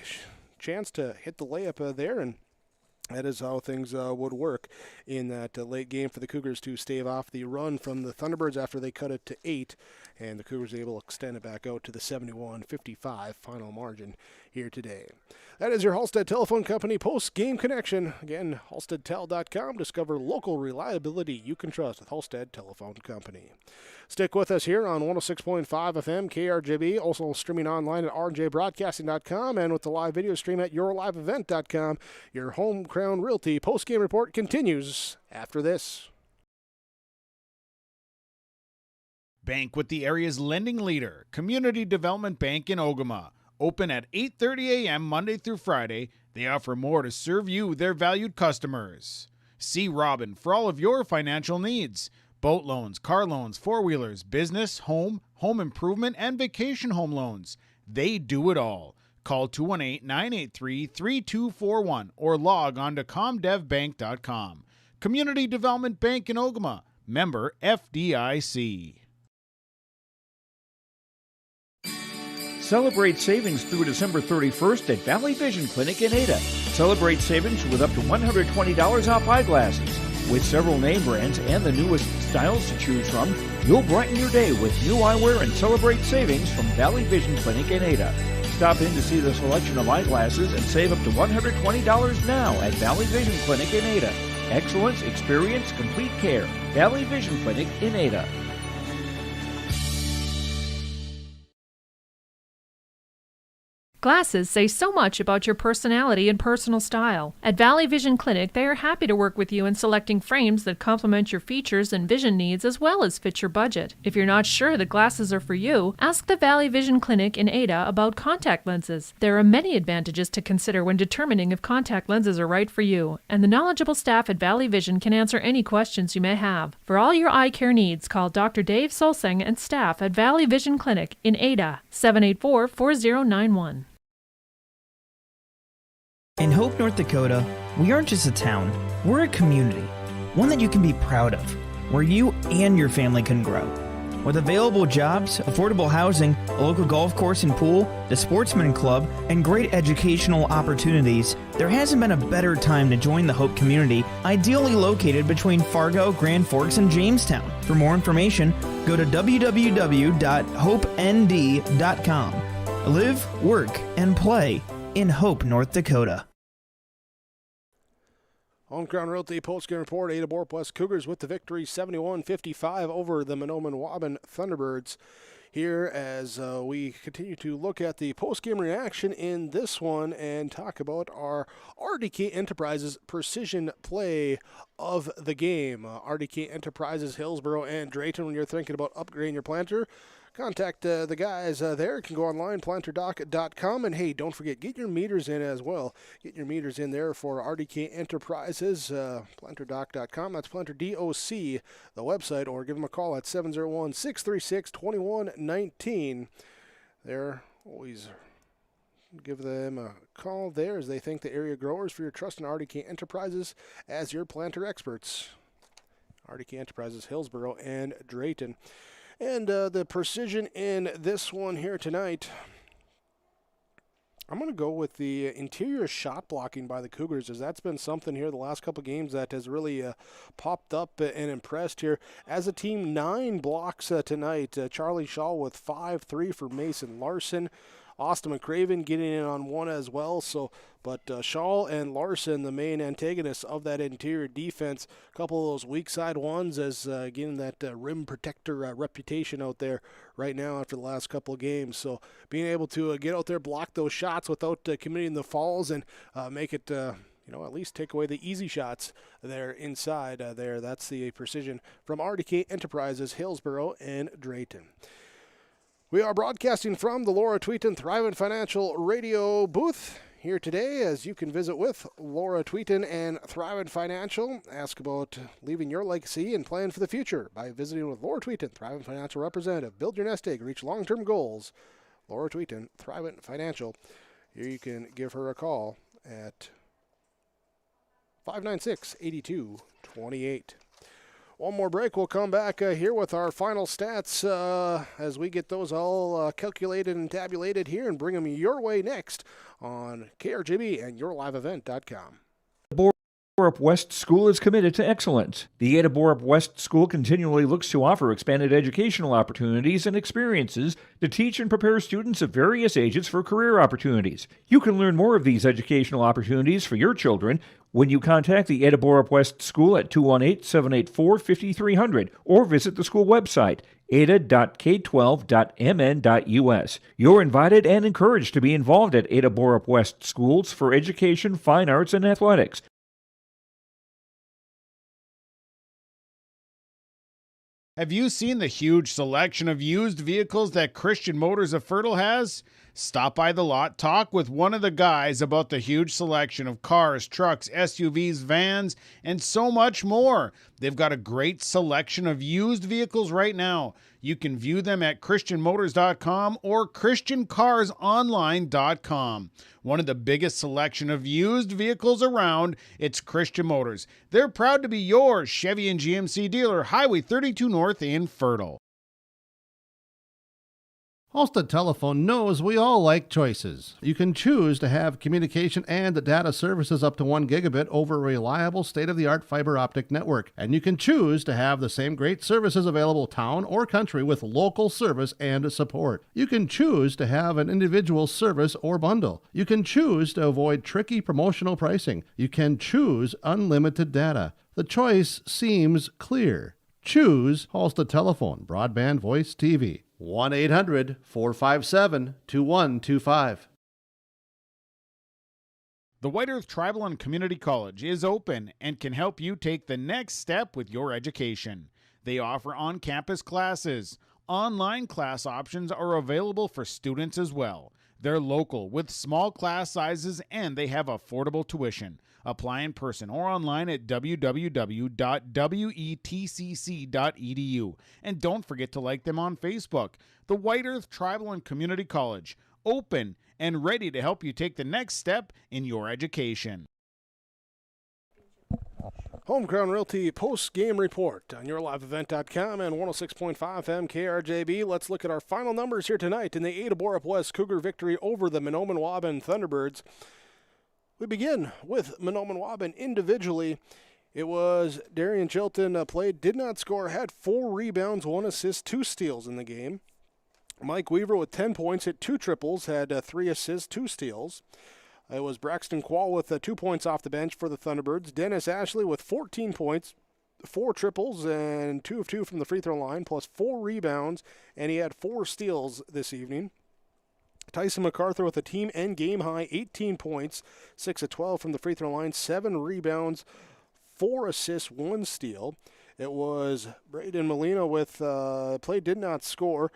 chance to hit the layup there, and that is how things would work in that late game for the Cougars to stave off the run from the Thunderbirds after they cut it to 8, and the Cougars are able to extend it back out to the 71-55 final margin here today. That is your Halstead Telephone Company post-game connection. Again, halsteadtel.com. Discover local reliability you can trust with Halstead Telephone Company. Stick with us here on 106.5 FM KRGB, also streaming online at rjbroadcasting.com and with the live video stream at yourliveevent.com. Your Home Crown Realty post-game report continues after this. Bank with the area's lending leader, Community Development Bank in Ogama. Open at 8:30 a.m. Monday through Friday. They offer more to serve you, their valued customers. See Robin for all of your financial needs. Boat loans, car loans, four-wheelers, business, home improvement, and vacation home loans. They do it all. Call 218-983-3241 or log on to comdevbank.com. Community Development Bank in Ogama. Member FDIC. Celebrate savings through December 31st at Valley Vision Clinic in Ada. Celebrate savings with up to $120 off eyeglasses. With several name brands and the newest styles to choose from, you'll brighten your day with new eyewear and celebrate savings from Valley Vision Clinic in Ada. Stop in to see the selection of eyeglasses and save up to $120 now at Valley Vision Clinic in Ada. Excellence, experience, complete care. Valley Vision Clinic in Ada. Glasses say so much about your personality and personal style. At Valley Vision Clinic, they are happy to work with you in selecting frames that complement your features and vision needs as well as fit your budget. If you're not sure that glasses are for you, ask the Valley Vision Clinic in Ada about contact lenses. There are many advantages to consider when determining if contact lenses are right for you, and the knowledgeable staff at Valley Vision can answer any questions you may have. For all your eye care needs, call Dr. Dave Solseng and staff at Valley Vision Clinic in Ada, 784-4091. In Hope, North Dakota, we aren't just a town, we're a community, one that you can be proud of, where you and your family can grow. With available jobs, affordable housing, a local golf course and pool, the Sportsman Club, and great educational opportunities, there hasn't been a better time to join the Hope community, ideally located between Fargo, Grand Forks, and Jamestown. For more information, go to www.hopend.com. Live, work, and play in Hope, North Dakota. Home Crown Realty Postgame Report. Ada-Borup-West Cougars with the victory, 71-55 over the Mahnomen Waubun Thunderbirds. Here as we continue to look at the postgame reaction in this one and talk about our RDK Enterprises precision play of the game. RDK Enterprises, Hillsboro, and Drayton. When you're thinking about upgrading your planter, contact the guys there. You can go online, planterdoc.com. And, hey, don't forget, get your meters in as well. Get your meters in there for RDK Enterprises, planterdoc.com. That's planterdoc, the website, or give them a call at 701-636-2119. They're always give them a call there as they thank the area growers for your trust in RDK Enterprises as your planter experts. RDK Enterprises, Hillsboro, and Drayton. And the precision in this one here tonight, I'm going to go with the interior shot blocking by the Cougars, as that's been something here the last couple games that has really popped up and impressed here. As a team, 9 blocks tonight. Charlie Shaw with 5-3 for Mason Larson. Austin McCraven getting in on 1 as well. But Shaw and Larson, the main antagonists of that interior defense, a couple of those weak side ones as getting that rim protector reputation out there right now after the last couple of games. So being able to get out there, block those shots without committing the fouls and make it, at least take away the easy shots there inside there. That's the precision from RDK Enterprises, Hillsboro, and Drayton. We are broadcasting from the Laura Tweeton Thrivent Financial Radio booth here today, as you can visit with Laura Tweeton and Thrivent Financial. Ask about leaving your legacy and plan for the future by visiting with Laura Tweeton, Thrivent Financial Representative. Build your nest egg, reach long-term goals. Laura Tweeton, Thrivent Financial. Here you can give her a call at 596-8228. One more break. We'll come back here with our final stats as we get those all calculated and tabulated here and bring them your way next on KRGB and YourLiveEvent.com. Ada-Borup-West School is committed to excellence. The Ada-Borup-West School continually looks to offer expanded educational opportunities and experiences to teach and prepare students of various ages for career opportunities. You can learn more of these educational opportunities for your children when you contact the Ada-Borup-West School at 218-784-5300 or visit the school website, ada.k12.mn.us. You're invited and encouraged to be involved at Ada-Borup-West Schools for education, fine arts, and athletics. Have you seen the huge selection of used vehicles that Christian Motors of Fertile has? Stop by the lot, talk with one of the guys about the huge selection of cars, trucks, SUVs, vans, and so much more. They've got a great selection of used vehicles right now. You can view them at christianmotors.com or christiancarsonline.com. One of the biggest selection of used vehicles around, it's Christian Motors. They're proud to be your Chevy and GMC dealer, Highway 32 North in Fertile. Halstead Telephone knows we all like choices. You can choose to have communication and data services up to 1 gigabit over a reliable state-of-the-art fiber optic network. And you can choose to have the same great services available town or country with local service and support. You can choose to have an individual service or bundle. You can choose to avoid tricky promotional pricing. You can choose unlimited data. The choice seems clear. Choose Halstead Telephone, broadband, voice, TV. 1-800-457-2125. The White Earth Tribal and Community College is open and can help you take the next step with your education. They offer on-campus classes. Online class options are available for students as well. They're local with small class sizes and they have affordable tuition. Apply in person or online at www.wetcc.edu. And don't forget to like them on Facebook. The White Earth Tribal and Community College, open and ready to help you take the next step in your education. Homecrown Realty post-game report on yourliveevent.com and 106.5 FM KRJB. Let's look at our final numbers here tonight in the Ada-Borup-West Cougar victory over the Mahnomen Waubun Thunderbirds. We begin with Mahnomen Waubun individually. It was Darian Chilton played, did not score, had 4 rebounds, 1 assist, 2 steals in the game. Mike Weaver with 10 points, hit 2 triples, had 3 assists, 2 steals. It was Braxton Quall with 2 points off the bench for the Thunderbirds. Dennis Ashley with 14 points, 4 triples, and 2 of 2 from the free throw line, plus 4 rebounds, and he had 4 steals this evening. Tyson MacArthur with a team and game high 18 points, 6 of 12 from the free throw line, 7 rebounds, 4 assists, 1 steal. It was Braden Molina with play, did not score.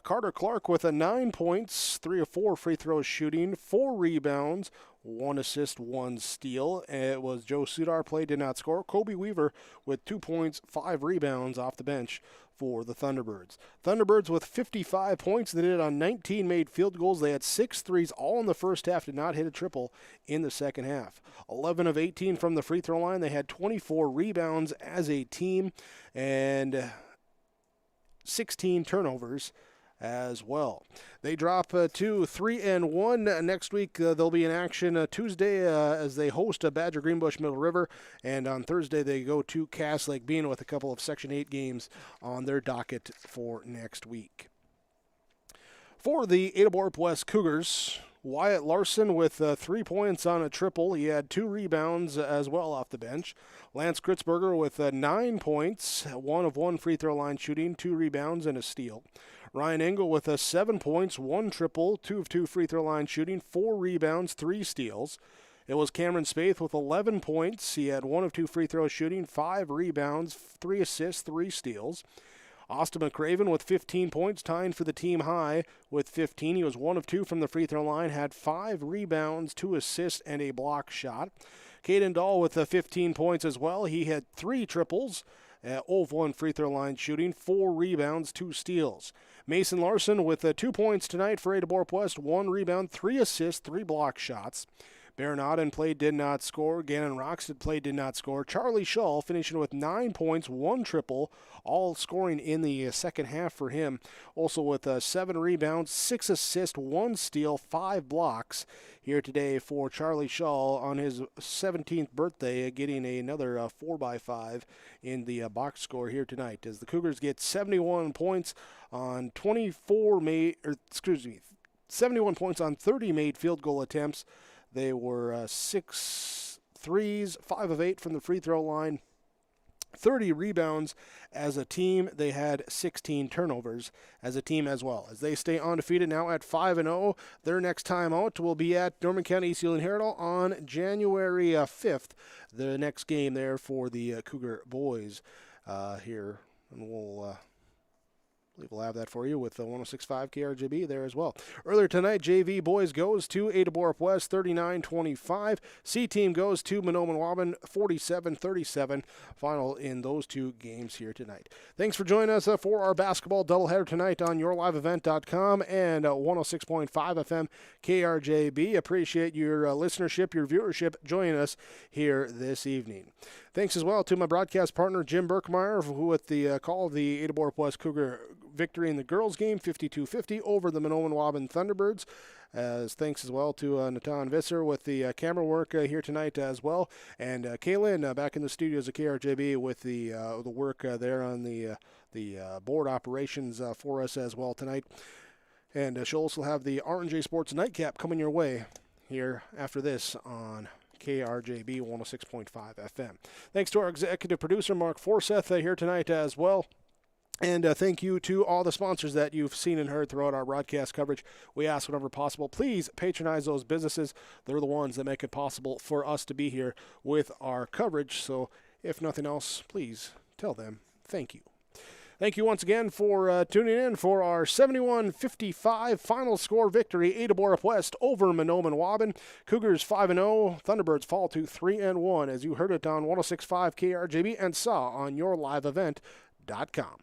Carter Clark with 9 points, 3 of 4 free throws shooting, 4 rebounds, 1 assist, 1 steal. It was Joe Sudar, play, did not score. Kobe Weaver with 2 points, 5 rebounds off the bench for the Thunderbirds. Thunderbirds with 55 points. They did it on 19 made field goals. They had 6 threes all in the first half, did not hit a triple in the second half. 11 of 18 from the free throw line. They had 24 rebounds as a team and 16 turnovers as well. They drop to 3-1 next week. They'll be in action Tuesday as they host Badger Greenbush Middle River, and on Thursday they go to Cass Lake Bean with a couple of Section 8 games on their docket for next week. For the Ada-Borup-West Cougars, Wyatt Larson with 3 points on a triple. He had 2 rebounds as well off the bench. Lance Kritzberger with 9 points, 1 of 1 free throw line shooting, 2 rebounds, and a steal. Ryan Engel with 7 points, 1 triple, 2 of 2 free throw line shooting, 4 rebounds, 3 steals. It was Cameron Spaeth with 11 points. He had 1 of 2 free throw shooting, 5 rebounds, 3 assists, 3 steals. Austin McCraven with 15 points, tying for the team high with 15. He was 1 of 2 from the free throw line, had 5 rebounds, 2 assists, and a block shot. Caden Dahl with 15 points as well. He had 3 triples, 0 of 1 free throw line shooting, 4 rebounds, 2 steals. Mason Larson with 2 points tonight for Ada-Borup-West, 1 rebound, 3 assists, 3 block shots. Baron Auden played, did not score. Gannon Roxted played, did not score. Charlie Shull finishing with 9 points, 1 triple, all scoring in the second half for him. Also with 7 rebounds, 6 assists, 1 steal, 5 blocks here today for Charlie Shull on his 17th birthday, getting another 4x5 in the box score here tonight. As the Cougars get 71 points on 71 points on 30 made field goal attempts. They were 6 threes, 5 of 8 from the free throw line, 30 rebounds as a team. They had 16 turnovers as a team as well. As they stay undefeated now at 5-0, their next time out will be at Norman County East Union Heraldal on January 5th. The next game there for the Cougar boys here, and we'll have that for you with 106.5 KRJB there as well. Earlier tonight, JV boys goes to Ada-Borup-West 39-25. C team goes to Mahnomen Waubun 47-37. Final in those 2 games here tonight. Thanks for joining us for our basketball doubleheader tonight on yourliveevent.com and 106.5 FM KRJB. Appreciate your listenership, your viewership joining us here this evening. Thanks as well to my broadcast partner, Jim Berkmeyer, who with the call of the Ada-Borup-West Cougar victory in the girls' game, 52-50 over the Mahnomen Waubun Thunderbirds. As thanks as well to Natan Visser with the camera work here tonight as well, and Kaylin back in the studios at KRJB with the work there on the board operations for us as well tonight. And she'll also have the R&J Sports Nightcap coming your way here after this on KRJB 106.5 FM. Thanks to our executive producer, Mark Forseth, here tonight as well. And thank you to all the sponsors that you've seen and heard throughout our broadcast coverage. We ask whenever possible, please patronize those businesses. They're the ones that make it possible for us to be here with our coverage. So if nothing else, please tell them thank you. Thank you once again for tuning in for our 71-55 final score victory, Ada-Borup-West over Mahnomen Waubun. Cougars 5-0, Thunderbirds fall to 3-1, as you heard it on 106.5 KRJB and saw on yourliveevent.com.